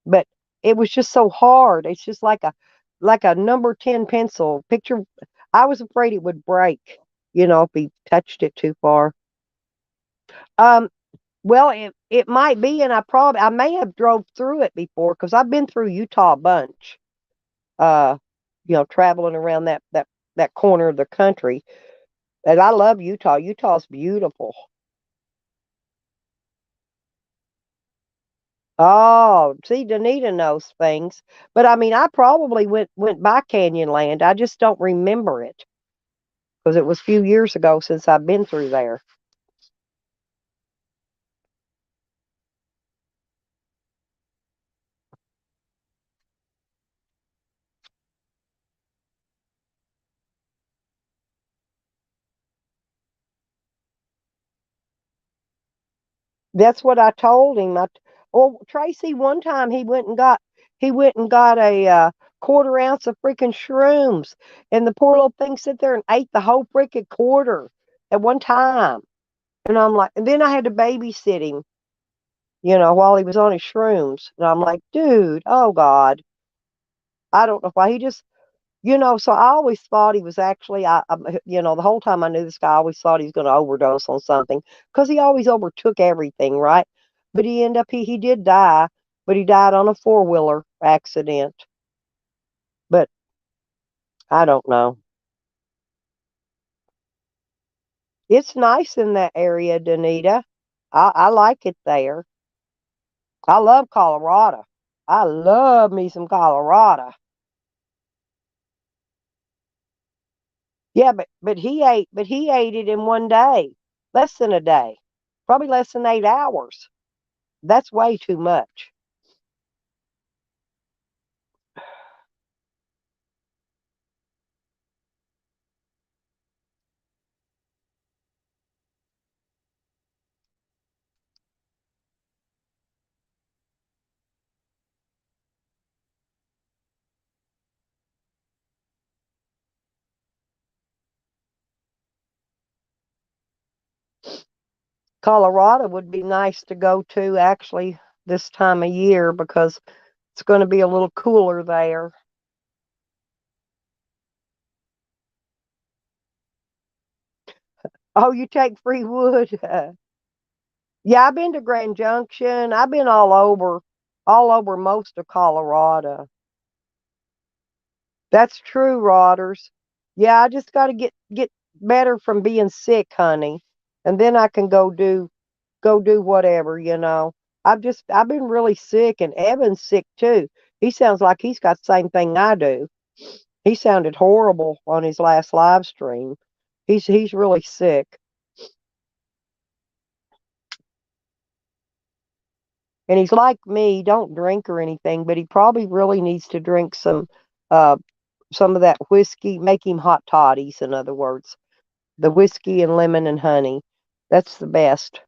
but it was just so hard. It's just like like a number 10 pencil. Picture, I was afraid it would break, if he touched it too far. Well, it might be, and I may have drove through it before because I've been through Utah a bunch. Uh, traveling around that corner of the country, and I love Utah. Utah's beautiful. Oh, see, Danita knows things, but I mean, I probably went by Canyonland. I just don't remember it because it was a few years ago since I've been through there. That's what I told him. Tracy, one time he went and got a quarter ounce of freaking shrooms, and the poor little thing sat there and ate the whole freaking quarter at one time. And I'm like, and then I had to babysit him, while he was on his shrooms. And I'm like, dude, oh God, I don't know why he just, So I always thought he was actually, the whole time I knew this guy, I always thought he was going to overdose on something because he always overtook everything, right? But he did die, but he died on a 4-wheeler accident. But I don't know. It's nice in that area, Danita. I like it there. I love Colorado. I love me some Colorado. Yeah, but he ate it in one day, less than a day, probably less than 8 hours. That's way too much. Colorado would be nice to go to actually this time of year because it's going to be a little cooler there. Oh, you take free wood? Yeah, I've been to Grand Junction. I've been all over most of Colorado. That's true, Rodders. Yeah, I just got to get better from being sick, honey, and then I can go do whatever. I've been really sick, and Evan's sick too. He sounds like he's got the same thing I do. He sounded horrible on his last live stream. He's really sick. And he's like me, don't drink or anything, but he probably really needs to drink uh some of that whiskey, make him hot toddies, in other words. The whiskey and lemon and honey. That's the best.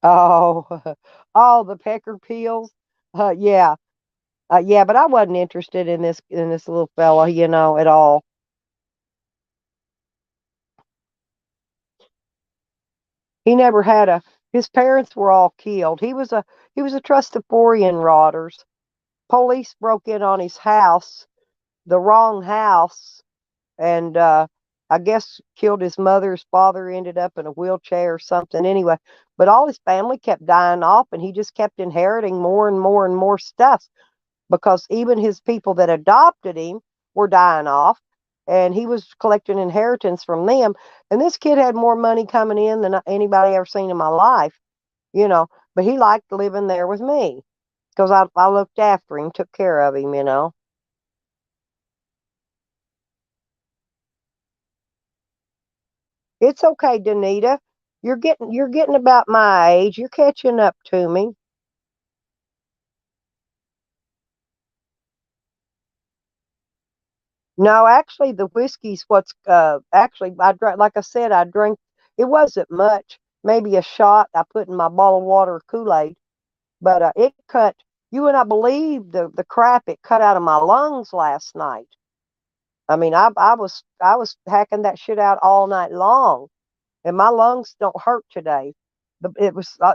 Oh, oh, the pecker peels. Yeah. Yeah, but I wasn't interested in this little fella, at all. He never had his parents were all killed. He was a Trustaforian, Rodders. Police broke in on his house, the wrong house, and I guess killed his mother. His father ended up in a wheelchair or something. Anyway, but all his family kept dying off, and he just kept inheriting more and more and more stuff because even his people that adopted him were dying off, and he was collecting inheritance from them. And this kid had more money coming in than anybody ever seen in my life, you know. But he liked living there with me because I looked after him, took care of him. It's okay, Danita. You're getting about my age. You're catching up to me. No, actually, the whiskey's what's actually I drank. Like I said, I drank. It wasn't much, maybe a shot I put in my bottled water Kool-Aid, but it cut. You would not believe the crap it cut out of my lungs last night. I mean, I was hacking that shit out all night long, and my lungs don't hurt today.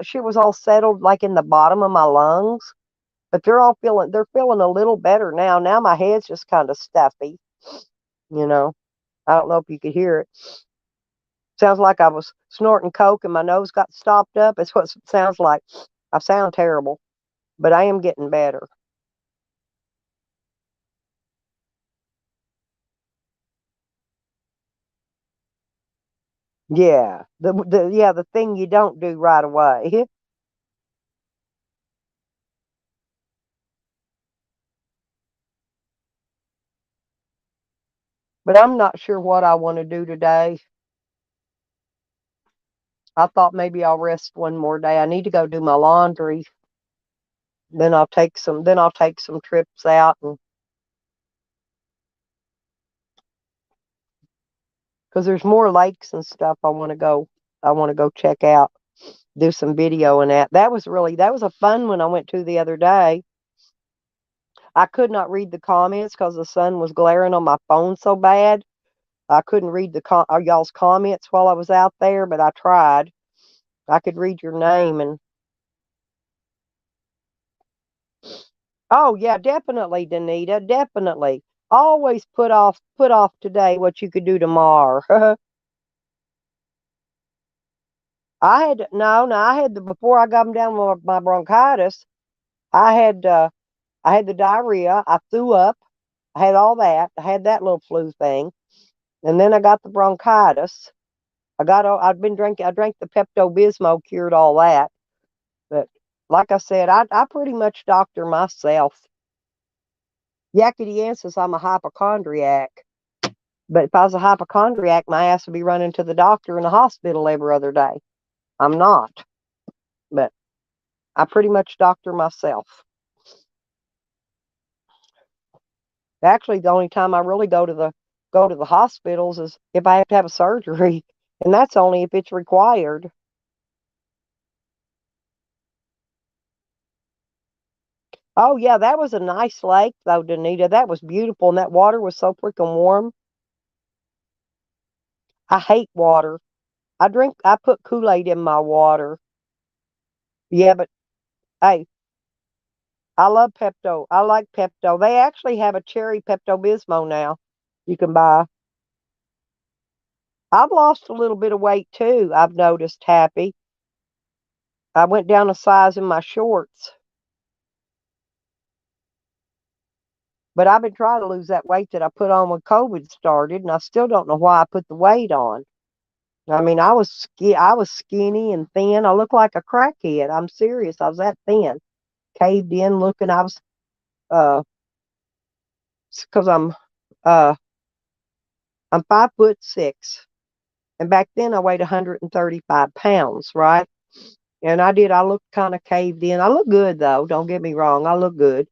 Shit was all settled like in the bottom of my lungs, But they're feeling a little better now. Now my head's just kind of stuffy. You know, I don't know if you could hear it. Sounds like I was snorting coke and my nose got stopped up. It's what it sounds like. I sound terrible, but I am getting better. Yeah, the thing you don't do right away. But I'm not sure what I want to do today. I thought maybe I'll rest one more day. I need to go do my laundry. Then I'll take some trips out, and because there's more lakes and stuff I want to go check out, do some video and that was a fun one I went to the other day. I could not read the comments because the sun was glaring on my phone so bad. I couldn't read y'all's comments while I was out there, but I tried. I could read your name. And oh yeah, definitely, Danita, definitely. Always put off today what you could do tomorrow. I had before I got them down with my bronchitis. I had the diarrhea. I threw up. I had all that. I had that little flu thing, and then I got the bronchitis. I'd been drinking. I drank the Pepto Bismol, cured all that. But like I said, I pretty much doctor myself. Yakety Yansis, I'm a hypochondriac. But if I was a hypochondriac, my ass would be running to the doctor in the hospital every other day. I'm not. But I pretty much doctor myself. Actually, the only time I really go to the hospitals is if I have to have a surgery, and that's only if it's required. Oh yeah, that was a nice lake though, Danita. That was beautiful, and that water was so freaking warm. I hate water. I put Kool-Aid in my water. Yeah, but hey, I love Pepto. I like Pepto. They actually have a cherry Pepto Bismol now you can buy. I've lost a little bit of weight too, I've noticed, Happy. I went down a size in my shorts. But I've been trying to lose that weight that I put on when COVID started, and I still don't know why I put the weight on. I mean, I was skinny and thin. I looked like a crackhead. I'm serious. I was that thin, caved in looking. I was, because I'm 5'6", and back then I weighed 135 pounds, right? And I looked kind of caved in. I look good though. Don't get me wrong. I look good,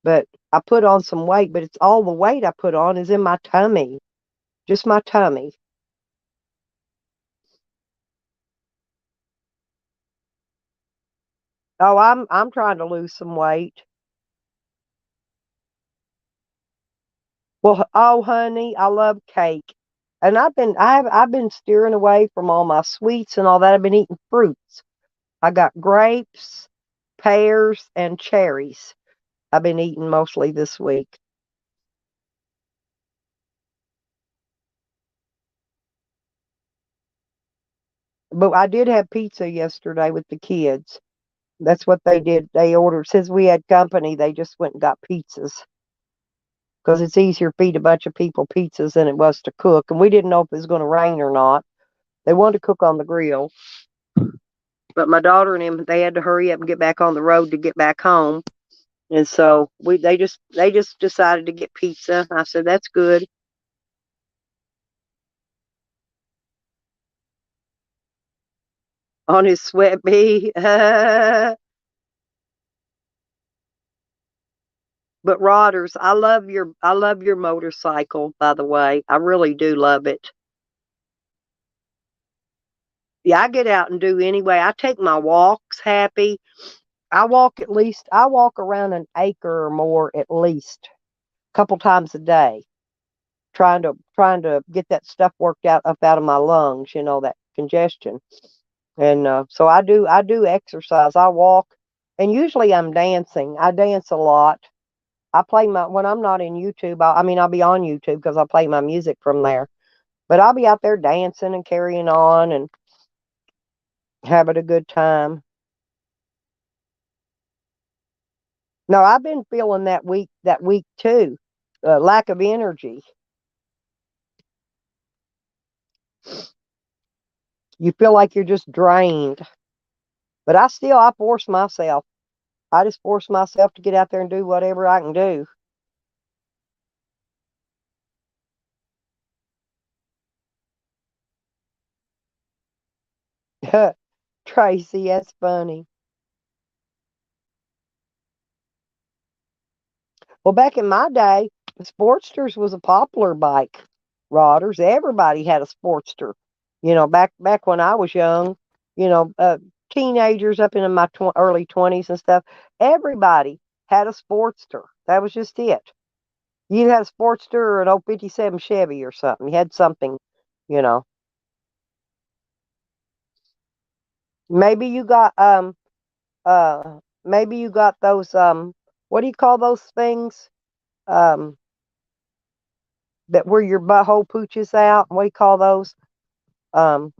but I put on some weight. But it's all the weight I put on is in my tummy, just my tummy. Oh, I'm trying to lose some weight. Well, oh honey, I love cake. And I've been steering away from all my sweets and all that. I've been eating fruits. I got grapes, pears, and cherries. I've been eating mostly this week. But I did have pizza yesterday with the kids. That's what they did. They ordered, since we had company, they just went and got pizzas. Because it's easier to feed a bunch of people pizzas than it was to cook. And we didn't know if it was going to rain or not. They wanted to cook on the grill. But my daughter and him, they had to hurry up and get back on the road to get back home. And so they just decided to get pizza. I said, that's good. On his sweat bee. But Rodders, I love your motorcycle, by the way. I really do love it. Yeah, I get out and do anyway. I take my walks, Happy. I walk around an acre or more at least a couple times a day, trying to get that stuff worked out up out of my lungs, that congestion. And so I do exercise. I walk And usually I'm dancing. I dance a lot. I play when I'm not in YouTube, I'll be on YouTube because I play my music from there. But I'll be out there dancing and carrying on and having a good time. No, I've been feeling that week too. Lack of energy. You feel like you're just drained. But I force myself. I just force myself to get out there and do whatever I can do. Tracy, that's funny. Well, back in my day, the Sportsters was a popular bike. Rodders, everybody had a Sportster. Back when I was young, you know, uh, teenagers up into my early 20s and stuff, everybody had a Sportster. That was just it. You had a Sportster or an old 57 Chevy or something. You had something, you know. Maybe you got maybe you got those what do you call those things? Um that where your butthole pooches out. What do you call those? Um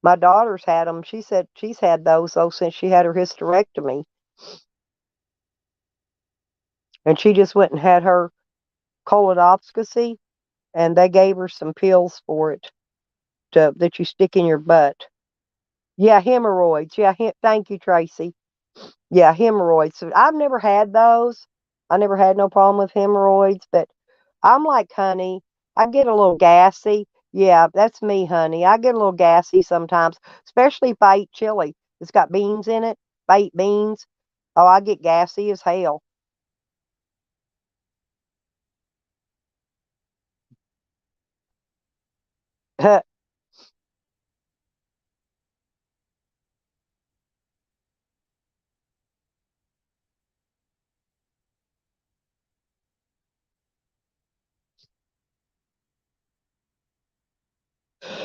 my daughter's had them. She said she's had those though since she had her hysterectomy. And she just went and had her colonoscopy and they gave her some pills for it that you stick in your butt. Yeah, hemorrhoids. Yeah, thank you, Tracy. Yeah, hemorrhoids. So I've never had those. I never had no problem with hemorrhoids, but I'm like, honey, I get a little gassy. Yeah, that's me, honey. I get a little gassy sometimes, especially if I eat chili. It's got beans in it. If I eat beans, oh, I get gassy as hell. Who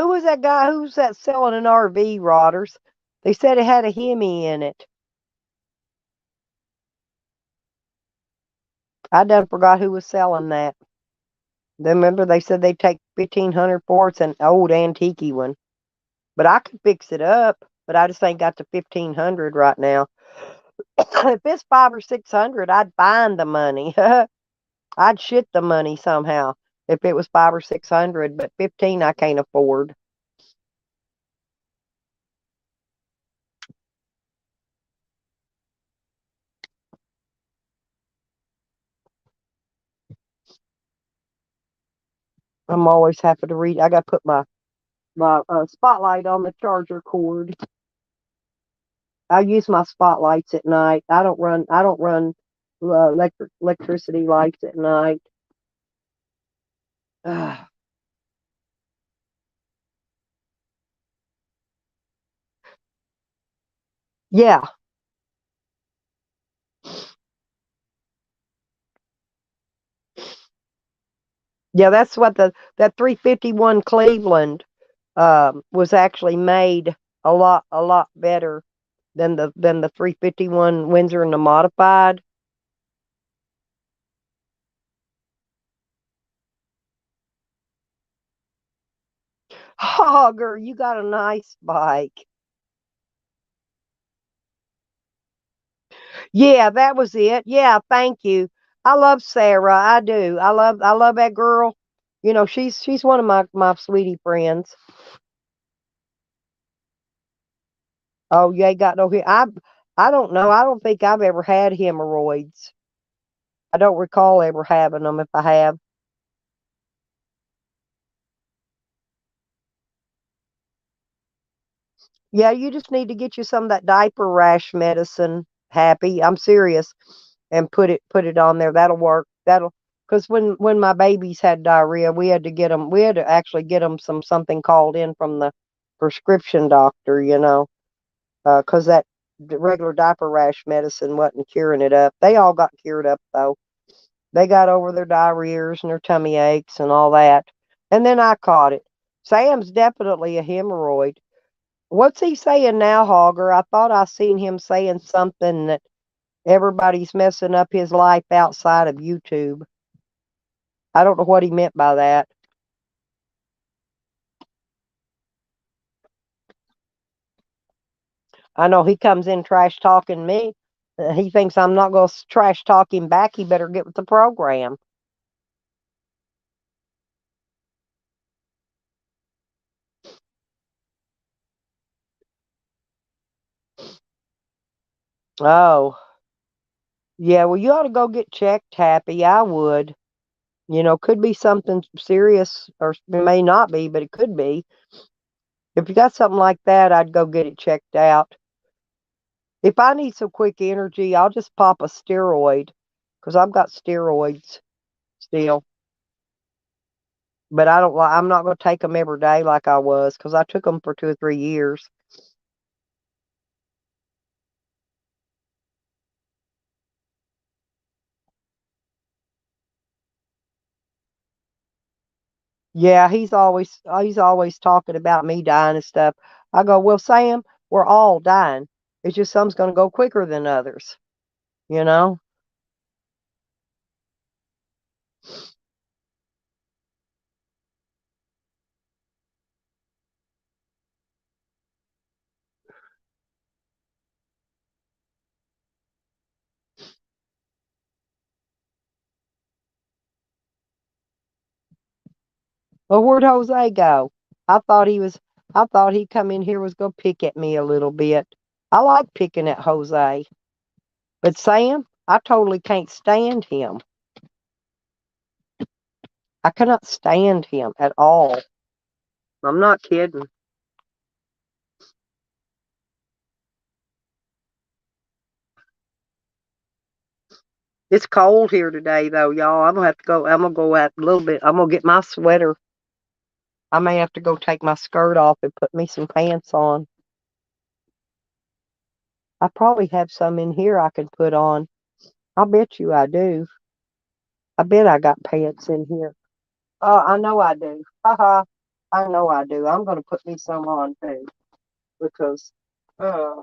was that guy? Who's that selling an RV, Rodders? They said it had a Hemi in it. I done forgot who was selling that. Remember they said they'd take 1,500 for it. It's an old antique one. But I could fix it up. But I just ain't got the 1,500 right now. If it's 500 or 600, I'd find the money. I'd shit the money somehow if it was 500 or 600. But 15, I can't afford. I'm always happy to read. I got to put my spotlight on the charger cord. I use my spotlights at night. I don't run electricity lights at night. Yeah. Yeah, that's what that 351 Cleveland was actually made a lot better than the 351 Windsor and the modified. Hogger, you got a nice bike. Yeah, that was it. Yeah, thank you. I love Sarah. I do. I love that girl. She's one of my sweetie friends. Oh, you ain't got no I don't know. I don't think I've ever had hemorrhoids. I don't recall ever having them if I have. Yeah, you just need to get you some of that diaper rash medicine, Happy. I'm serious. And put it on there. That'll work. Because when my babies had diarrhea, we had to actually get them something called in from the prescription doctor, because that regular diaper rash medicine wasn't curing it up. They all got cured up though. They got over their diarrheas and their tummy aches and all that. And then I caught it. Sam's definitely a hemorrhoid. What's he saying now, Hogger? I thought I seen him saying something that everybody's messing up his life outside of YouTube. I don't know what he meant by that. I know he comes in trash talking me. He thinks I'm not going to trash talk him back. He better get with the program. Oh. Yeah, well, you ought to go get checked, Happy. I would. Could be something serious, or it may not be, but it could be. If you got something like that, I'd go get it checked out. If I need some quick energy, I'll just pop a steroid, because I've got steroids still. But I'm not going to take them every day like I was, because I took them for 2 or 3 years. Yeah, he's always talking about me dying and stuff. I go, well, Sam, we're all dying. It's just some's going to go quicker than others, you know? Well, where'd Jose go? I thought he'd come in here was going to pick at me a little bit. I like picking at Jose. But Sam, I totally can't stand him. I cannot stand him at all. I'm not kidding. It's cold here today, though, y'all. I'm gonna go out a little bit. I'm gonna get my sweater. I may have to go take my skirt off and put me some pants on. I probably have some in here I could put on. I'll bet you I do. I bet I got pants in here. I know I do. Haha. I know I do. I'm gonna put me some on too. Because uh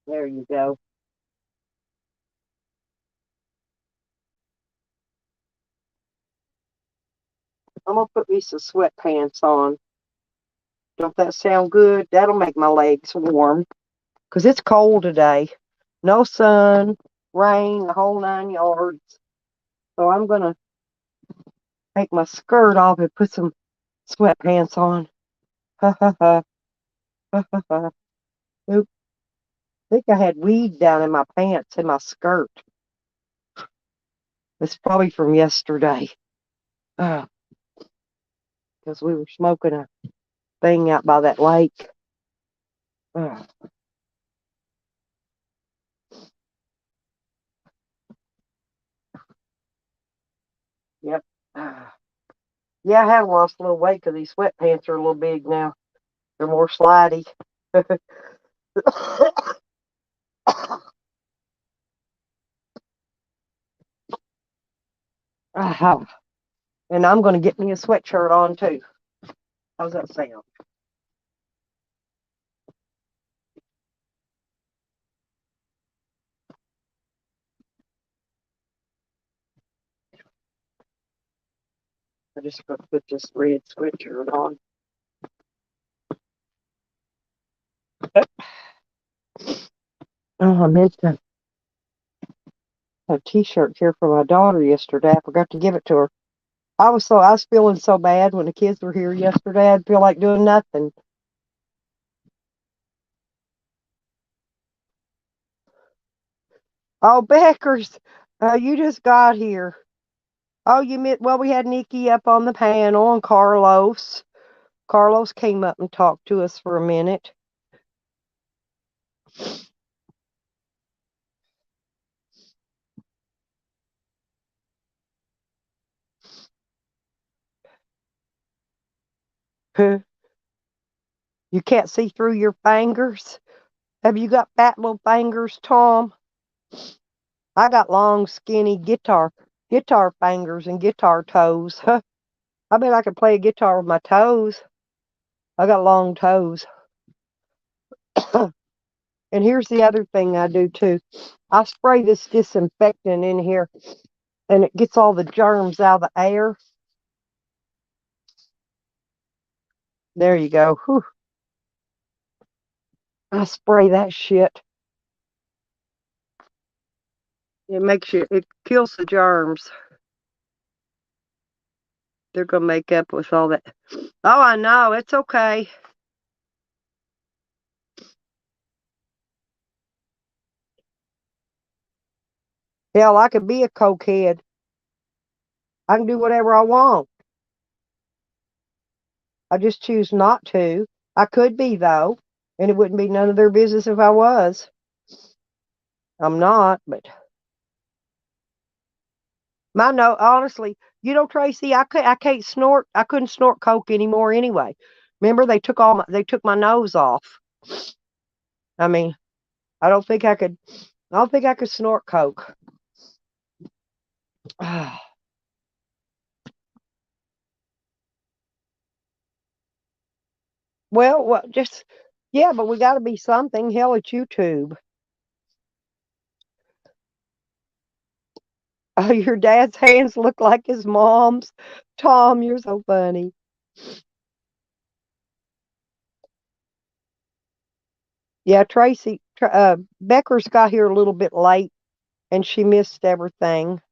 there you go. I'm gonna put me some sweatpants on. Don't that sound good? That'll make my legs warm. Because it's cold today. No sun, rain, the whole 9 yards. So I'm going to take my skirt off and put some sweatpants on. Ha ha ha. Ha ha ha. Oop. I think I had weed down in my pants in my skirt. It's probably from yesterday. Because we were smoking a thing out by that lake. Yep. Yeah, I have lost a little weight because these sweatpants are a little big now. They're more slidey. And I'm going to get me a sweatshirt on too. How's that sound? I just going to put this red sweatshirt on. Oh, I meant to have a t-shirt here for my daughter yesterday. I forgot to give it to her. I was feeling so bad when the kids were here yesterday. I'd feel like doing nothing. Oh, Beckers, you just got here. Oh, well, we had Nikki up on the panel and Carlos. Carlos came up and talked to us for a minute. You can't see through your fingers? Have you got fat little fingers, Tom? I got long, skinny guitar fingers and guitar toes. I bet I could play a guitar with my toes. I got long toes. And here's the other thing I do too. I spray this disinfectant in here and it gets all the germs out of the air. There you go. Whew. I spray that shit. It kills the germs. They're going to make up with all that. Oh, I know. It's okay. Hell, I could be a cokehead. I can do whatever I want. I just choose not to. I could be, though, and it wouldn't be none of their business if I was. I'm not, but honestly, Tracy, I can't snort. I couldn't snort coke anymore anyway. Remember, they took my nose off. I mean, I don't think I could snort coke. Well, yeah, but we got to be something. Hell, it's YouTube. Oh, your dad's hands look like his mom's. Tom, you're so funny. Yeah, Tracy, Becker's got here a little bit late, and she missed everything.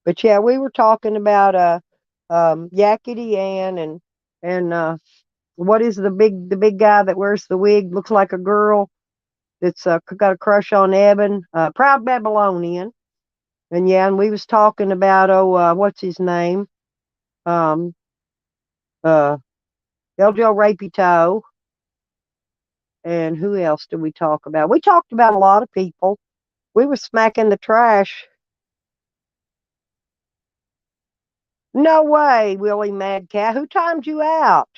But yeah, we were talking about Yakety Ann and what is the big guy that wears the wig, looks like a girl, that's got a crush on Evan, Proud Babylonian. And yeah, and we was talking about what's his name? El Joe Rapito. And who else did we talk about? We talked about a lot of people. We were smacking the trash. No way, Willie Madcat. Who timed you out?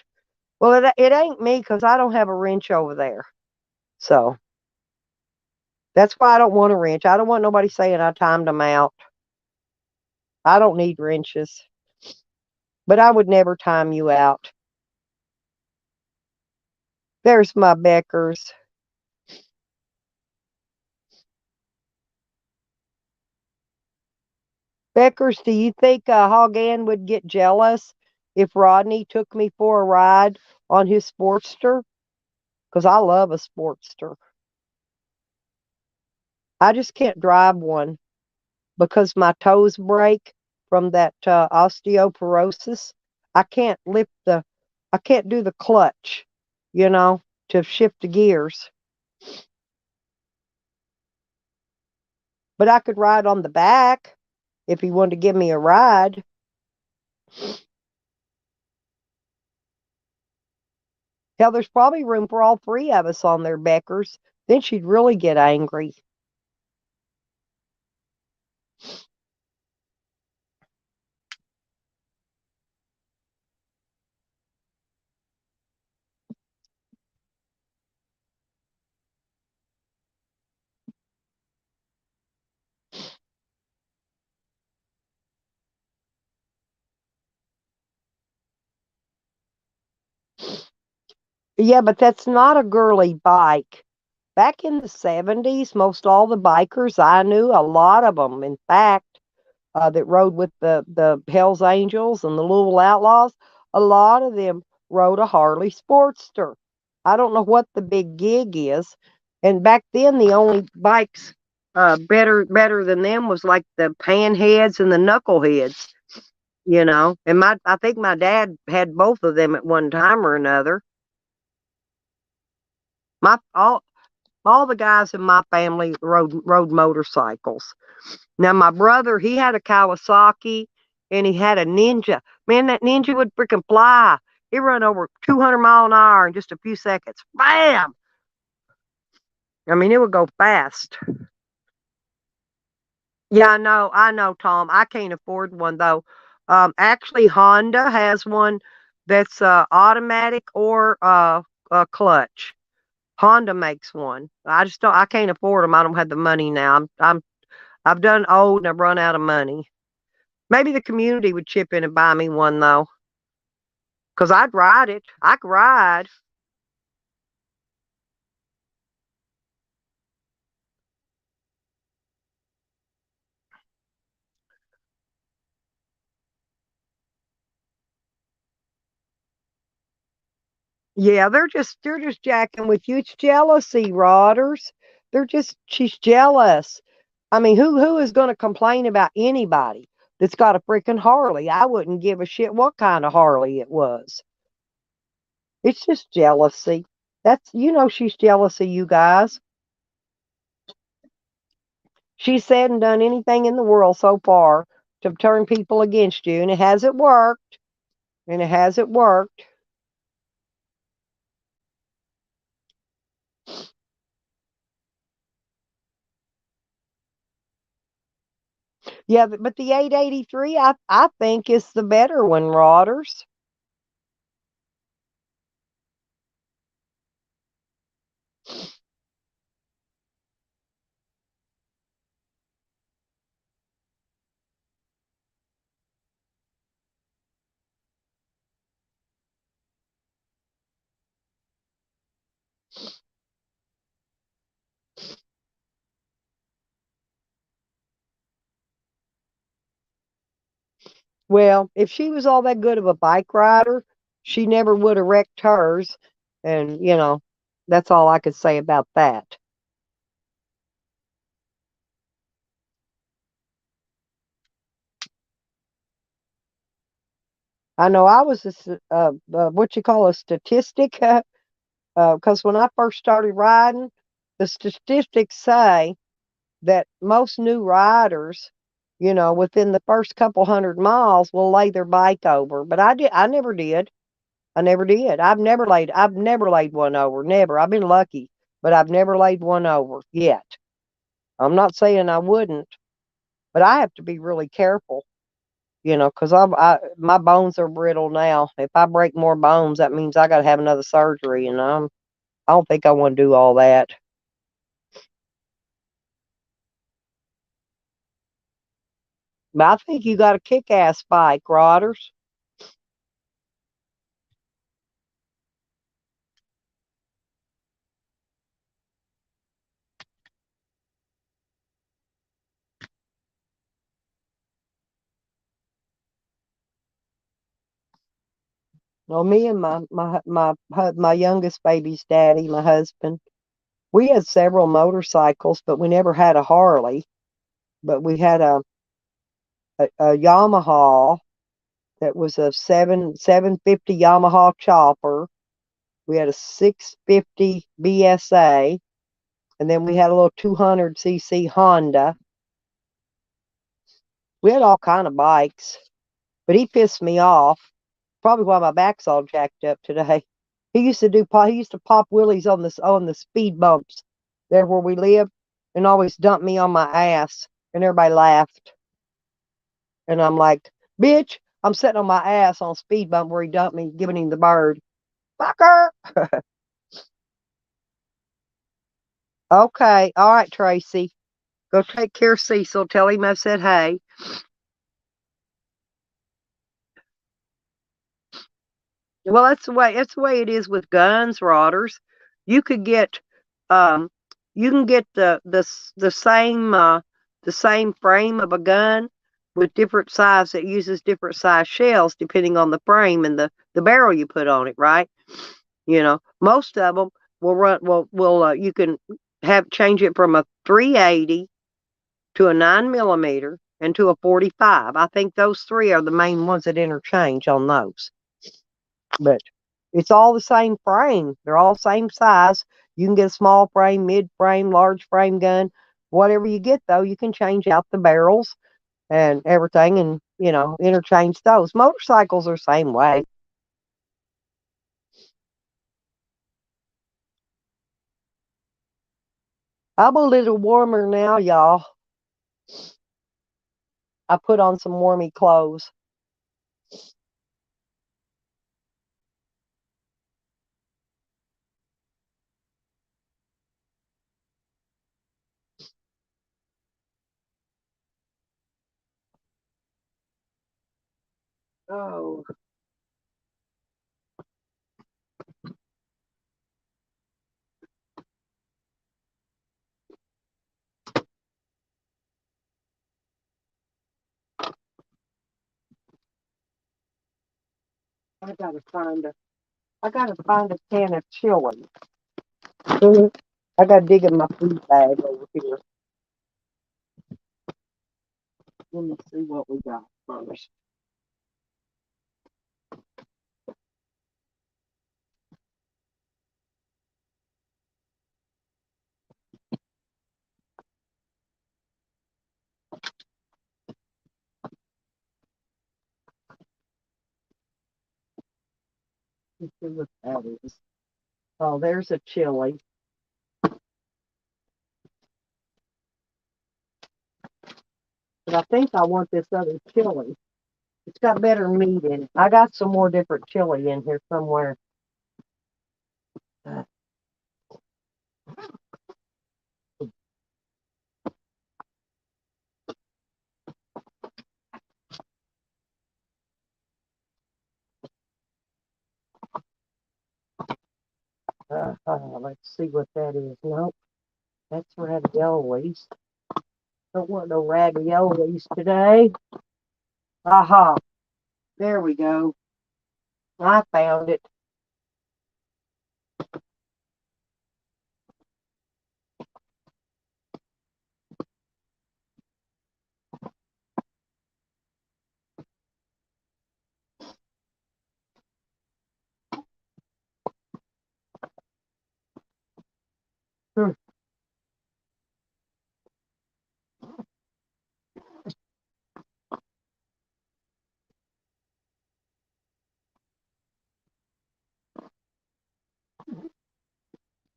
Well, it ain't me because I don't have a wrench over there. So that's why I don't want a wrench. I don't want nobody saying I timed them out. I don't need wrenches. But I would never time you out. There's my Beckers. Beckers, do you think Hog Ann would get jealous if Rodney took me for a ride on his Sportster? Because I love a Sportster. I just can't drive one because my toes break from that osteoporosis. I can't do the clutch, to shift the gears. But I could ride on the back if he wanted to give me a ride. Hell, there's probably room for all three of us on there, Beckers. Then she'd really get angry. Yeah, but that's not a girly bike. Back in the 70s, most all the bikers I knew, a lot of them, in fact, that rode with the Hells Angels and the Louisville Outlaws, a lot of them rode a Harley Sportster. I don't know what the big gig is. And back then, the only bikes better than them was like the Panheads and the Knuckleheads, And I think my dad had both of them at one time or another. All the guys in my family rode motorcycles. Now my brother, he had a Kawasaki and he had a Ninja. Man, that Ninja would freaking fly. It run over 200 mile an hour in just a few seconds. Bam! I mean, it would go fast. Yeah, I know, Tom. I can't afford one though. Actually, Honda has one that's automatic or clutch. Honda makes one. I just don't. I can't afford them. I don't have the money now. I've done old and I've run out of money. Maybe the community would chip in and buy me one though, because I'd ride it. I could ride. Yeah, they're just jacking with you. It's jealousy, Rodders. She's jealous. I mean, who is going to complain about anybody that's got a freaking Harley? I wouldn't give a shit what kind of Harley it was. It's just jealousy. She's jealous of you guys. She's said and done anything in the world so far to turn people against you, and it hasn't worked. And it hasn't worked. Yeah, but the 883, I think is the better one, Rodders. Well, if she was all that good of a bike rider, she never would have wrecked hers. And, that's all I could say about that. I know I was what you call a statistic, because when I first started riding, the statistics say that most new riders, within the first couple 100 miles will lay their bike over. But I never did. I never did. I've never laid one over. Never. I've been lucky, but I've never laid one over yet. I'm not saying I wouldn't, but I have to be really careful, because my bones are brittle now. If I break more bones, that means I got to have another surgery, and I don't think I want to do all that. But I think you got a kick-ass bike, Rodders. Well, me and my youngest baby's daddy, my husband, we had several motorcycles, but we never had a Harley. But we had a Yamaha that was a 750 Yamaha chopper. We had a 650 BSA, and then we had a little 200cc Honda. We had all kind of bikes, but he pissed me off. Probably why my back's all jacked up today. He used to pop wheelies on the speed bumps there where we lived, and always dump me on my ass, and everybody laughed. And I'm like, bitch, I'm sitting on my ass on a speed bump where he dumped me, giving him the bird. Fucker. Okay, all right, Tracy. Go take care of Cecil. Tell him I said hey. Well, that's the way it is with guns, Rodders. You could get you can get the same frame of a gun with different size that uses different size shells depending on the frame and the barrel you put on it, right? Most of them will run will you can change it from a 380 to a 9mm and to a 45. I think those three are the main ones that interchange on those. But It's all the same frame. They're all same size. You can get a small frame, mid frame, large frame gun. Whatever you get, though, you can change out the barrels and everything and, interchange those. Motorcycles are the same way. I'm a little warmer now, y'all. I put on some warmy clothes. Oh. I gotta find a can of chili. I gotta dig in my food bag over here. Let me see what we got first. Let's see what that is. Oh, there's a chili. But I think I want this other chili. It's got better meat in it. I got some more different chili in here somewhere. Let's see what that is. Nope, that's raviolis. Don't want no raviolis today. Aha, there we go. I found it. Hmm.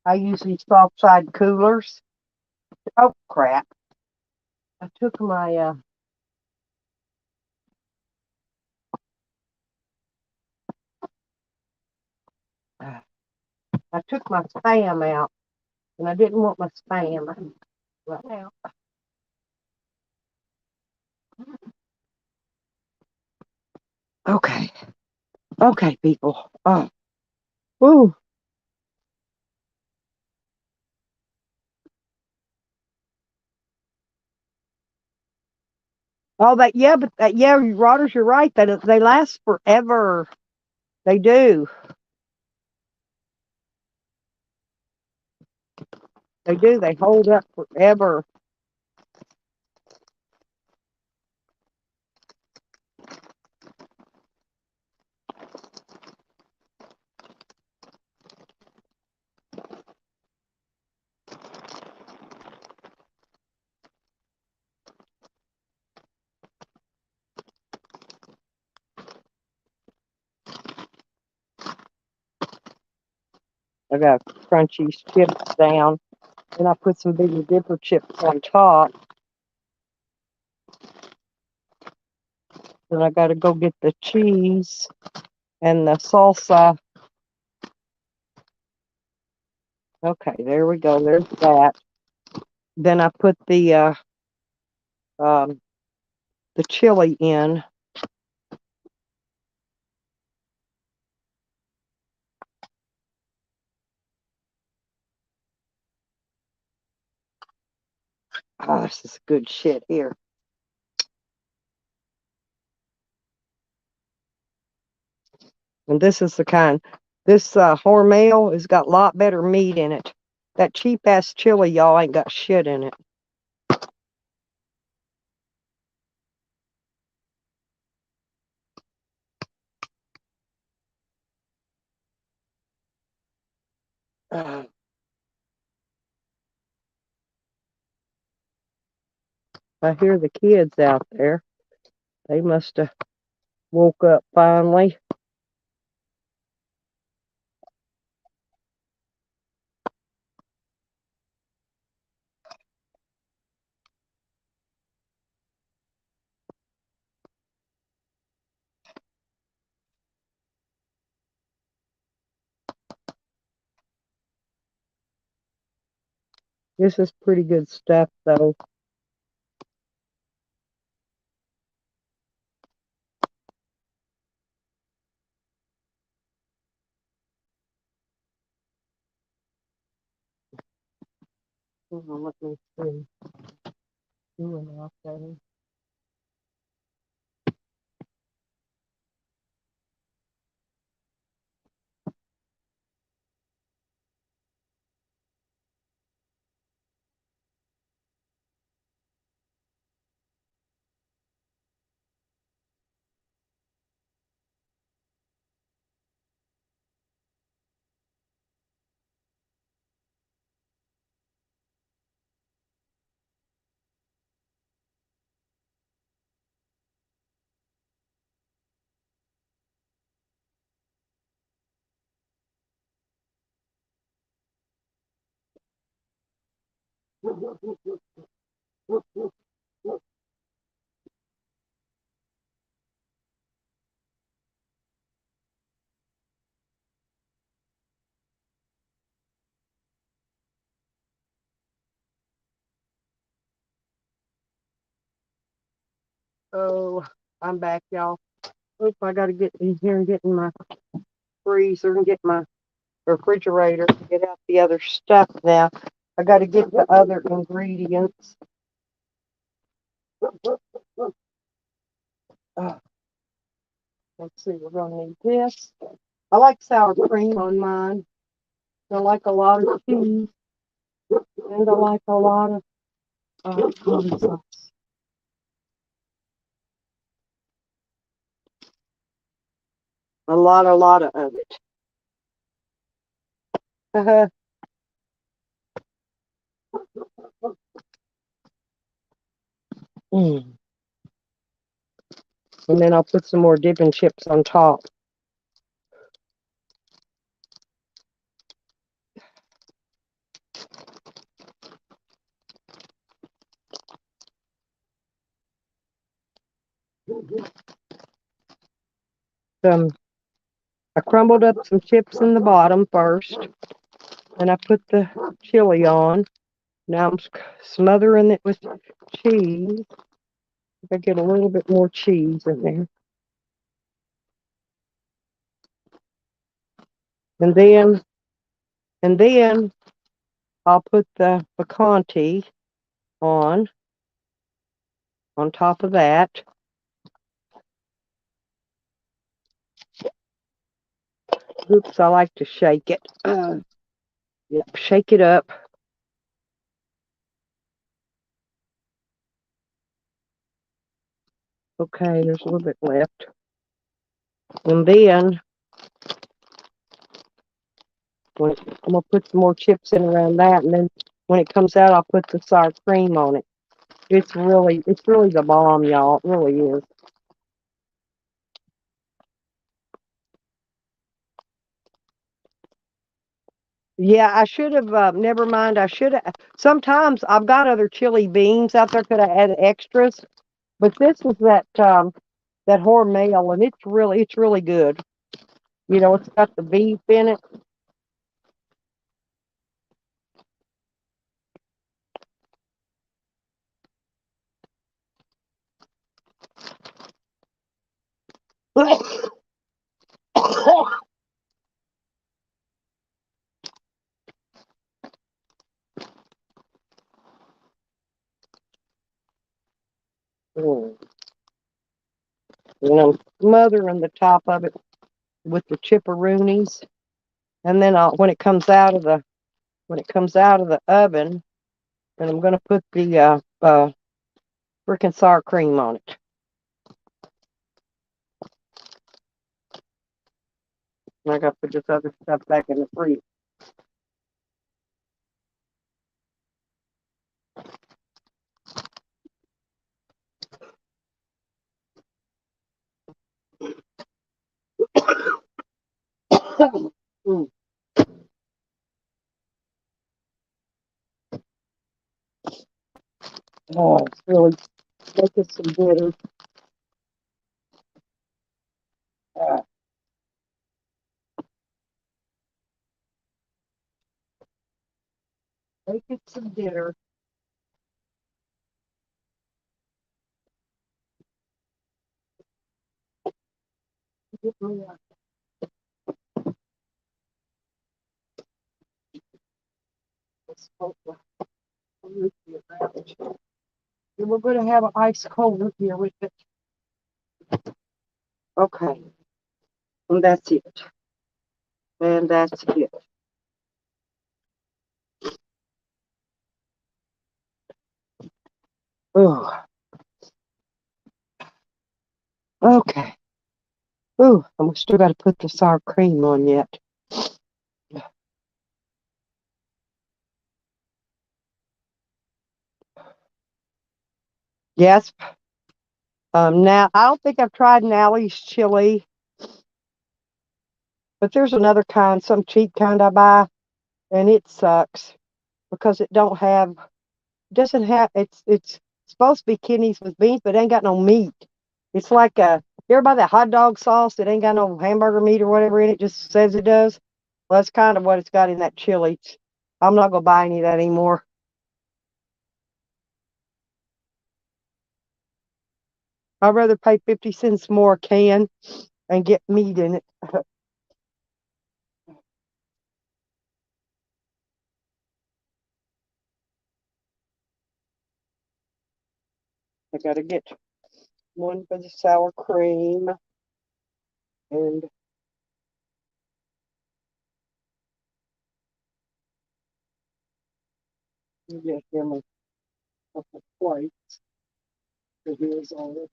I use these soft side coolers. Oh crap! I took my spam out, and I didn't want my spam right now. Okay, people. Oh, woo. Oh, Rodders, you're right. They last forever. They do. They do. They hold up forever. I got crunchy chips down, and I put some Biggie Dipper chips on top. Then I got to go get the cheese and the salsa. Okay, there we go. There's that. Then I put the chili in. Oh, this is good shit here. And this is the kind. This Hormel has got a lot better meat in it. That cheap ass chili, y'all, ain't got shit in it. I hear the kids out there. They must have woke up finally. This is pretty good stuff, though. Let me see. Oh, I'm back, y'all. Oops, I got to get in here and get in my freezer and get my refrigerator to get out the other stuff now. I got to get the other ingredients. Let's see, we're going to need this. I like sour cream on mine. I like a lot of cheese. And I like a lot of corn sauce. A lot of it. Mm. And then I'll put some more dipping chips on top. I crumbled up some chips in the bottom first, and I put the chili on. Now I'm smothering it with cheese. I get a little bit more cheese in there. And then I'll put the picante on top of that. Oops, I like to shake it. Yep, shake it up. Okay, there's a little bit left. And then I'm going to put some more chips in around that, and then when it comes out, I'll put the sour cream on it. It's really the bomb, y'all. It really is. Yeah, I should have, never mind. I should have, sometimes I've got other chili beans out there, could have added extras, but this is that Hormel, and it's really good. You know, it's got the beef in it. And I'm smothering the top of it with the chipperoonies, and then when it comes out of the oven, then I'm going to put the freaking sour cream on it. And I got to put this other stuff back in the freezer. Mm. Oh, it's really making some bitter. Making some bitter. Get me a root beer beverage. And we're going to have an ice cold root beer with it. Okay. And that's it. And that's it. Oh, okay. Oh, I'm still got to put the sour cream on yet. Yes. Now I don't think I've tried Nallie's chili, but there's another kind, some cheap kind I buy, and it sucks because it doesn't have it's supposed to be kidneys with beans, but it ain't got no meat. It's like everybody that hot dog sauce that ain't got no hamburger meat or whatever in it, just says it does. Well, that's kind of what it's got in that chili. I'm not gonna buy any of that anymore. I'd rather pay 50 cents more a can and get meat in it. I gotta get one for the sour cream and get him a couple plates. Here's all.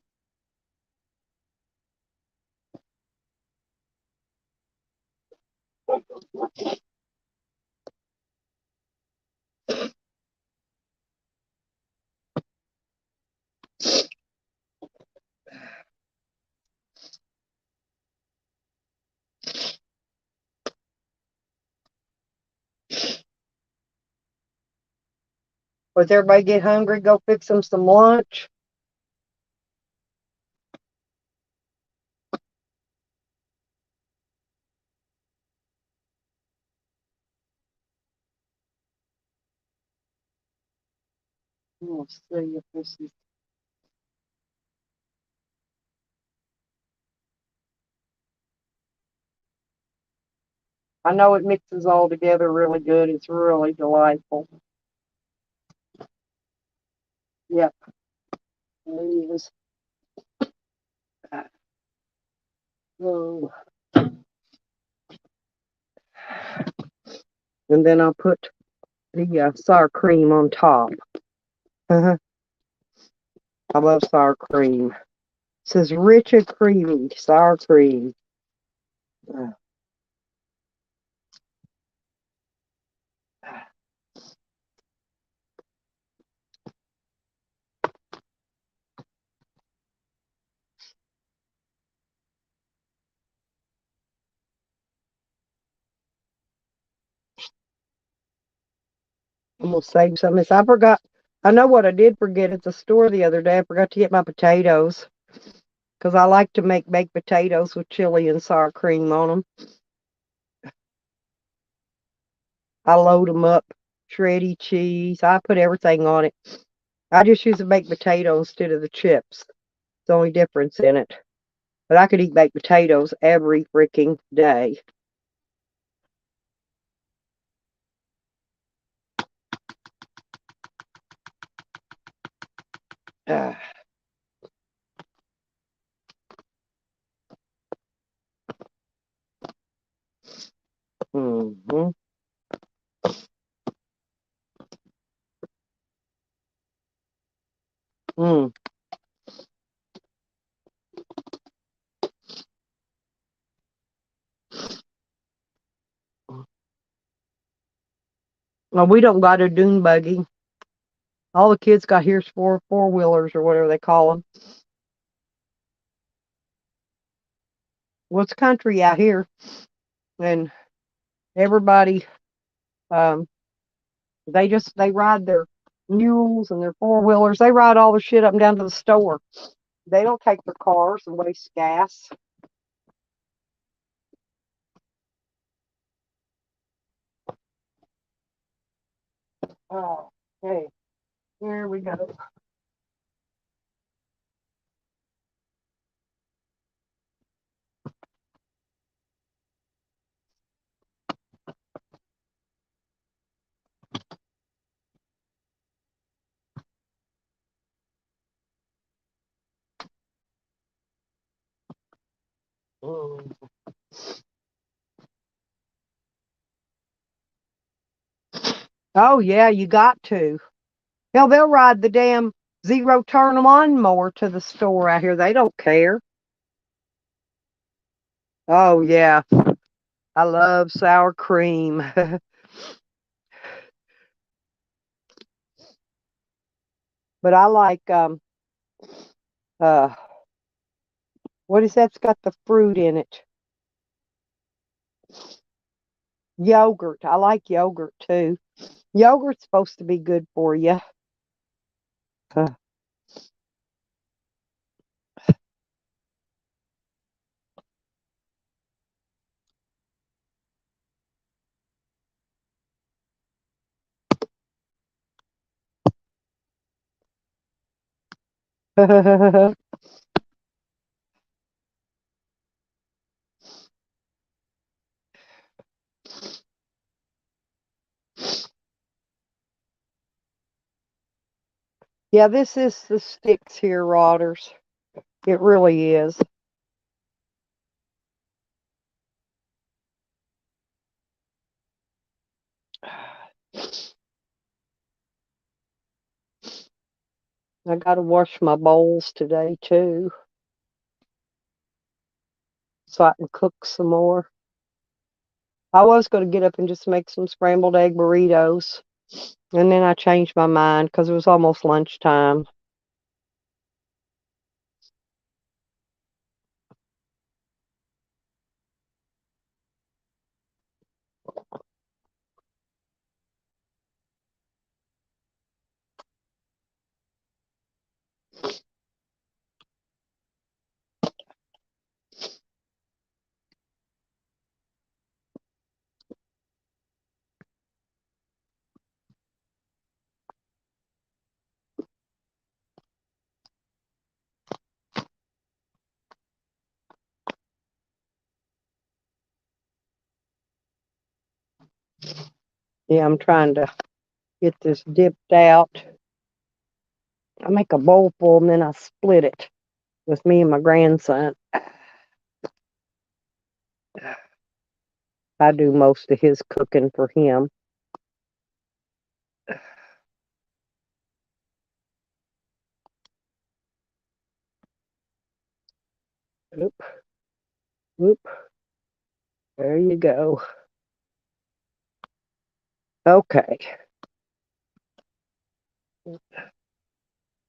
But everybody get hungry, go fix them some lunch. Let's see if this is. I know it mixes all together really good. It's really delightful. Yep, it is. Oh. And then I'll put the sour cream on top. I love sour cream. It says rich and creamy sour cream. I'm gonna save some of this. I forgot. I know what I did forget at the store the other day. I forgot to get my potatoes because I like to make baked potatoes with chili and sour cream on them. I load them up, shredded cheese. I put everything on it. I just use the baked potatoes instead of the chips. It's the only difference in it. But I could eat baked potatoes every freaking day. Mm-hmm. Mm. Well, we don't got a dune buggy. All the kids got here's four wheelers or whatever they call them. Well, it's country out here, and everybody, they ride their mules and their 4-wheelers. They ride all the shit up and down to the store. They don't take their cars and waste gas. Oh, hey, here we go. Mm. Oh yeah, you got to. Hell, they'll ride the damn zero-turn lawnmower to the store out here. They don't care. Oh yeah, I love sour cream. But I like uh what is that? It's got the fruit in it. Yogurt. I like yogurt too. Yogurt's supposed to be good for you. Yeah, this is the sticks here, Rotters. It really is. I gotta wash my bowls today too, so I can cook some more. I was going to get up and just make some scrambled egg burritos, and then I changed my mind because it was almost lunchtime. Yeah, I'm trying to get this dipped out. I make a bowl full and then I split it with me and my grandson. I do most of his cooking for him. Oop, oop. There you go. Okay.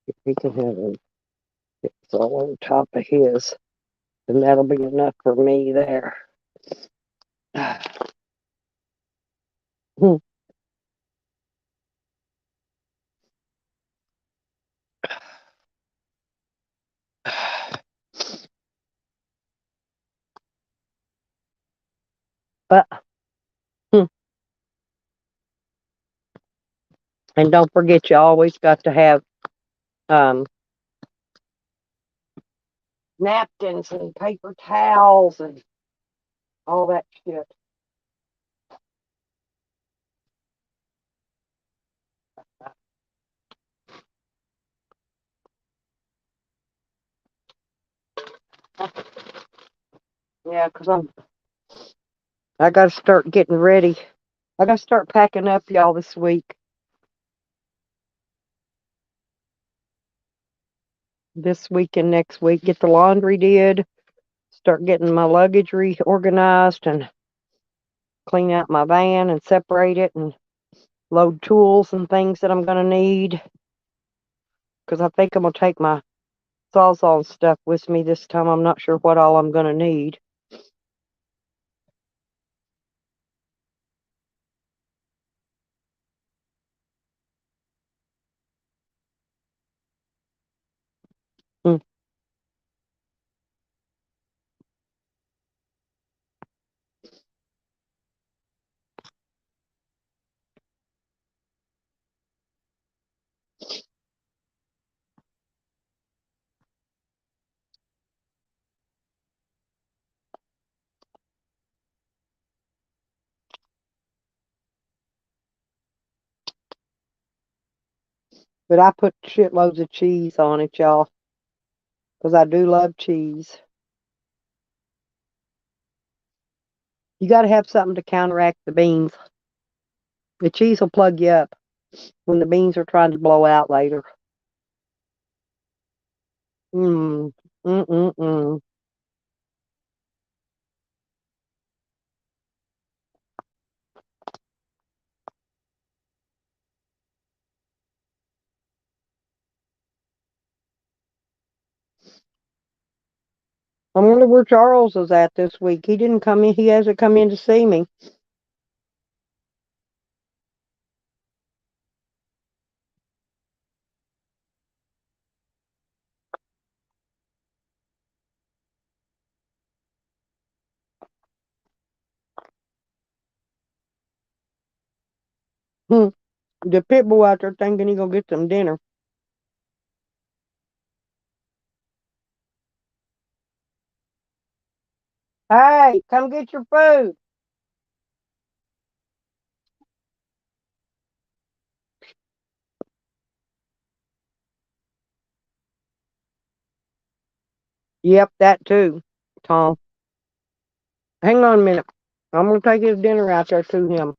If he can have it. It's all on top of his, and that'll be enough for me there. But and don't forget, you always got to have um, napkins and paper towels and all that shit. Yeah, because I got to start getting ready. I got to start packing up, y'all, this week. This week and next week, get the laundry did, start getting my luggage reorganized, and clean out my van and separate it and load tools and things that I'm going to need. Because I think I'm going to take my Sawzall and stuff with me this time. I'm not sure what all I'm going to need. Mm. But I put shitloads of cheese on it, y'all, because I do love cheese. You got to have something to counteract the beans. The cheese will plug you up when the beans are trying to blow out later. Mm. Mm-mm-mm. I wonder where Charles is at this week. He didn't come in. He hasn't come in to see me. The pit bull out there thinking he gonna get some dinner. Hey, come get your food. Yep, that too, Tom. Hang on a minute. I'm gonna take his dinner out there to him,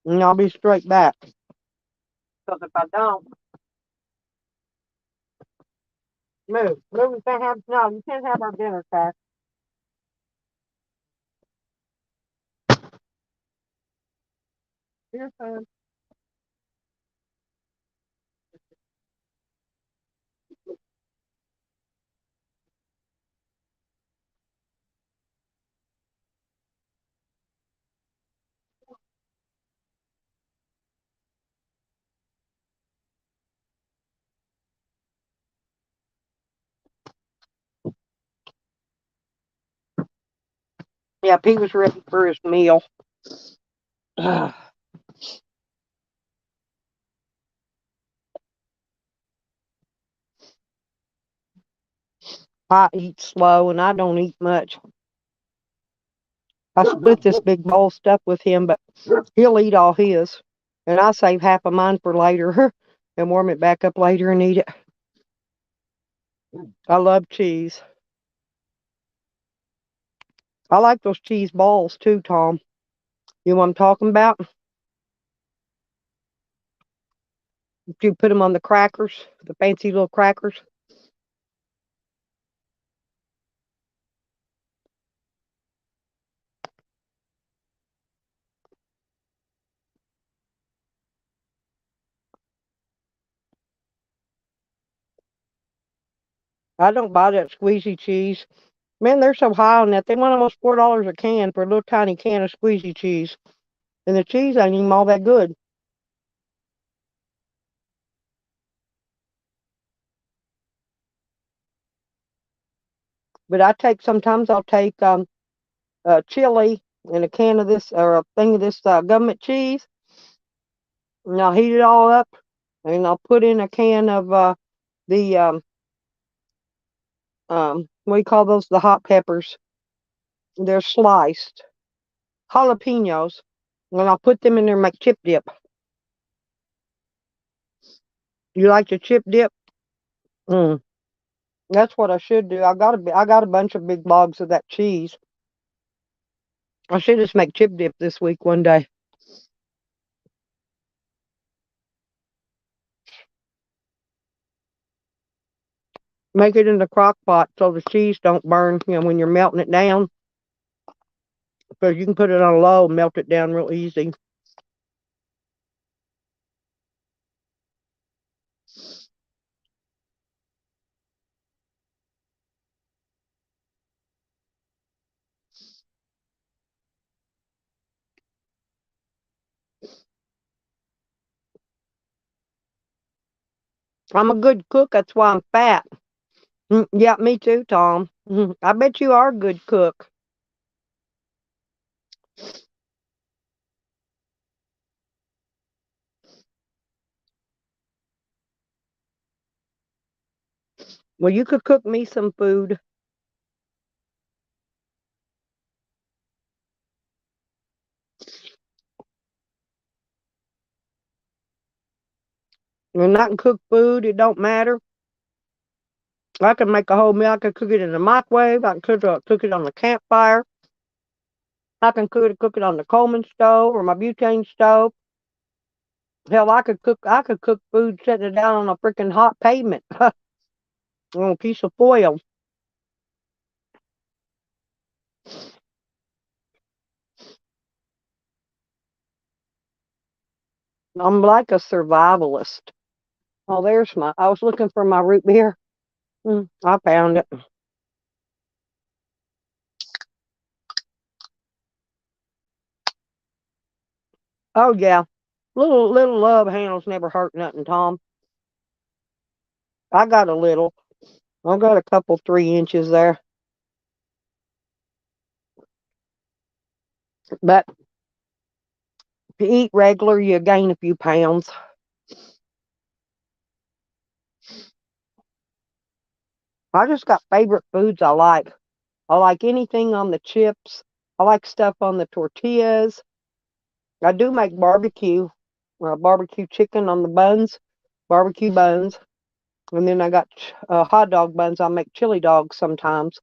and I'll be straight back. Because if I don't, move. You can't have, no, you can't have our dinner, Cass. Here, son. Yep, he was ready for his meal. I eat slow and I don't eat much. I split this big bowl of stuff with him, but he'll eat all his. And I save half of mine for later and warm it back up later and eat it. I love cheese. I like those cheese balls too, Tom. You know what I'm talking about? You put them on the crackers, the fancy little crackers. I don't buy that squeezy cheese. Man, they're so high on that. They want almost $4 a can for a little tiny can of squeezy cheese. And the cheese ain't even all that good. But sometimes I'll take chili and a can of this, or a thing of this government cheese, and I'll heat it all up, and I'll put in a can of the what do you call those? The hot peppers. They're sliced jalapenos, and I'll put them in there and make chip dip. You like the chip dip? Mm. That's what I should do. I got a bunch of big logs of that cheese. I should just make chip dip this week one day. Make it in the crock pot so the cheese don't burn, when you're melting it down. Because you can put it on low and melt it down real easy. I'm a good cook. That's why I'm fat. Yeah, me too, Tom. I bet you are a good cook. Well, you could cook me some food. And I can cook food. It don't matter. I can make a whole meal. I can cook it in the microwave. I can cook it on the campfire. I can cook it on the Coleman stove or my butane stove. Hell, I could cook food setting it down on a freaking hot pavement on a piece of foil. I'm like a survivalist. Oh, I was looking for my root beer. I found it. Oh yeah. Little love handles never hurt nothing, Tom. I got a little. I got a couple 3 inches there. But if you eat regular, you gain a few pounds. I just got favorite foods I like. I like anything on the chips. I like stuff on the tortillas. I do make barbecue chicken on the buns, barbecue buns. And then I got hot dog buns. I make chili dogs sometimes.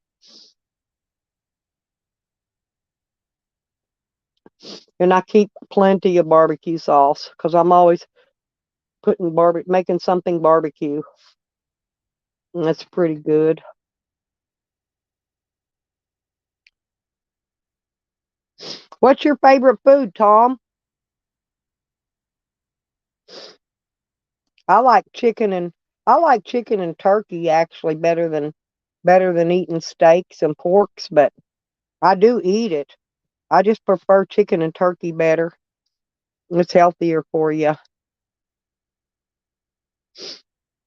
And I keep plenty of barbecue sauce because I'm always making something barbecue. And that's pretty good. What's your favorite food, Tom? I like chicken and turkey actually better than eating steaks and porks, but I do eat it. I just prefer chicken and turkey better. It's healthier for you.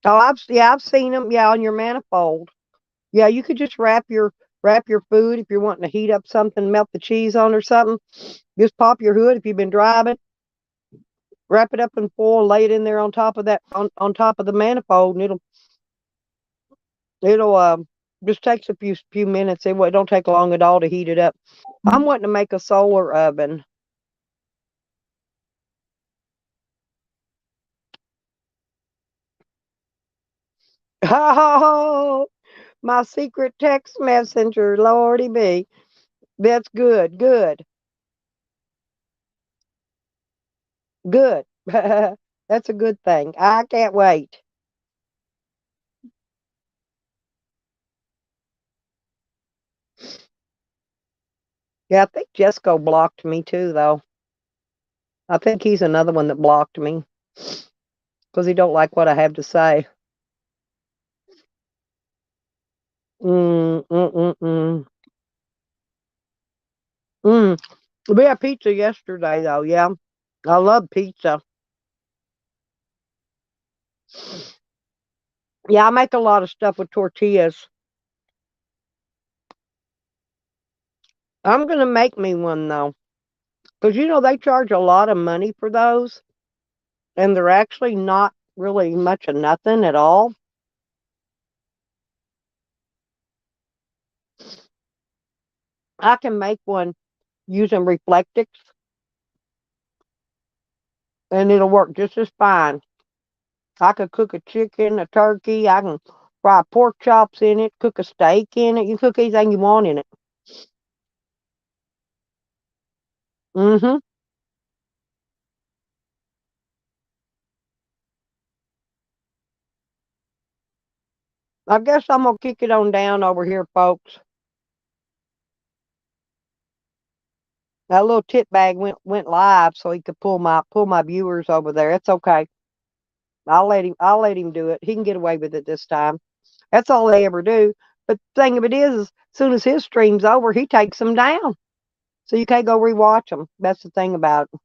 Oh, I've seen them. Yeah, on your manifold. Yeah, you could just wrap your food if you're wanting to heat up something, melt the cheese on or something. Just pop your hood if you've been driving. Wrap it up in foil, lay it in there on top of on top of the manifold, and it'll just takes a few minutes. It don't take long at all to heat it up. I'm wanting to make a solar oven. Oh, my secret text messenger, Lordy be. That's good, good, good. That's a good thing. I can't wait. Yeah, I think Jesco blocked me too, though. I think he's another one that blocked me because he don't like what I have to say. Mm, mm, mm, mm. Mm. We had pizza yesterday, though. Yeah, I love pizza. Yeah, I make a lot of stuff with tortillas. I'm gonna make me one though, because they charge a lot of money for those, and they're actually not really much of nothing at all. I can make one using Reflectix, and it'll work just as fine. I could cook a chicken, a turkey. I can fry pork chops in it, cook a steak in it. You cook anything you want in it. Mm-hmm. I guess I'm gonna kick it on down over here, folks. That little tip bag went live, so he could pull my viewers over there. It's okay. I'll let him do it. He can get away with it this time. That's all they ever do. But the thing of it is as soon as his stream's over, he takes them down. So you can't go rewatch them. That's the thing about it.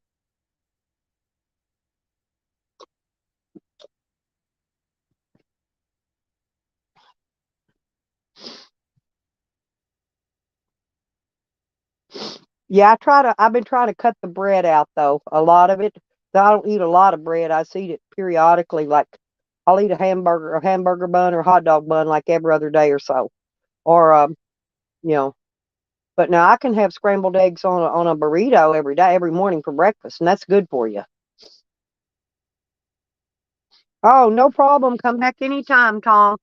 Yeah, I've been trying to cut the bread out though. A lot of it. I don't eat a lot of bread. I just eat it periodically. Like I'll eat a hamburger bun or hot dog bun like every other day or so. Or you know, but now I can have scrambled eggs on a burrito every day, every morning for breakfast, and that's good for you. Oh, no problem. Come back anytime, Tom.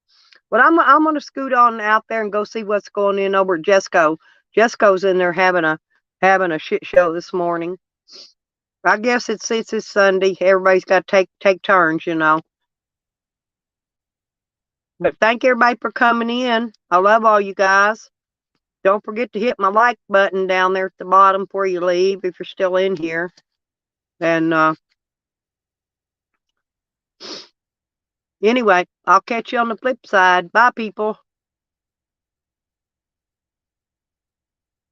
But I'm gonna scoot on out there and go see what's going in over at Jesco. Jesco's in there having a shit show this morning. I guess it's Sunday. Everybody's got to take turns, you know. But thank everybody for coming in. I love all you guys. Don't forget to hit my like button down there at the bottom before you leave if you're still in here. And anyway, I'll catch you on the flip side. Bye, people.